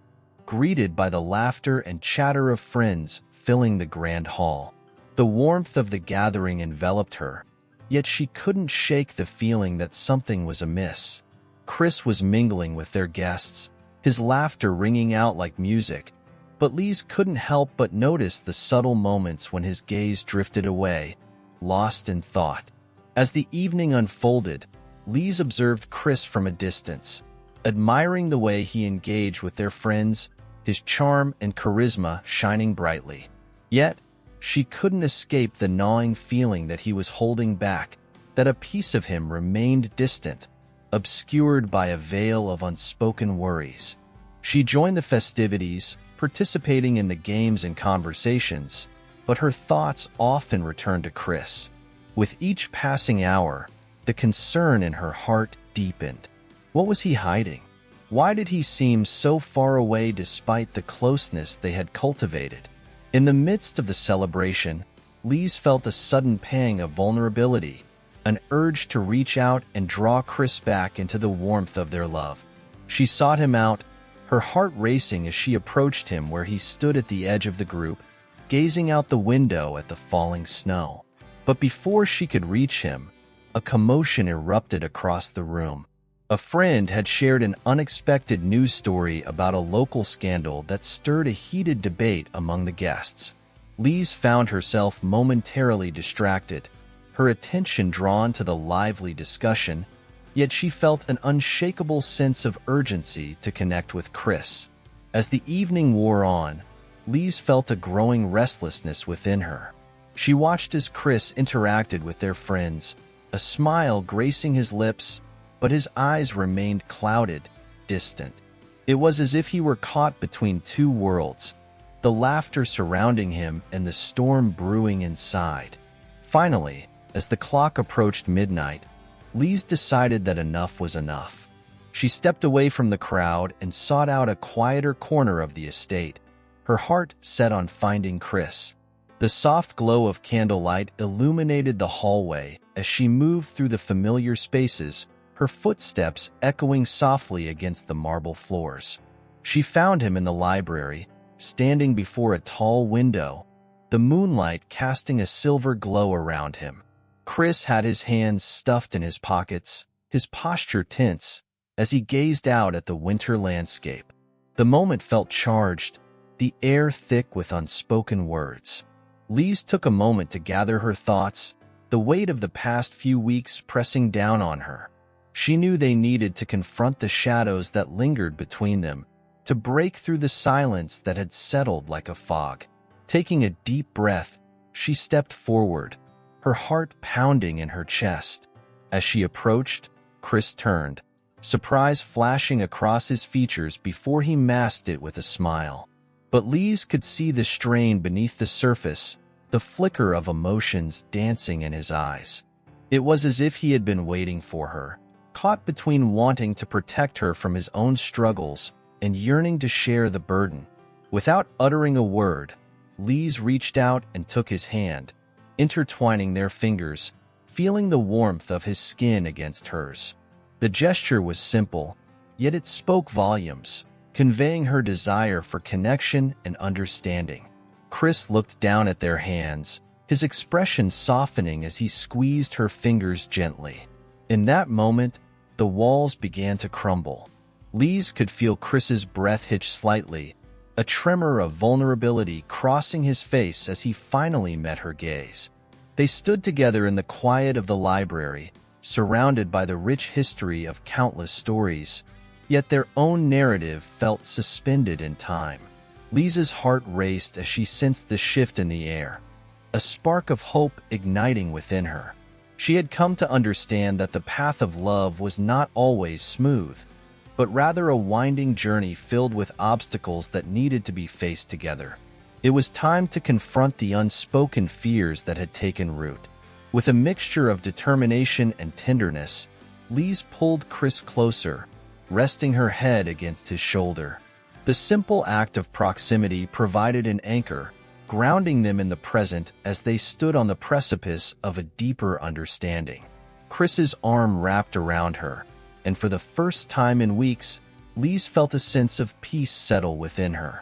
greeted by the laughter and chatter of friends filling the grand hall. The warmth of the gathering enveloped her, yet she couldn't shake the feeling that something was amiss. Chris was mingling with their guests, his laughter ringing out like music, but Lise couldn't help but notice the subtle moments when his gaze drifted away, lost in thought. As the evening unfolded, Lise observed Chris from a distance, admiring the way he engaged with their friends, his charm and charisma shining brightly. Yet, she couldn't escape the gnawing feeling that he was holding back, that a piece of him remained distant, obscured by a veil of unspoken worries. She joined the festivities, participating in the games and conversations, but her thoughts often returned to Chris. With each passing hour, the concern in her heart deepened. What was he hiding? Why did he seem so far away despite the closeness they had cultivated? In the midst of the celebration, Lise felt a sudden pang of vulnerability, an urge to reach out and draw Chris back into the warmth of their love. She sought him out, her heart racing as she approached him where he stood at the edge of the group, gazing out the window at the falling snow. But before she could reach him, a commotion erupted across the room. A friend had shared an unexpected news story about a local scandal that stirred a heated debate among the guests. Lise found herself momentarily distracted, her attention drawn to the lively discussion, yet she felt an unshakable sense of urgency to connect with Chris. As the evening wore on, Lise felt a growing restlessness within her. She watched as Chris interacted with their friends, a smile gracing his lips, but his eyes remained clouded, distant. It was as if he were caught between two worlds, the laughter surrounding him and the storm brewing inside. Finally, as the clock approached midnight, Lise decided that enough was enough. She stepped away from the crowd and sought out a quieter corner of the estate, her heart set on finding Chris. The soft glow of candlelight illuminated the hallway as she moved through the familiar spaces, her footsteps echoing softly against the marble floors. She found him in the library, standing before a tall window, the moonlight casting a silver glow around him. Chris had his hands stuffed in his pockets, his posture tense, as he gazed out at the winter landscape. The moment felt charged, the air thick with unspoken words. Lise took a moment to gather her thoughts, the weight of the past few weeks pressing down on her. She knew they needed to confront the shadows that lingered between them, to break through the silence that had settled like a fog. Taking a deep breath, she stepped forward, her heart pounding in her chest. As she approached, Chris turned, surprise flashing across his features before he masked it with a smile. But Lise could see the strain beneath the surface, the flicker of emotions dancing in his eyes. It was as if he had been waiting for her, caught between wanting to protect her from his own struggles and yearning to share the burden. Without uttering a word, Lise reached out and took his hand, intertwining their fingers, feeling the warmth of his skin against hers. The gesture was simple, yet it spoke volumes, conveying her desire for connection and understanding. Chris looked down at their hands, his expression softening as he squeezed her fingers gently. In that moment, the walls began to crumble. Lise could feel Chris's breath hitch slightly, a tremor of vulnerability crossing his face as he finally met her gaze. They stood together in the quiet of the library, surrounded by the rich history of countless stories, yet their own narrative felt suspended in time. Lise's heart raced as she sensed the shift in the air, a spark of hope igniting within her. She had come to understand that the path of love was not always smooth, but rather a winding journey filled with obstacles that needed to be faced together. It was time to confront the unspoken fears that had taken root. With a mixture of determination and tenderness, Lise pulled Chris closer, resting her head against his shoulder. The simple act of proximity provided an anchor, grounding them in the present as they stood on the precipice of a deeper understanding. Chris's arm wrapped around her, and for the first time in weeks, Lise felt a sense of peace settle within her.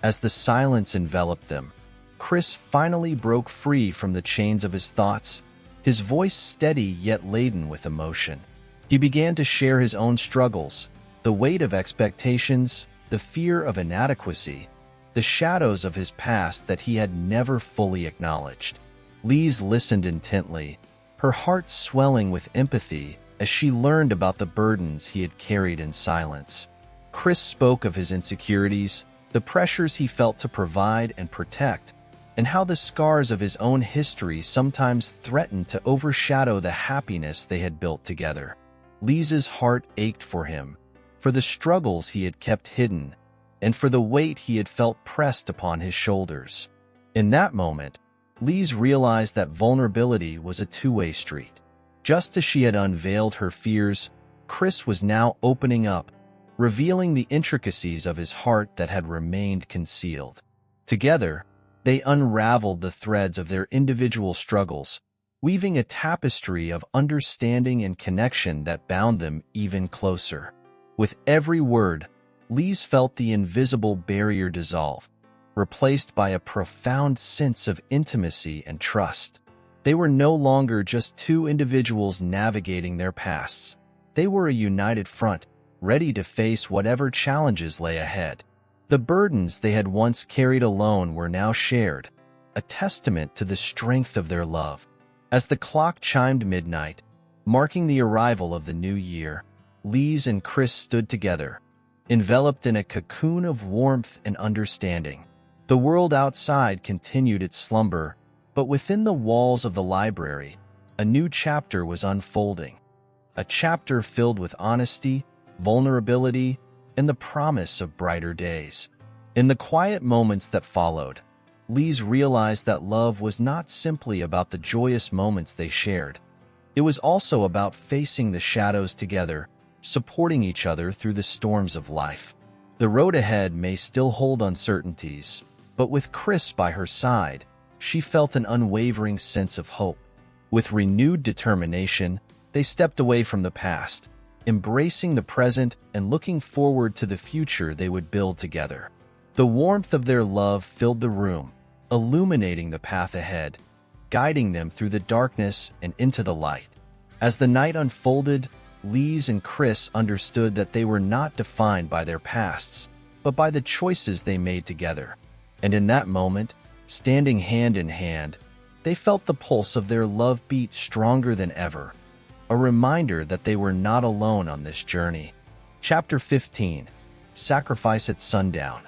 As the silence enveloped them, Chris finally broke free from the chains of his thoughts, his voice steady yet laden with emotion. He began to share his own struggles, the weight of expectations, the fear of inadequacy, the shadows of his past that he had never fully acknowledged. Lise listened intently, her heart swelling with empathy as she learned about the burdens he had carried in silence. Chris spoke of his insecurities, the pressures he felt to provide and protect, and how the scars of his own history sometimes threatened to overshadow the happiness they had built together. Lise's heart ached for him, for the struggles he had kept hidden, and for the weight he had felt pressed upon his shoulders. In that moment, Lise realized that vulnerability was a two-way street. Just as she had unveiled her fears, Chris was now opening up, revealing the intricacies of his heart that had remained concealed. Together, they unraveled the threads of their individual struggles, weaving a tapestry of understanding and connection that bound them even closer. With every word, Lise felt the invisible barrier dissolve, replaced by a profound sense of intimacy and trust. They were no longer just two individuals navigating their pasts. They were a united front, ready to face whatever challenges lay ahead. The burdens they had once carried alone were now shared, a testament to the strength of their love. As the clock chimed midnight, marking the arrival of the new year, Lise and Chris stood together, enveloped in a cocoon of warmth and understanding. The world outside continued its slumber, but within the walls of the library, a new chapter was unfolding. A chapter filled with honesty, vulnerability, and the promise of brighter days. In the quiet moments that followed, Lise realized that love was not simply about the joyous moments they shared. It was also about facing the shadows together, supporting each other through the storms of life. The road ahead may still hold uncertainties, but with Chris by her side, she felt an unwavering sense of hope. With renewed determination, they stepped away from the past, embracing the present and looking forward to the future they would build together. The warmth of their love filled the room, illuminating the path ahead, guiding them through the darkness and into the light. As the night unfolded, Lise and Chris understood that they were not defined by their pasts, but by the choices they made together. And in that moment, standing hand in hand, they felt the pulse of their love beat stronger than ever, a reminder that they were not alone on this journey. Chapter 15. Sacrifice at Sundown.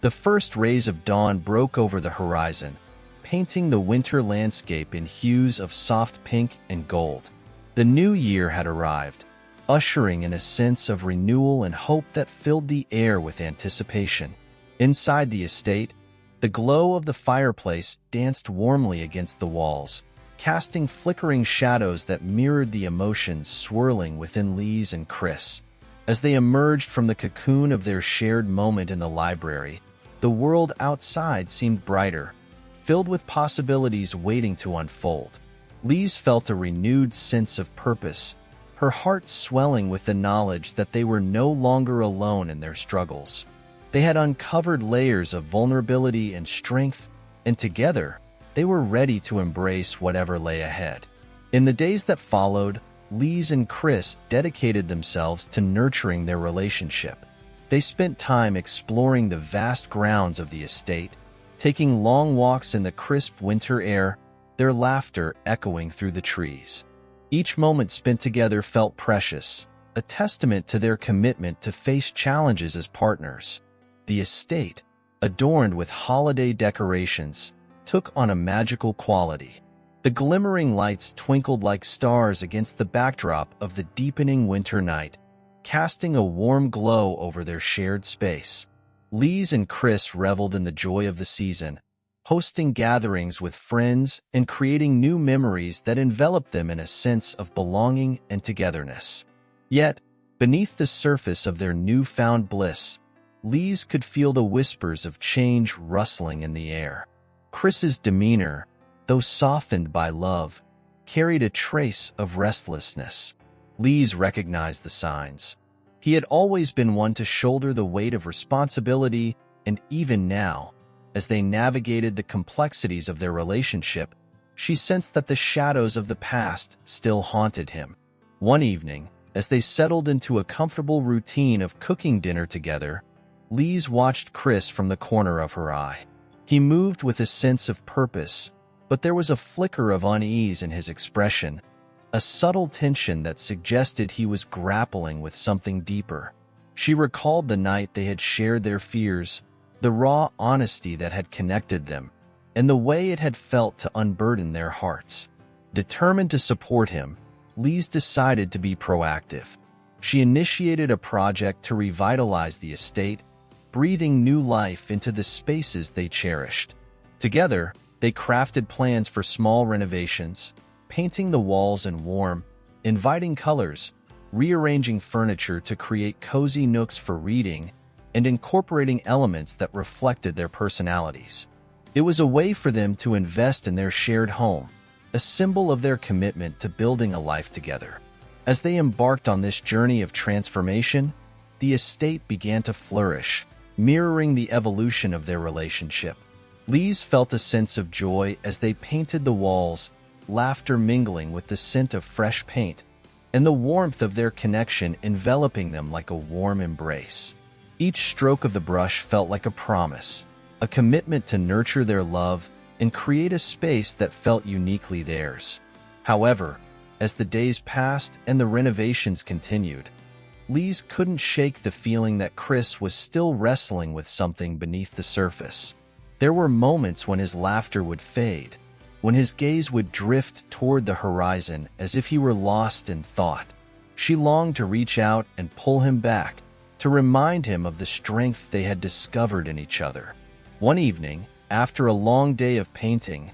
The first rays of dawn broke over the horizon, painting the winter landscape in hues of soft pink and gold. The new year had arrived, ushering in a sense of renewal and hope that filled the air with anticipation. Inside the estate, the glow of the fireplace danced warmly against the walls, casting flickering shadows that mirrored the emotions swirling within Lise and Chris. As they emerged from the cocoon of their shared moment in the library, the world outside seemed brighter, filled with possibilities waiting to unfold. Lise felt a renewed sense of purpose, her heart swelling with the knowledge that they were no longer alone in their struggles. They had uncovered layers of vulnerability and strength, and together, they were ready to embrace whatever lay ahead. In the days that followed, Lise and Chris dedicated themselves to nurturing their relationship. They spent time exploring the vast grounds of the estate, taking long walks in the crisp winter air, their laughter echoing through the trees. Each moment spent together felt precious, a testament to their commitment to face challenges as partners. The estate, adorned with holiday decorations, took on a magical quality. The glimmering lights twinkled like stars against the backdrop of the deepening winter night, casting a warm glow over their shared space. Lise and Chris reveled in the joy of the season, hosting gatherings with friends and creating new memories that enveloped them in a sense of belonging and togetherness. Yet, beneath the surface of their newfound bliss, Lise could feel the whispers of change rustling in the air. Chris's demeanor, though softened by love, carried a trace of restlessness. Lise recognized the signs. He had always been one to shoulder the weight of responsibility, and even now, as they navigated the complexities of their relationship, she sensed that the shadows of the past still haunted him. One evening, as they settled into a comfortable routine of cooking dinner together, Lise watched Chris from the corner of her eye. He moved with a sense of purpose, but there was a flicker of unease in his expression, a subtle tension that suggested he was grappling with something deeper. She recalled the night they had shared their fears, the raw honesty that had connected them, and the way it had felt to unburden their hearts. Determined to support him, Lise decided to be proactive. She initiated a project to revitalize the estate, breathing new life into the spaces they cherished. Together, they crafted plans for small renovations, painting the walls in warm, inviting colors, rearranging furniture to create cozy nooks for reading, and incorporating elements that reflected their personalities. It was a way for them to invest in their shared home, a symbol of their commitment to building a life together. As they embarked on this journey of transformation, the estate began to flourish, mirroring the evolution of their relationship. Lise felt a sense of joy as they painted the walls, laughter mingling with the scent of fresh paint, and the warmth of their connection enveloping them like a warm embrace. Each stroke of the brush felt like a promise, a commitment to nurture their love and create a space that felt uniquely theirs. However, as the days passed and the renovations continued, Lise couldn't shake the feeling that Chris was still wrestling with something beneath the surface. There were moments when his laughter would fade, when his gaze would drift toward the horizon as if he were lost in thought. She longed to reach out and pull him back, to remind him of the strength they had discovered in each other. One evening, after a long day of painting,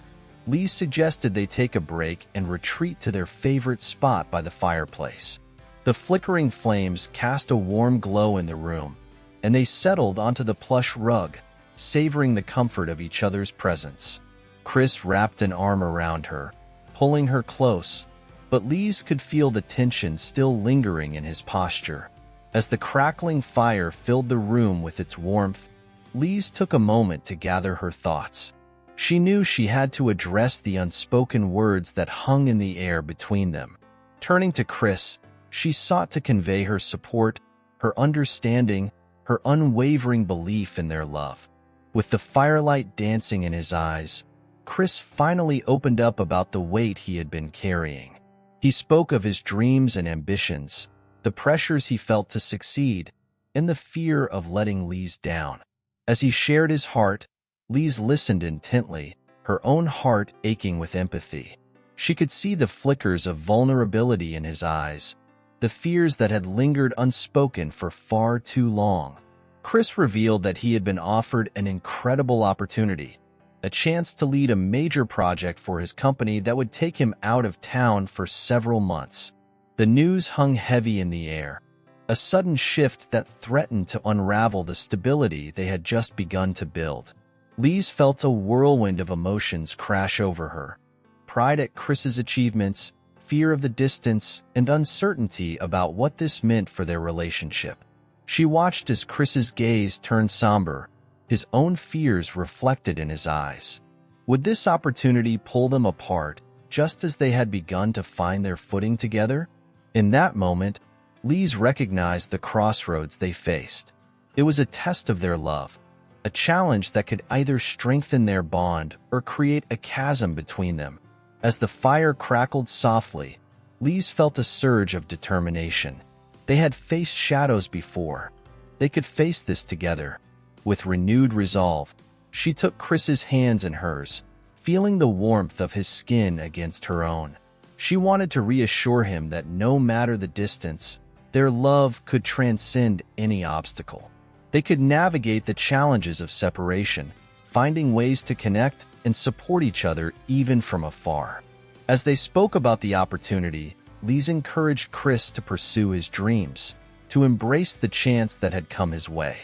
Lise suggested they take a break and retreat to their favorite spot by the fireplace. The flickering flames cast a warm glow in the room, and they settled onto the plush rug, savoring the comfort of each other's presence. Chris wrapped an arm around her, pulling her close, but Lise could feel the tension still lingering in his posture. As the crackling fire filled the room with its warmth, Lise took a moment to gather her thoughts. She knew she had to address the unspoken words that hung in the air between them. Turning to Chris, she sought to convey her support, her understanding, her unwavering belief in their love. With the firelight dancing in his eyes, Chris finally opened up about the weight he had been carrying. He spoke of his dreams and ambitions, the pressures he felt to succeed, and the fear of letting Lise down. As he shared his heart, Lise listened intently, her own heart aching with empathy. She could see the flickers of vulnerability in his eyes, the fears that had lingered unspoken for far too long. Chris revealed that he had been offered an incredible opportunity, a chance to lead a major project for his company that would take him out of town for several months. The news hung heavy in the air, a sudden shift that threatened to unravel the stability they had just begun to build. Lise felt a whirlwind of emotions crash over her. Pride at Chris's achievements, fear of the distance, and uncertainty about what this meant for their relationship. She watched as Chris's gaze turned somber, his own fears reflected in his eyes. Would this opportunity pull them apart, just as they had begun to find their footing together? In that moment, Lise recognized the crossroads they faced. It was a test of their love, a challenge that could either strengthen their bond or create a chasm between them. As the fire crackled softly, Lise felt a surge of determination. They had faced shadows before. They could face this together. With renewed resolve, she took Chris's hands in hers, feeling the warmth of his skin against her own. She wanted to reassure him that no matter the distance, their love could transcend any obstacle. They could navigate the challenges of separation, finding ways to connect and support each other even from afar. As they spoke about the opportunity, Lise encouraged Chris to pursue his dreams, to embrace the chance that had come his way.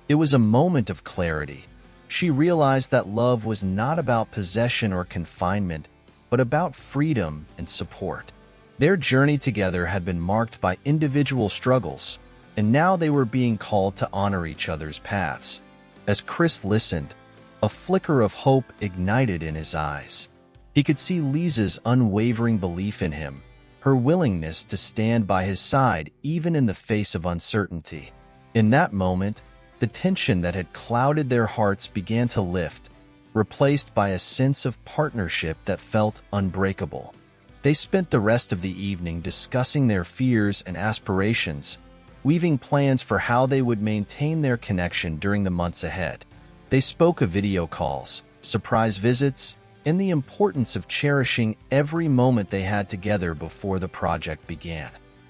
It was a moment of clarity. She realized that love was not about possession or confinement, but about freedom and support. Their journey together had been marked by individual struggles, and now they were being called to honor each other's paths. As Chris listened, a flicker of hope ignited in his eyes. He could see Lisa's unwavering belief in him, her willingness to stand by his side even in the face of uncertainty. In that moment, the tension that had clouded their hearts began to lift, replaced by a sense of partnership that felt unbreakable. They spent the rest of the evening discussing their fears and aspirations, weaving plans for how they would maintain their connection during the months ahead. They spoke of video calls, surprise visits, and the importance of cherishing every moment they had together before the project began.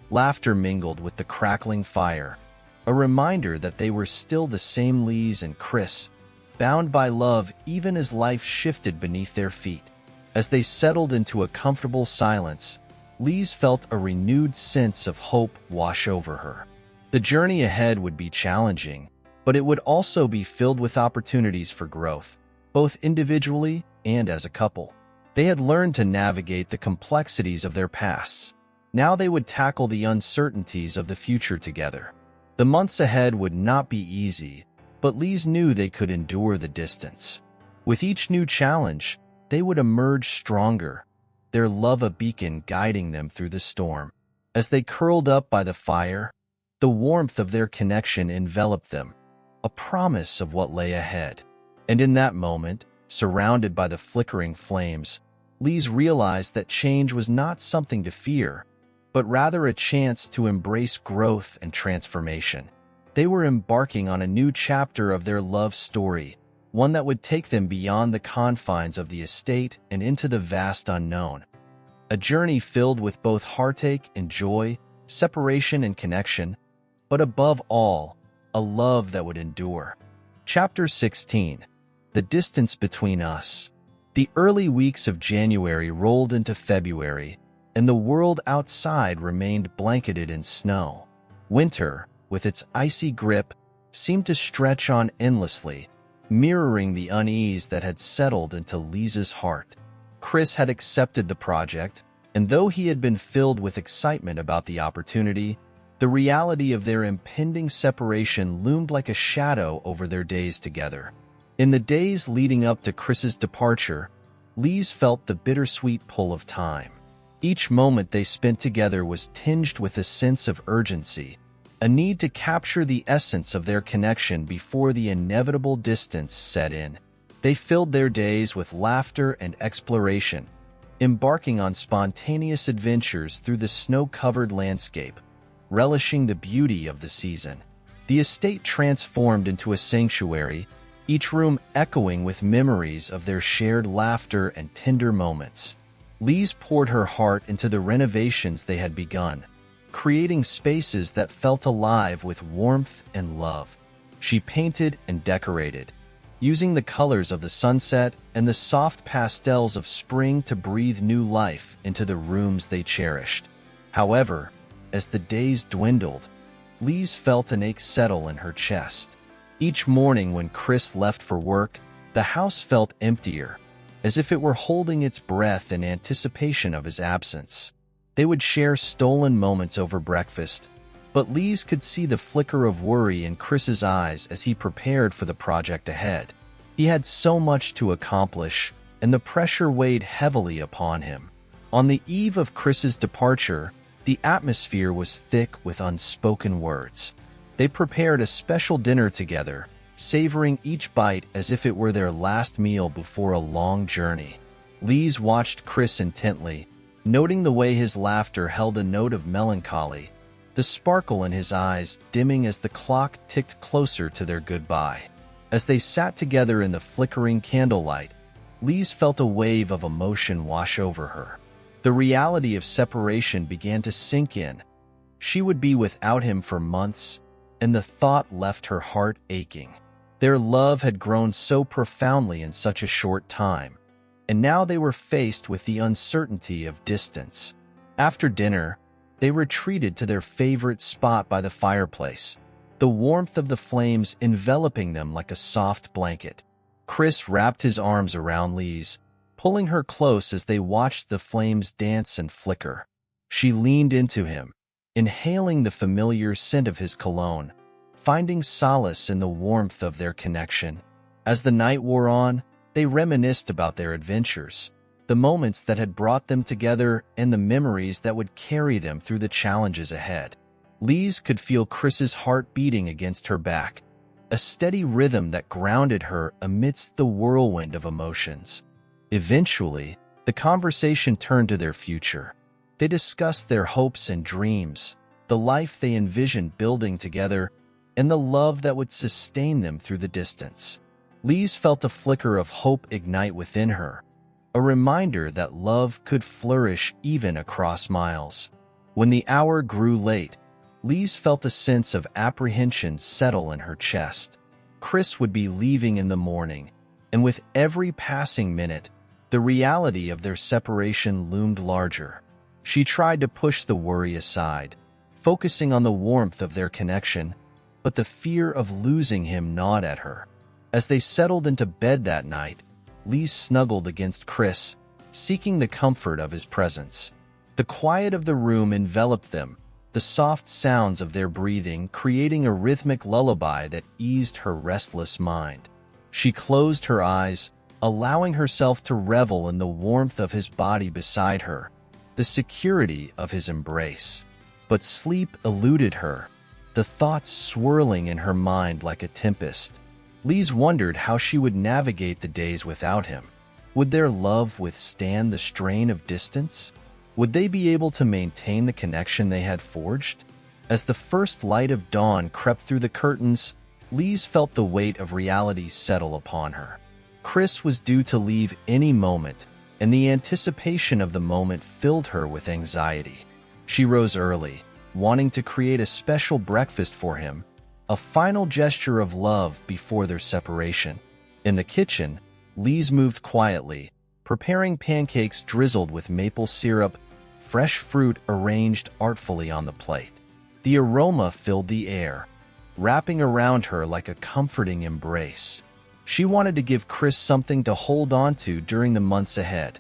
Laughter mingled with the crackling fire, a reminder that they were still the same Lise and Chris, bound by love even as life shifted beneath their feet. As they settled into a comfortable silence, Lise felt a renewed sense of hope wash over her. The journey ahead would be challenging, but it would also be filled with opportunities for growth, both individually and as a couple. They had learned to navigate the complexities of their pasts. Now they would tackle the uncertainties of the future together. The months ahead would not be easy, but Lise knew they could endure the distance. With each new challenge, they would emerge stronger, their love a beacon guiding them through the storm. As they curled up by the fire, the warmth of their connection enveloped them, a promise of what lay ahead. And in that moment, surrounded by the flickering flames, Lise realized that change was not something to fear, but rather a chance to embrace growth and transformation. They were embarking on a new chapter of their love story, one that would take them beyond the confines of the estate and into the vast unknown. A journey filled with both heartache and joy, separation and connection, but above all, a love that would endure. Chapter 16. The Distance Between Us. The early weeks of January rolled into February, and the world outside remained blanketed in snow. Winter, with its icy grip, seemed to stretch on endlessly, mirroring the unease that had settled into Lisa's heart. Chris had accepted the project, and though he had been filled with excitement about the opportunity, the reality of their impending separation loomed like a shadow over their days together. In the days leading up to Chris's departure, Lise felt the bittersweet pull of time. Each moment they spent together was tinged with a sense of urgency, a need to capture the essence of their connection before the inevitable distance set in. They filled their days with laughter and exploration, embarking on spontaneous adventures through the snow-covered landscape, relishing the beauty of the season. The estate transformed into a sanctuary, each room echoing with memories of their shared laughter and tender moments. Lise poured her heart into the renovations they had begun, creating spaces that felt alive with warmth and love. She painted and decorated, using the colors of the sunset and the soft pastels of spring to breathe new life into the rooms they cherished. However, as the days dwindled, Lise felt an ache settle in her chest. Each morning when Chris left for work, the house felt emptier, as if it were holding its breath in anticipation of his absence. They would share stolen moments over breakfast, but Lise could see the flicker of worry in Chris's eyes as he prepared for the project ahead. He had so much to accomplish, and the pressure weighed heavily upon him. On the eve of Chris's departure, the atmosphere was thick with unspoken words. They prepared a special dinner together, savoring each bite as if it were their last meal before a long journey. Lise watched Chris intently, noting the way his laughter held a note of melancholy, the sparkle in his eyes dimming as the clock ticked closer to their goodbye. As they sat together in the flickering candlelight, Lise felt a wave of emotion wash over her. The reality of separation began to sink in. She would be without him for months, and the thought left her heart aching. Their love had grown so profoundly in such a short time, and now they were faced with the uncertainty of distance. After dinner, they retreated to their favorite spot by the fireplace, the warmth of the flames enveloping them like a soft blanket. Chris wrapped his arms around Lise, pulling her close as they watched the flames dance and flicker. She leaned into him, inhaling the familiar scent of his cologne, finding solace in the warmth of their connection. As the night wore on, they reminisced about their adventures, the moments that had brought them together and the memories that would carry them through the challenges ahead. Lise could feel Chris's heart beating against her back, a steady rhythm that grounded her amidst the whirlwind of emotions. Eventually, the conversation turned to their future. They discussed their hopes and dreams, the life they envisioned building together, and the love that would sustain them through the distance. Lise felt a flicker of hope ignite within her, a reminder that love could flourish even across miles. When the hour grew late, Lise felt a sense of apprehension settle in her chest. Chris would be leaving in the morning, and with every passing minute, the reality of their separation loomed larger. She tried to push the worry aside, focusing on the warmth of their connection, but the fear of losing him gnawed at her. As they settled into bed that night, Lise snuggled against Chris, seeking the comfort of his presence. The quiet of the room enveloped them, the soft sounds of their breathing creating a rhythmic lullaby that eased her restless mind. She closed her eyes, allowing herself to revel in the warmth of his body beside her, the security of his embrace. But sleep eluded her, the thoughts swirling in her mind like a tempest. Lise wondered how she would navigate the days without him. Would their love withstand the strain of distance? Would they be able to maintain the connection they had forged? As the first light of dawn crept through the curtains, Lise felt the weight of reality settle upon her. Chris was due to leave any moment, and the anticipation of the moment filled her with anxiety. She rose early, wanting to create a special breakfast for him, a final gesture of love before their separation. In the kitchen, Lise moved quietly, preparing pancakes drizzled with maple syrup, fresh fruit arranged artfully on the plate. The aroma filled the air, wrapping around her like a comforting embrace. She wanted to give Chris something to hold on to during the months ahead,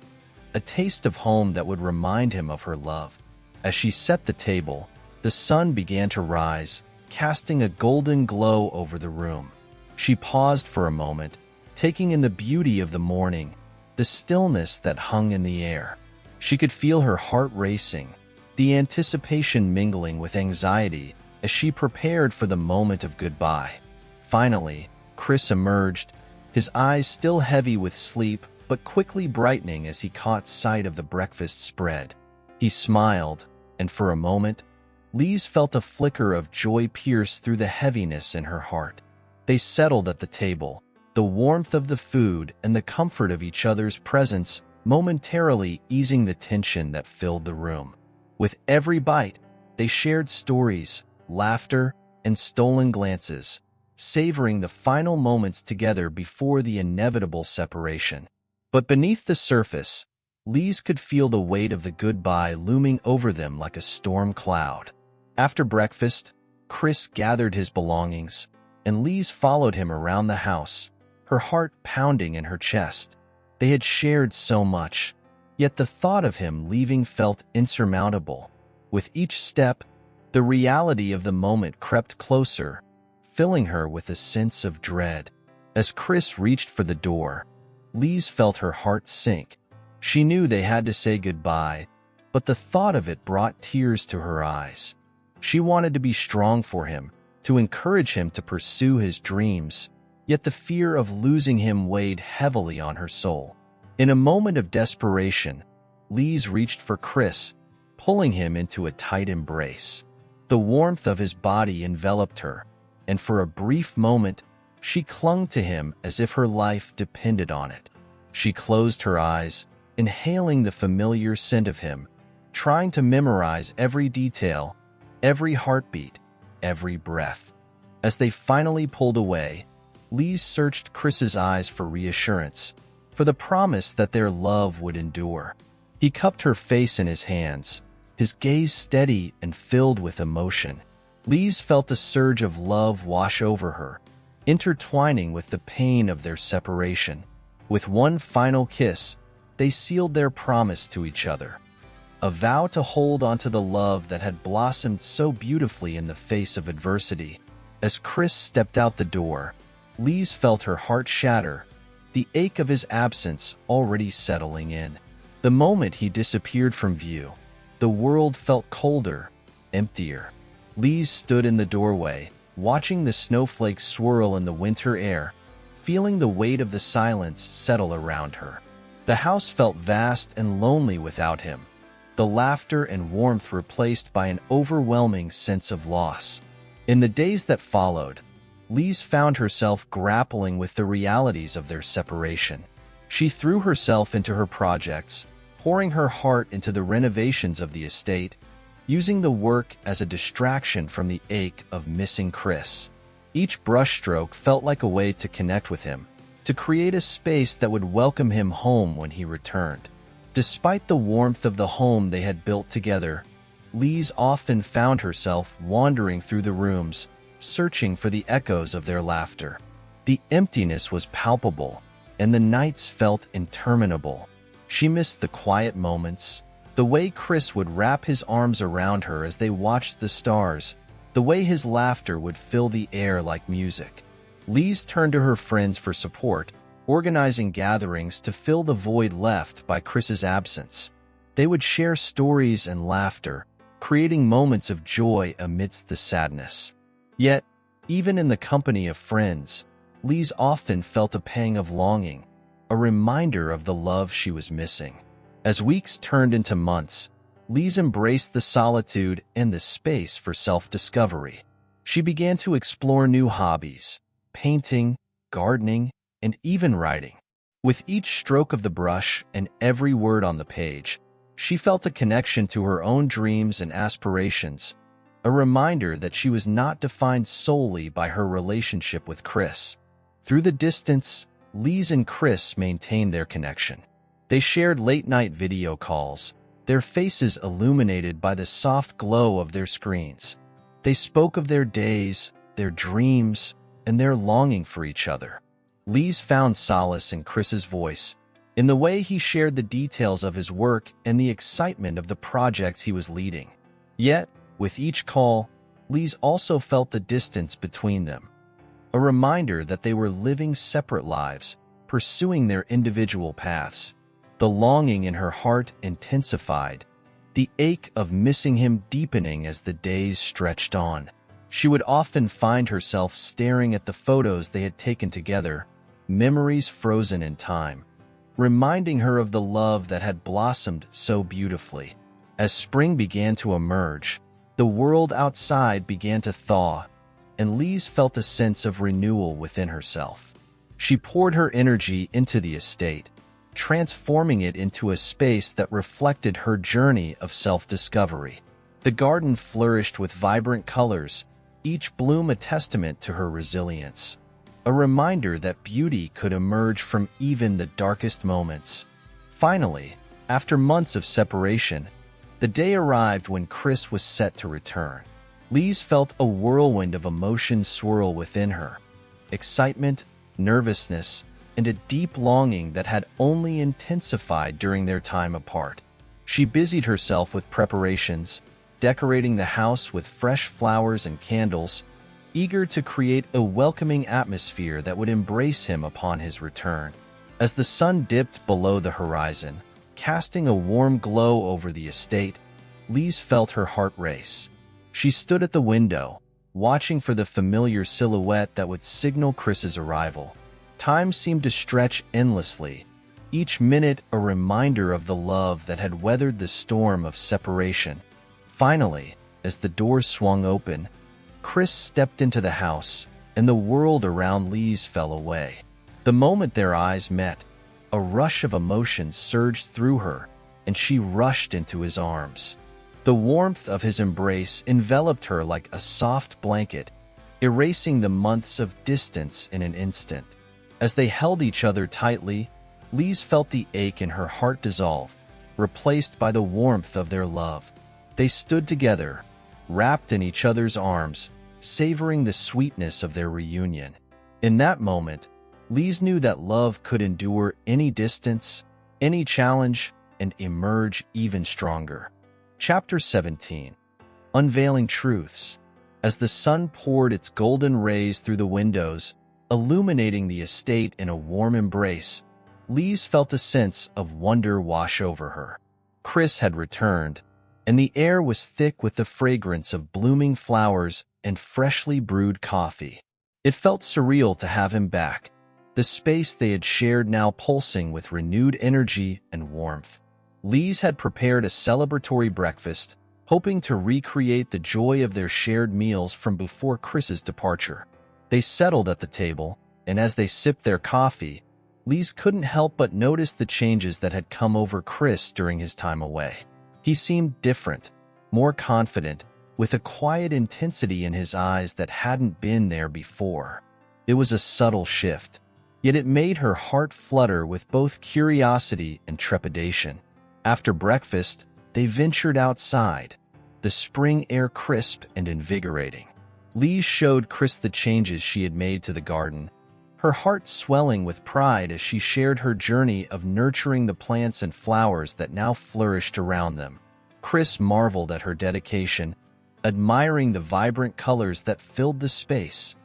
a taste of home that would remind him of her love. As she set the table, the sun began to rise, casting a golden glow over the room. She paused for a moment, taking in the beauty of the morning, the stillness that hung in the air. She could feel her heart racing, the anticipation mingling with anxiety as she prepared for the moment of goodbye. Finally, Chris emerged, his eyes still heavy with sleep but quickly brightening as he caught sight of the breakfast spread. He smiled, and for a moment, Lise felt a flicker of joy pierce through the heaviness in her heart. They settled at the table, the warmth of the food and the comfort of each other's presence momentarily easing the tension that filled the room. With every bite, they shared stories, laughter, and stolen glances, savoring the final moments together before the inevitable separation. But beneath the surface, Lise could feel the weight of the goodbye looming over them like a storm cloud. After breakfast, Chris gathered his belongings, and Lise followed him around the house, her heart pounding in her chest. They had shared so much, yet the thought of him leaving felt insurmountable. With each step, the reality of the moment crept closer, filling her with a sense of dread. As Chris reached for the door, Lise felt her heart sink. She knew they had to say goodbye, but the thought of it brought tears to her eyes. She wanted to be strong for him, to encourage him to pursue his dreams, yet the fear of losing him weighed heavily on her soul. In a moment of desperation, Lise reached for Chris, pulling him into a tight embrace. The warmth of his body enveloped her, and for a brief moment, she clung to him as if her life depended on it. She closed her eyes, inhaling the familiar scent of him, trying to memorize every detail, every heartbeat, every breath. As they finally pulled away, Lise searched Chris's eyes for reassurance, for the promise that their love would endure. He cupped her face in his hands, his gaze steady and filled with emotion. Lise felt a surge of love wash over her, intertwining with the pain of their separation. With one final kiss, they sealed their promise to each other, a vow to hold onto the love that had blossomed so beautifully in the face of adversity. As Chris stepped out the door, Lise felt her heart shatter, the ache of his absence already settling in. The moment he disappeared from view, the world felt colder, emptier. Lise stood in the doorway, watching the snowflakes swirl in the winter air, feeling the weight of the silence settle around her. The house felt vast and lonely without him, the laughter and warmth replaced by an overwhelming sense of loss. In the days that followed, Lise found herself grappling with the realities of their separation. She threw herself into her projects, pouring her heart into the renovations of the estate, using the work as a distraction from the ache of missing Chris. Each brushstroke felt like a way to connect with him, to create a space that would welcome him home when he returned. Despite the warmth of the home they had built together, Lise often found herself wandering through the rooms, searching for the echoes of their laughter. The emptiness was palpable, and the nights felt interminable. She missed the quiet moments, the way Chris would wrap his arms around her as they watched the stars, the way his laughter would fill the air like music. Lise turned to her friends for support, organizing gatherings to fill the void left by Chris's absence. They would share stories and laughter, creating moments of joy amidst the sadness. Yet, even in the company of friends, Lise often felt a pang of longing, a reminder of the love she was missing. As weeks turned into months, Lise embraced the solitude and the space for self-discovery. She began to explore new hobbies, painting, gardening, and even writing. With each stroke of the brush and every word on the page, she felt a connection to her own dreams and aspirations, a reminder that she was not defined solely by her relationship with Chris. Through the distance, Lise and Chris maintained their connection. They shared late-night video calls, their faces illuminated by the soft glow of their screens. They spoke of their days, their dreams, and their longing for each other. Lise found solace in Chris's voice, in the way he shared the details of his work and the excitement of the projects he was leading. Yet, with each call, Lise also felt the distance between them, a reminder that they were living separate lives, pursuing their individual paths. The longing in her heart intensified, the ache of missing him deepening as the days stretched on. She would often find herself staring at the photos they had taken together, memories frozen in time, reminding her of the love that had blossomed so beautifully. As spring began to emerge, the world outside began to thaw, and Lise felt a sense of renewal within herself. She poured her energy into the estate, transforming it into a space that reflected her journey of self-discovery. The garden flourished with vibrant colors, each bloom a testament to her resilience, a reminder that beauty could emerge from even the darkest moments. Finally, after months of separation, the day arrived when Chris was set to return. Lise felt a whirlwind of emotions swirl within her: excitement, nervousness, and a deep longing that had only intensified during their time apart. She busied herself with preparations, decorating the house with fresh flowers and candles, eager to create a welcoming atmosphere that would embrace him upon his return. As the sun dipped below the horizon, casting a warm glow over the estate, Lise felt her heart race. She stood at the window, watching for the familiar silhouette that would signal Chris's arrival. Time seemed to stretch endlessly, each minute a reminder of the love that had weathered the storm of separation. Finally, as the doors swung open, Chris stepped into the house, and the world around Lise fell away. The moment their eyes met, a rush of emotion surged through her, and she rushed into his arms. The warmth of his embrace enveloped her like a soft blanket, erasing the months of distance in an instant. As they held each other tightly, Lise felt the ache in her heart dissolve, replaced by the warmth of their love. They stood together, wrapped in each other's arms, savoring the sweetness of their reunion. In that moment, Lise knew that love could endure any distance, any challenge, and emerge even stronger. Chapter 17. Unveiling Truths. As the sun poured its golden rays through the windows, illuminating the estate in a warm embrace, Lise felt a sense of wonder wash over her. Chris had returned, and the air was thick with the fragrance of blooming flowers and freshly brewed coffee. It felt surreal to have him back, the space they had shared now pulsing with renewed energy and warmth. Lise had prepared a celebratory breakfast, hoping to recreate the joy of their shared meals from before Chris's departure. They settled at the table, and as they sipped their coffee, Lise couldn't help but notice the changes that had come over Chris during his time away. He seemed different, more confident, with a quiet intensity in his eyes that hadn't been there before. It was a subtle shift, yet it made her heart flutter with both curiosity and trepidation. After breakfast, they ventured outside, the spring air crisp and invigorating. Lise showed Chris the changes she had made to the garden, her heart swelling with pride as she shared her journey of nurturing the plants and flowers that now flourished around them. Chris marveled at her dedication, admiring the vibrant colors that filled the space,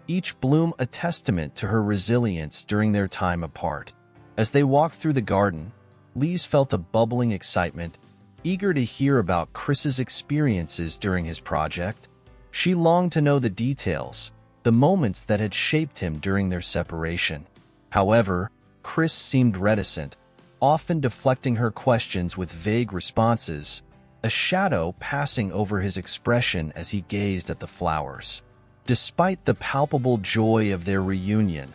each bloom a testament to her resilience during their time apart. As they walked through the garden, Lise felt a bubbling excitement, eager to hear about Chris's experiences during his project. She longed to know the details, the moments that had shaped him during their separation. However, Chris seemed reticent, often deflecting her questions with vague responses, a shadow passing over his expression as he gazed at the flowers. Despite the palpable joy of their reunion,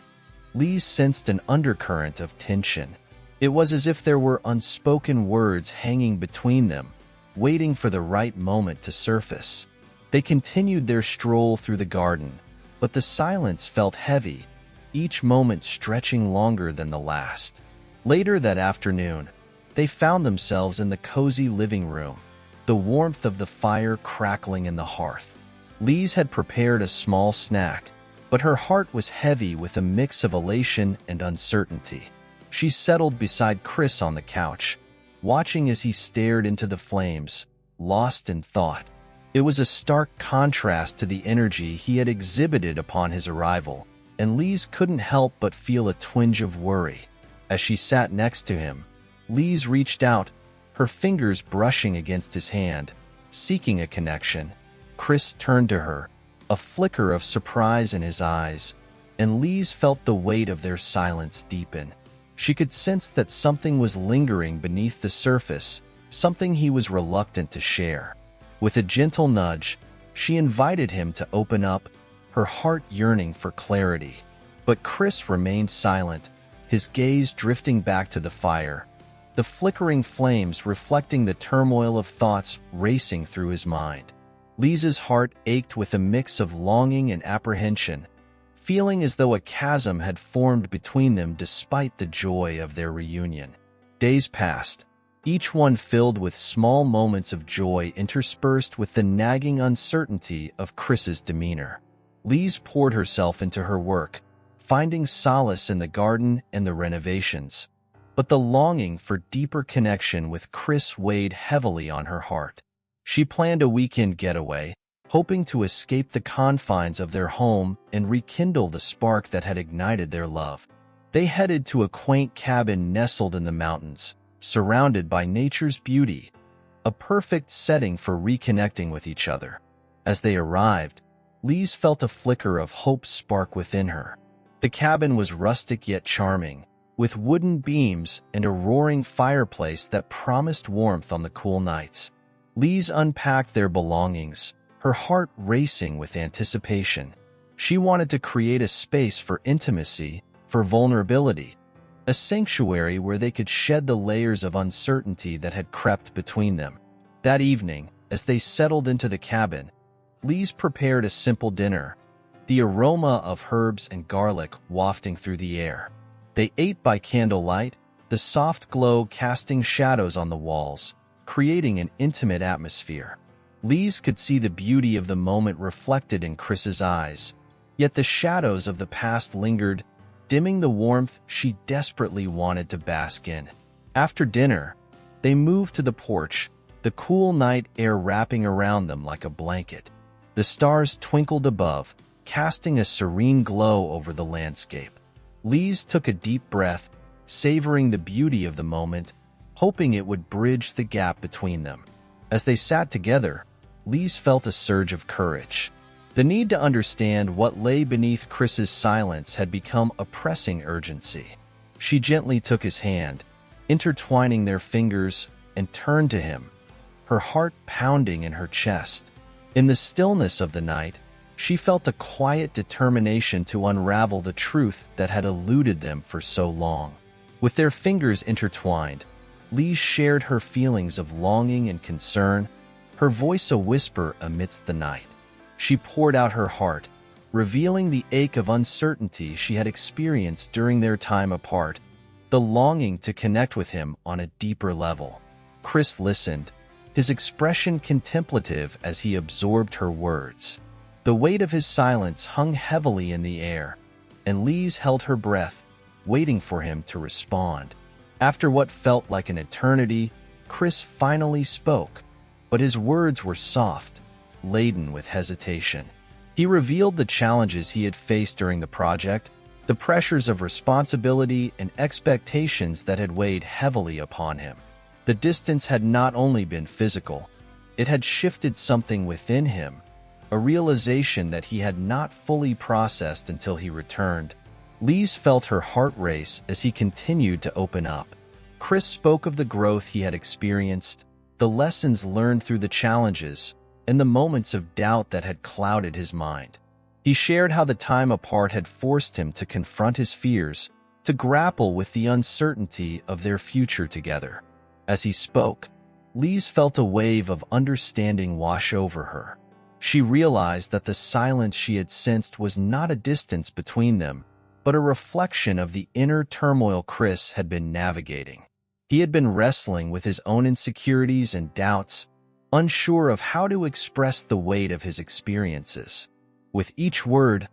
Lise sensed an undercurrent of tension. It was as if there were unspoken words hanging between them, waiting for the right moment to surface. They continued their stroll through the garden, but the silence felt heavy, each moment stretching longer than the last. Later that afternoon, they found themselves in the cozy living room, the warmth of the fire crackling in the hearth. Lise had prepared a small snack, but her heart was heavy with a mix of elation and uncertainty. She settled beside Chris on the couch, watching as he stared into the flames, lost in thought. It was a stark contrast to the energy he had exhibited upon his arrival, and Lise couldn't help but feel a twinge of worry. As she sat next to him, Lise reached out, her fingers brushing against his hand, seeking a connection. Chris turned to her, a flicker of surprise in his eyes, and Lise felt the weight of their silence deepen. She could sense that something was lingering beneath the surface, something he was reluctant to share. With a gentle nudge, she invited him to open up, her heart yearning for clarity. But Chris remained silent, his gaze drifting back to the fire, the flickering flames reflecting the turmoil of thoughts racing through his mind. Lise's heart ached with a mix of longing and apprehension, feeling as though a chasm had formed between them despite the joy of their reunion. Days passed, each one filled with small moments of joy interspersed with the nagging uncertainty of Chris's demeanor. Lise poured herself into her work, finding solace in the garden and the renovations. But the longing for deeper connection with Chris weighed heavily on her heart. She planned a weekend getaway, hoping to escape the confines of their home and rekindle the spark that had ignited their love. They headed to a quaint cabin nestled in the mountains, surrounded by nature's beauty, a perfect setting for reconnecting with each other. As they arrived, Lise felt a flicker of hope spark within her. The cabin was rustic yet charming, with wooden beams and a roaring fireplace that promised warmth on the cool nights. Lise unpacked their belongings, her heart racing with anticipation. She wanted to create a space for intimacy, for vulnerability, a sanctuary where they could shed the layers of uncertainty that had crept between them. That evening, as they settled into the cabin, Lise prepared a simple dinner, the aroma of herbs and garlic wafting through the air. They ate by candlelight, the soft glow casting shadows on the walls, creating an intimate atmosphere. Lise could see the beauty of the moment reflected in Chris's eyes, yet the shadows of the past lingered, dimming the warmth she desperately wanted to bask in. After dinner, they moved to the porch, the cool night air wrapping around them like a blanket. The stars twinkled above, casting a serene glow over the landscape. Lise took a deep breath, savoring the beauty of the moment, hoping it would bridge the gap between them. As they sat together, Lise felt a surge of courage. The need to understand what lay beneath Chris's silence had become a pressing urgency. She gently took his hand, intertwining their fingers, and turned to him, her heart pounding in her chest. In the stillness of the night, she felt a quiet determination to unravel the truth that had eluded them for so long. With their fingers intertwined, Lise shared her feelings of longing and concern, her voice a whisper amidst the night. She poured out her heart, revealing the ache of uncertainty she had experienced during their time apart, the longing to connect with him on a deeper level. Chris listened, his expression contemplative as he absorbed her words. The weight of his silence hung heavily in the air, and Lise held her breath, waiting for him to respond. After what felt like an eternity, Chris finally spoke, but his words were soft, laden with hesitation. He revealed the challenges he had faced during the project, the pressures of responsibility and expectations that had weighed heavily upon him. The distance had not only been physical, it had shifted something within him, a realization that he had not fully processed until he returned. Lise felt her heart race as he continued to open up. Chris spoke of the growth he had experienced, the lessons learned through the challenges, and the moments of doubt that had clouded his mind. He shared how the time apart had forced him to confront his fears, to grapple with the uncertainty of their future together. As he spoke, Lise felt a wave of understanding wash over her. She realized that the silence she had sensed was not a distance between them, but a reflection of the inner turmoil Chris had been navigating. He had been wrestling with his own insecurities and doubts, unsure of how to express the weight of his experiences. With each word,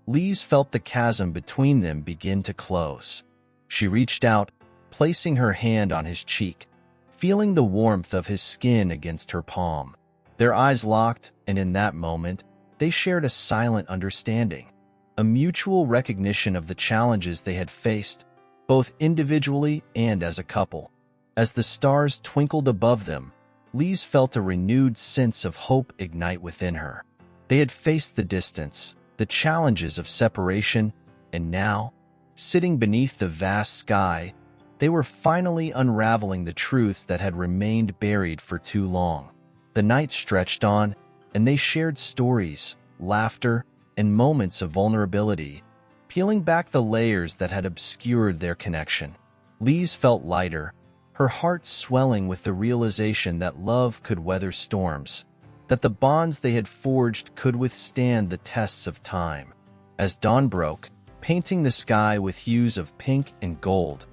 Lise felt the chasm between them begin to close. She reached out, placing her hand on his cheek, feeling the warmth of his skin against her palm. Their eyes locked, and in that moment, they shared a silent understanding, a mutual recognition of the challenges they had faced, both individually and as a couple. As the stars twinkled above them, Lise felt a renewed sense of hope ignite within her. They had faced the distance, the challenges of separation, and now, sitting beneath the vast sky, they were finally unraveling the truths that had remained buried for too long. The night stretched on, and they shared stories, laughter, and moments of vulnerability, peeling back the layers that had obscured their connection. Lise felt lighter, her heart swelling with the realization that love could weather storms, that the bonds they had forged could withstand the tests of time. As dawn broke, painting the sky with hues of pink and gold,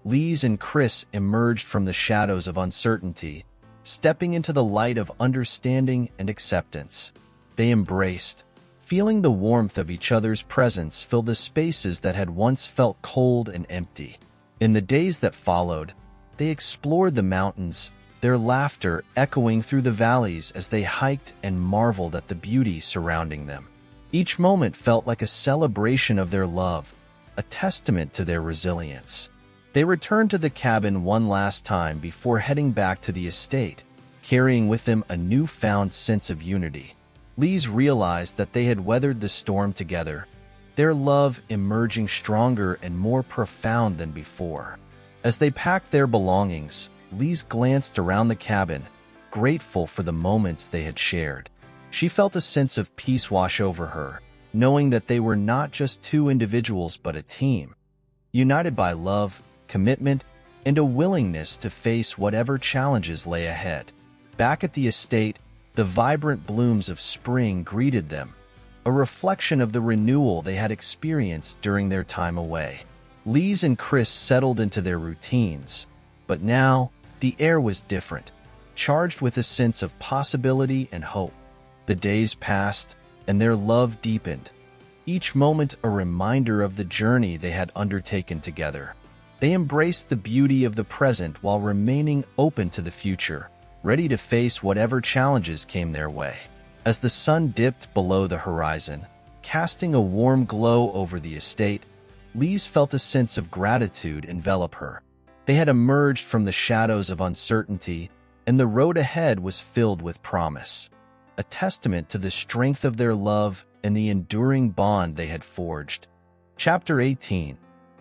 Lise and Chris emerged from the shadows of uncertainty, stepping into the light of understanding and acceptance. They embraced, feeling the warmth of each other's presence fill the spaces that had once felt cold and empty. In the days that followed, they explored the mountains, their laughter echoing through the valleys as they hiked and marveled at the beauty surrounding them. Each moment felt like a celebration of their love, a testament to their resilience. They returned to the cabin one last time before heading back to the estate, carrying with them a newfound sense of unity. Lise realized that they had weathered the storm together, their love emerging stronger and more profound than before. As they packed their belongings, Lise glanced around the cabin, grateful for the moments they had shared. She felt a sense of peace wash over her, knowing that they were not just two individuals but a team, united by love, commitment, and a willingness to face whatever challenges lay ahead. Back at the estate, the vibrant blooms of spring greeted them, a reflection of the renewal they had experienced during their time away. Lise and Chris settled into their routines, but now the air was different, charged with a sense of possibility and hope. The days passed, and their love deepened, each moment a reminder of the journey they had undertaken together. They embraced the beauty of the present while remaining open to the future, ready to face whatever challenges came their way. As the sun dipped below the horizon, casting a warm glow over the estate, Lise felt a sense of gratitude envelop her. They had emerged from the shadows of uncertainty, and the road ahead was filled with promise, a testament to the strength of their love and the enduring bond they had forged. Chapter 18: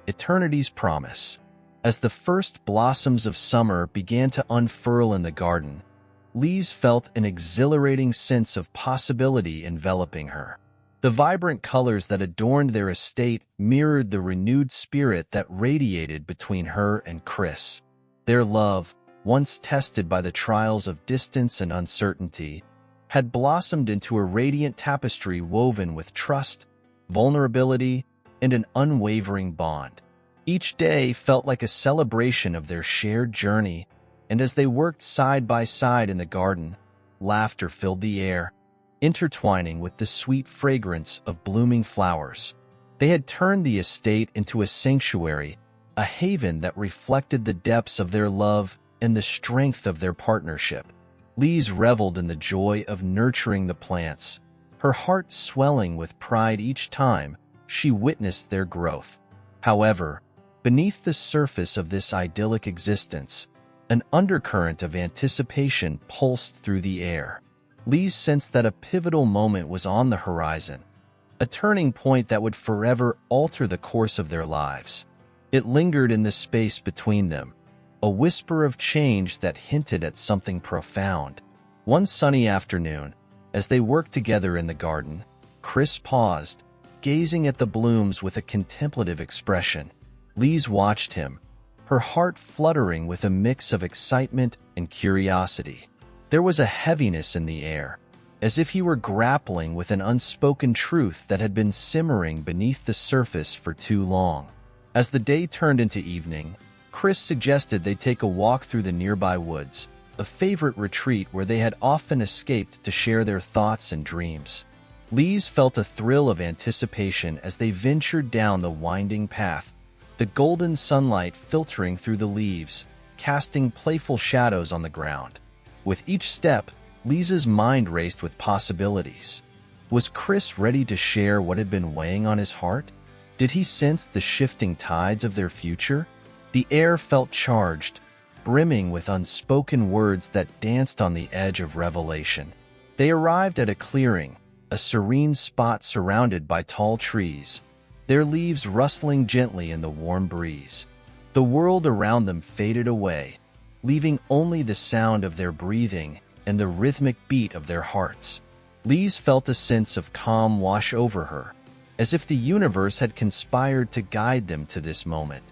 Eternity's Promise. As the first blossoms of summer began to unfurl in the garden, Lise felt an exhilarating sense of possibility enveloping her. The vibrant colors that adorned their estate mirrored the renewed spirit that radiated between her and Chris. Their love, once tested by the trials of distance and uncertainty, had blossomed into a radiant tapestry woven with trust, vulnerability, and an unwavering bond. Each day felt like a celebration of their shared journey, and as they worked side by side in the garden, laughter filled the air, intertwining with the sweet fragrance of blooming flowers. They had turned the estate into a sanctuary, a haven that reflected the depths of their love and the strength of their partnership. Lise reveled in the joy of nurturing the plants, her heart swelling with pride each time she witnessed their growth. However, beneath the surface of this idyllic existence, an undercurrent of anticipation pulsed through the air. Lise sensed that a pivotal moment was on the horizon, a turning point that would forever alter the course of their lives. It lingered in the space between them, a whisper of change that hinted at something profound. One sunny afternoon, as they worked together in the garden, Chris paused, gazing at the blooms with a contemplative expression. Lise watched him, her heart fluttering with a mix of excitement and curiosity. There was a heaviness in the air, as if he were grappling with an unspoken truth that had been simmering beneath the surface for too long. As the day turned into evening, Chris suggested they take a walk through the nearby woods, a favorite retreat where they had often escaped to share their thoughts and dreams. Lise felt a thrill of anticipation as they ventured down the winding path, the golden sunlight filtering through the leaves, casting playful shadows on the ground. With each step, Lisa's mind raced with possibilities. Was Chris ready to share what had been weighing on his heart? Did he sense the shifting tides of their future? The air felt charged, brimming with unspoken words that danced on the edge of revelation. They arrived at a clearing, a serene spot surrounded by tall trees, their leaves rustling gently in the warm breeze. The world around them faded away, leaving only the sound of their breathing and the rhythmic beat of their hearts. Lise felt a sense of calm wash over her, as if the universe had conspired to guide them to this moment.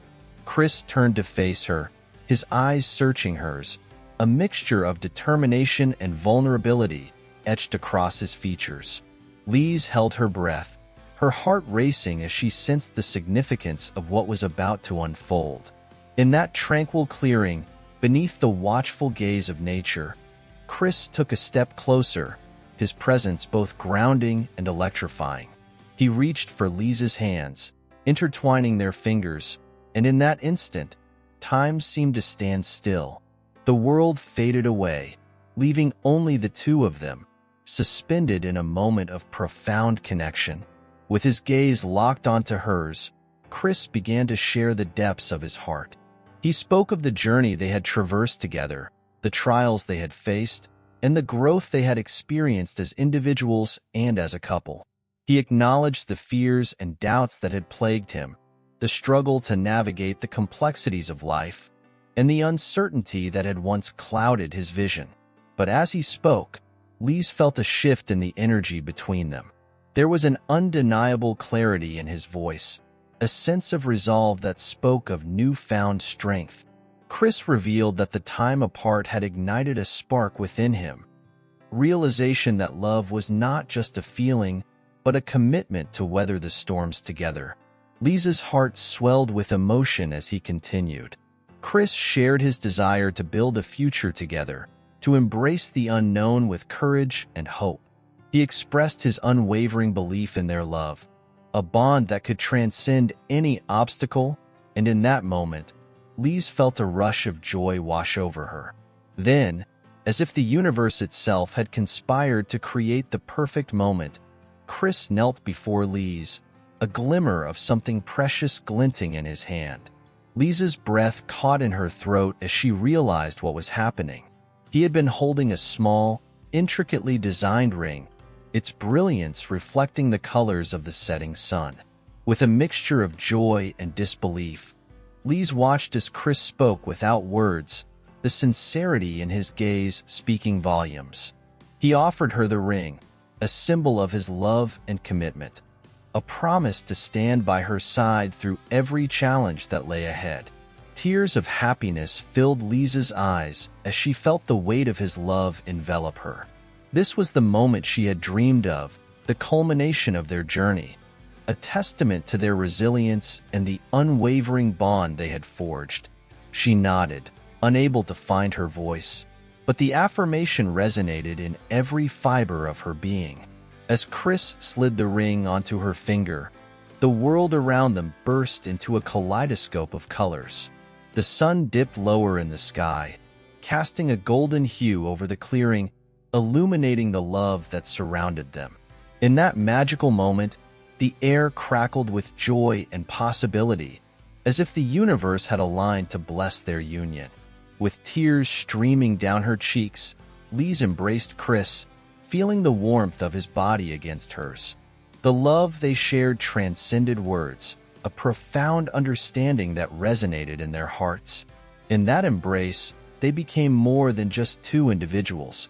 Chris turned to face her, his eyes searching hers, a mixture of determination and vulnerability etched across his features. Lise held her breath, her heart racing as she sensed the significance of what was about to unfold. In that tranquil clearing, beneath the watchful gaze of nature, Chris took a step closer, his presence both grounding and electrifying. He reached for Lisa's hands, intertwining their fingers, and in that instant, time seemed to stand still. The world faded away, leaving only the two of them, suspended in a moment of profound connection. With his gaze locked onto hers, Chris began to share the depths of his heart. He spoke of the journey they had traversed together, the trials they had faced, and the growth they had experienced as individuals and as a couple. He acknowledged the fears and doubts that had plagued him, the struggle to navigate the complexities of life, and the uncertainty that had once clouded his vision. But as he spoke, Lise felt a shift in the energy between them. There was an undeniable clarity in his voice, a sense of resolve that spoke of newfound strength. Chris revealed that the time apart had ignited a spark within him, realization that love was not just a feeling, but a commitment to weather the storms together. Lisa's heart swelled with emotion as he continued. Chris shared his desire to build a future together, to embrace the unknown with courage and hope. He expressed his unwavering belief in their love, a bond that could transcend any obstacle, and in that moment, Lise felt a rush of joy wash over her. Then, as if the universe itself had conspired to create the perfect moment, Chris knelt before Lise, a glimmer of something precious glinting in his hand. Lisa's breath caught in her throat as she realized what was happening. He had been holding a small, intricately designed ring, its brilliance reflecting the colors of the setting sun. With a mixture of joy and disbelief, Lise watched as Chris spoke without words, the sincerity in his gaze speaking volumes. He offered her the ring, a symbol of his love and commitment, a promise to stand by her side through every challenge that lay ahead. Tears of happiness filled Lisa's eyes as she felt the weight of his love envelop her. This was the moment she had dreamed of, the culmination of their journey, a testament to their resilience and the unwavering bond they had forged. She nodded, unable to find her voice, but the affirmation resonated in every fiber of her being. As Chris slid the ring onto her finger, the world around them burst into a kaleidoscope of colors. The sun dipped lower in the sky, casting a golden hue over the clearing, illuminating the love that surrounded them. In that magical moment, the air crackled with joy and possibility, as if the universe had aligned to bless their union. With tears streaming down her cheeks, Lise embraced Chris, feeling the warmth of his body against hers. The love they shared transcended words, a profound understanding that resonated in their hearts. In that embrace, they became more than just two individuals.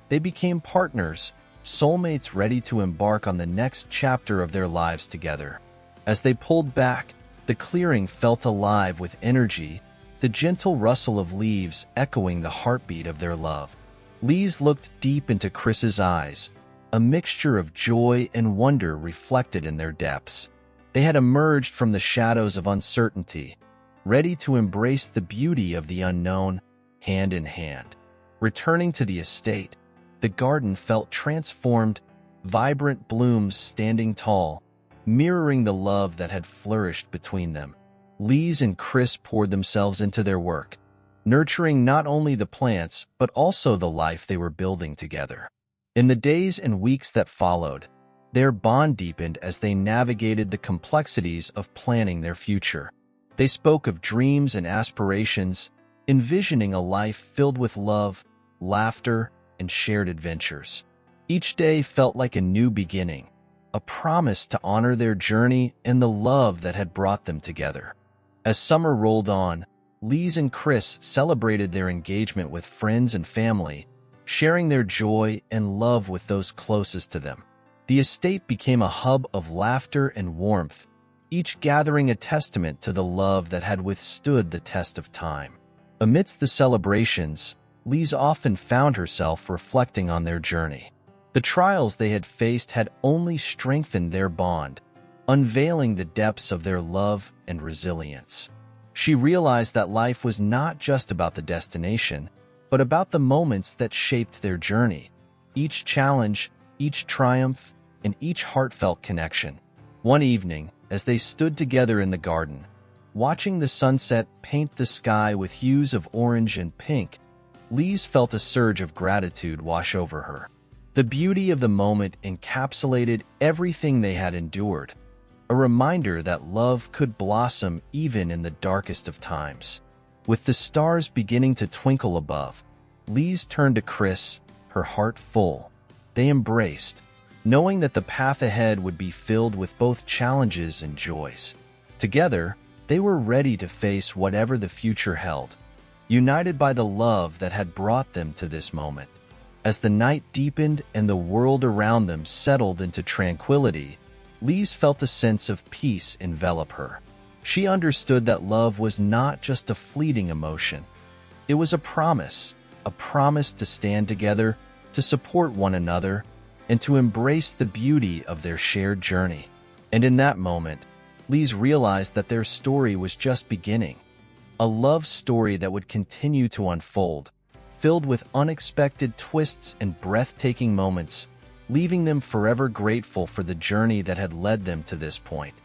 They became partners, soulmates ready to embark on the next chapter of their lives together. As they pulled back, the clearing felt alive with energy, the gentle rustle of leaves echoing the heartbeat of their love. Lise looked deep into Chris's eyes, a mixture of joy and wonder reflected in their depths. They had emerged from the shadows of uncertainty, ready to embrace the beauty of the unknown, hand in hand. Returning to the estate, the garden felt transformed, vibrant blooms standing tall, mirroring the love that had flourished between them. Lise and Chris poured themselves into their work, nurturing not only the plants but also the life they were building together. In the days and weeks that followed, their bond deepened as they navigated the complexities of planning their future. They spoke of dreams and aspirations, envisioning a life filled with love, laughter, and shared adventures. Each day felt like a new beginning, a promise to honor their journey and the love that had brought them together. As summer rolled on, Lise and Chris celebrated their engagement with friends and family, sharing their joy and love with those closest to them. The estate became a hub of laughter and warmth, each gathering a testament to the love that had withstood the test of time. Amidst the celebrations, Lise often found herself reflecting on their journey. The trials they had faced had only strengthened their bond, unveiling the depths of their love and resilience. She realized that life was not just about the destination, but about the moments that shaped their journey. Each challenge, each triumph, and each heartfelt connection. One evening, as they stood together in the garden, watching the sunset paint the sky with hues of orange and pink, Lise felt a surge of gratitude wash over her. The beauty of the moment encapsulated everything they had endured, a reminder that love could blossom even in the darkest of times. With the stars beginning to twinkle above, Lise turned to Chris, her heart full. They embraced, knowing that the path ahead would be filled with both challenges and joys. Together, they were ready to face whatever the future held, united by the love that had brought them to this moment. As the night deepened and the world around them settled into tranquility, Lise felt a sense of peace envelop her. She understood that love was not just a fleeting emotion. It was a promise to stand together, to support one another, and to embrace the beauty of their shared journey. And in that moment, Lise realized that their story was just beginning. A love story that would continue to unfold, filled with unexpected twists and breathtaking moments, leaving them forever grateful for the journey that had led them to this point.